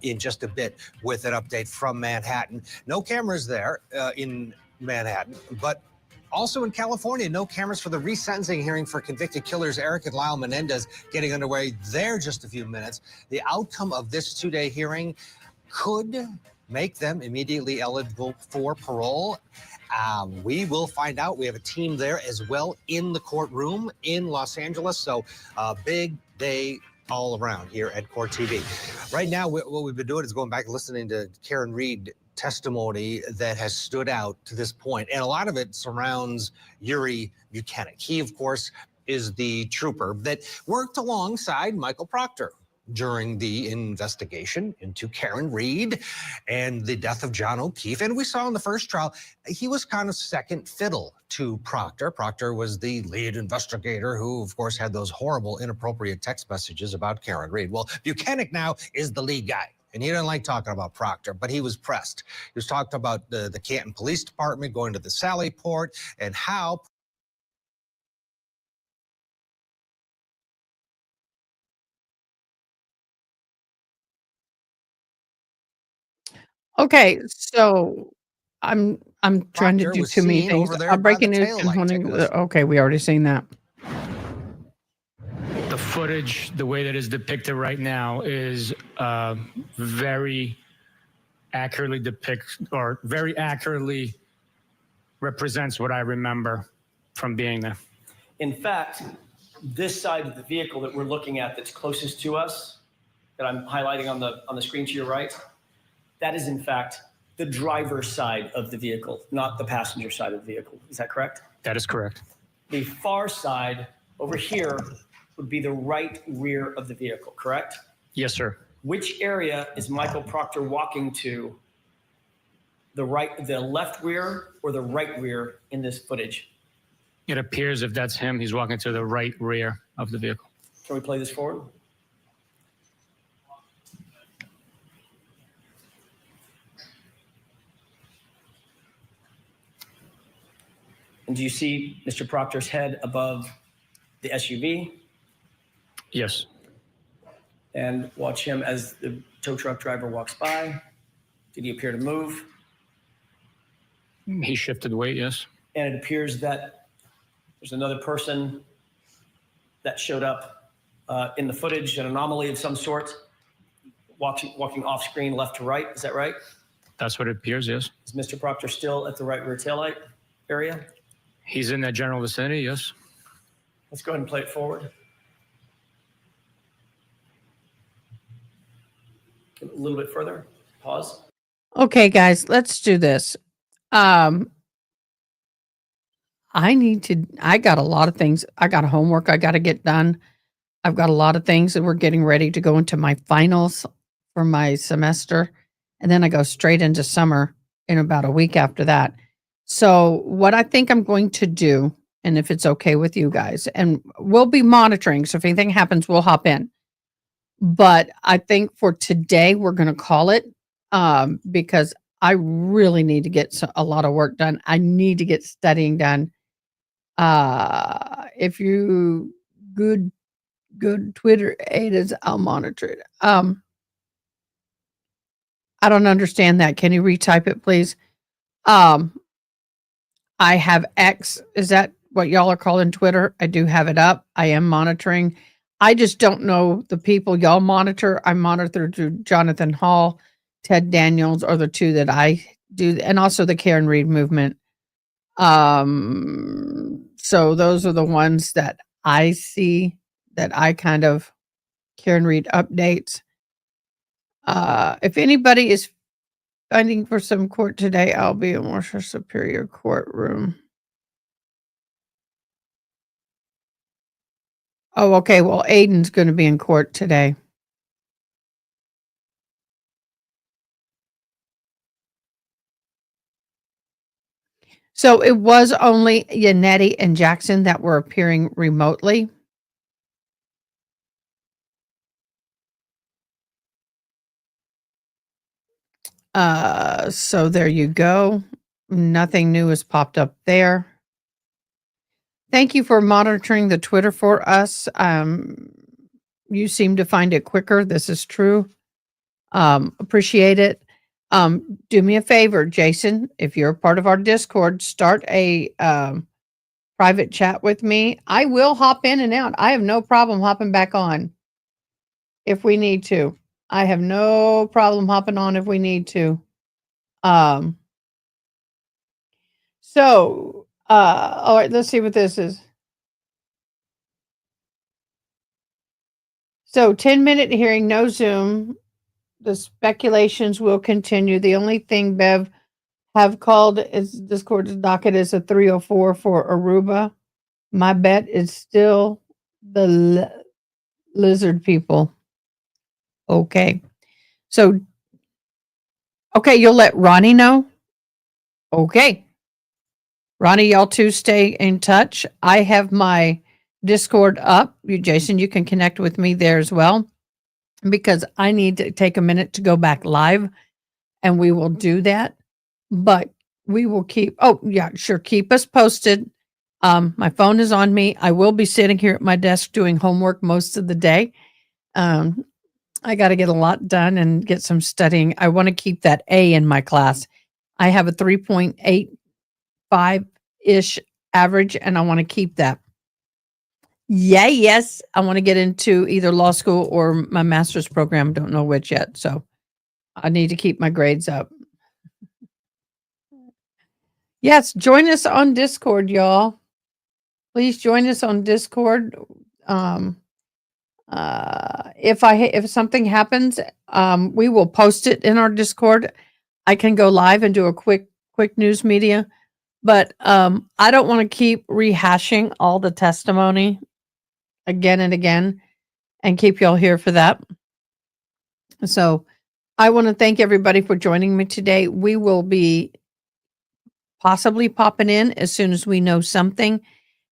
E: in just a bit with an update from Manhattan. No cameras there in Manhattan, but also in California, no cameras for the resentencing hearing for convicted killers Eric and Lyle Menendez getting underway there just a few minutes. The outcome of this two-day hearing could make them immediately eligible for parole. We will find out. We have a team there as well in the courtroom in Los Angeles. So big day all around here at Court TV. Right now, what we've been doing is going back and listening to Karen Reed testimony that has stood out to this point. And a lot of it surrounds Yuri Buchanan. He, of course, is the trooper that worked alongside Michael Proctor during the investigation into Karen Reed and the death of John O'Keefe. And we saw in the first trial, he was kind of second fiddle to Proctor. Proctor was the lead investigator who, of course, had those horrible, inappropriate text messages about Karen Reed. Well, Buchanan now is the lead guy. And he didn't like talking about Proctor, but he was pressed. He was talking about the Canton Police Department going to the Sally Port and how
A: Okay, so I'm trying to
E: Proctor
A: do
E: was
A: too many
E: seen
A: things.
E: over there by
A: Breaking
E: the
A: news.
E: taillight. Take a listen.
A: Okay, we already seen that.
G: The footage, the way that is depicted right now, is very accurately very accurately represents what I remember from being there.
N: In fact, this side of the vehicle that we're looking at that's closest to us, that I'm highlighting on the screen to your right, that is in fact the driver's side of the vehicle, not the passenger side of the vehicle. Is that correct?
G: That is correct.
N: The far side over here would be the right rear of the vehicle, correct?
G: Yes, sir.
N: Which area is Michael Proctor walking to? The left rear or the right rear in this footage?
G: It appears if that's him, he's walking to the right rear of the vehicle.
N: Can we play this forward? And do you see Mr. Proctor's head above the SUV?
G: Yes.
N: And watch him as the tow truck driver walks by. Did he appear to move?
G: He shifted weight, yes.
N: And it appears that there's another person that showed up in the footage, an anomaly of some sort. walking off screen left to right. Is that right?
G: That's what it appears, yes.
N: Is Mr. Proctor still at the right rear taillight area?
G: He's in that general vicinity, yes.
N: Let's go ahead and play it forward. A little bit further. Pause.
A: Okay, guys, let's do this. I got a lot of things. I got homework I got to get done. I've got a lot of things that we're getting ready to go into my finals for my semester. And then I go straight into summer in about a week after that. So what I think I'm going to do, and if it's okay with you guys, and we'll be monitoring. So if anything happens, we'll hop in. But I think for today, we're going to call it because I really need to get a lot of work done. I need to get studying done. If you good Twitter aides, I'll monitor it. I don't understand that. Can you retype it, please? I have X. Is that what y'all are calling Twitter? I do have it up. I am monitoring. I just don't know the people y'all monitor. I monitor through Jonathan Hall, Ted Daniels are the two that I do, and also the Karen Reed movement. So those are the ones that I see that I kind of Karen Reed updates. If anybody is finding for some court today, I'll be in Worcester Superior Courtroom. Oh, okay. Well, Aiden's going to be in court today. So it was only Yannetti and Jackson that were appearing remotely. So there you go. Nothing new has popped up there. Thank you for monitoring the Twitter for us. You seem to find it quicker. This is true. Appreciate it. Do me a favor, Jason, if you're a part of our Discord, start a private chat with me. I will hop in and out. I have no problem hopping back on if we need to. I have no problem hopping on if we need to. All right, let's see what this is. So 10-minute hearing, no Zoom. The speculations will continue. The only thing Bev have called is Discord's docket is a 304 for Aruba. My bet is still the lizard people. Okay. So, okay, you'll let Ronnie know? Okay. Ronnie, y'all two stay in touch. I have my Discord up. Jason, you can connect with me there as well because I need to take a minute to go back live and we will do that. But we will keep, keep us posted. My phone is on me. I will be sitting here at my desk doing homework most of the day. I got to get a lot done and get some studying. I want to keep that A in my class. I have a 3.85-ish average, and I want to keep that. Yes. I want to get into either law school or my master's program. Don't know which yet. So I need to keep my grades up. Yes, join us on Discord, y'all. Please join us on Discord. If something happens, we will post it in our Discord. I can go live and do a quick news media, but I don't want to keep rehashing all the testimony again and again and keep y'all here for that. So I want to thank everybody for joining me today. We will be possibly popping in as soon as we know something.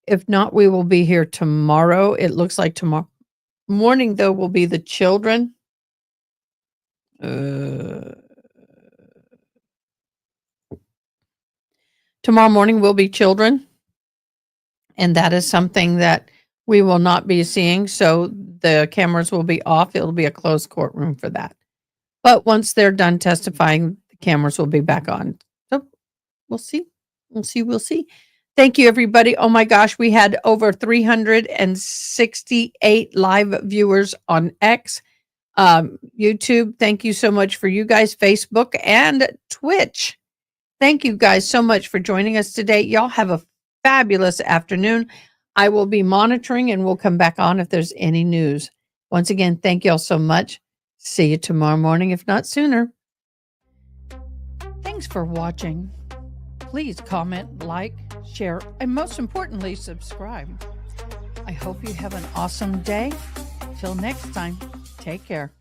A: If not, we will be here tomorrow. It looks like tomorrow morning, though, will be the children. Tomorrow morning will be children. And that is something that we will not be seeing. So the cameras will be off. It'll be a closed courtroom for that. But once they're done testifying, the cameras will be back on. So we'll see. We'll see. Thank you, everybody. Oh my gosh, we had over 368 live viewers on X. YouTube, thank you so much for you guys. Facebook and Twitch. Thank you guys so much for joining us today. Y'all have a fabulous afternoon. I will be monitoring and we'll come back on if there's any news. Once again, thank y'all so much. See you tomorrow morning, if not sooner. Thanks for watching. Please comment, like, share, and most importantly, subscribe. I hope you have an awesome day. Till next time, take care.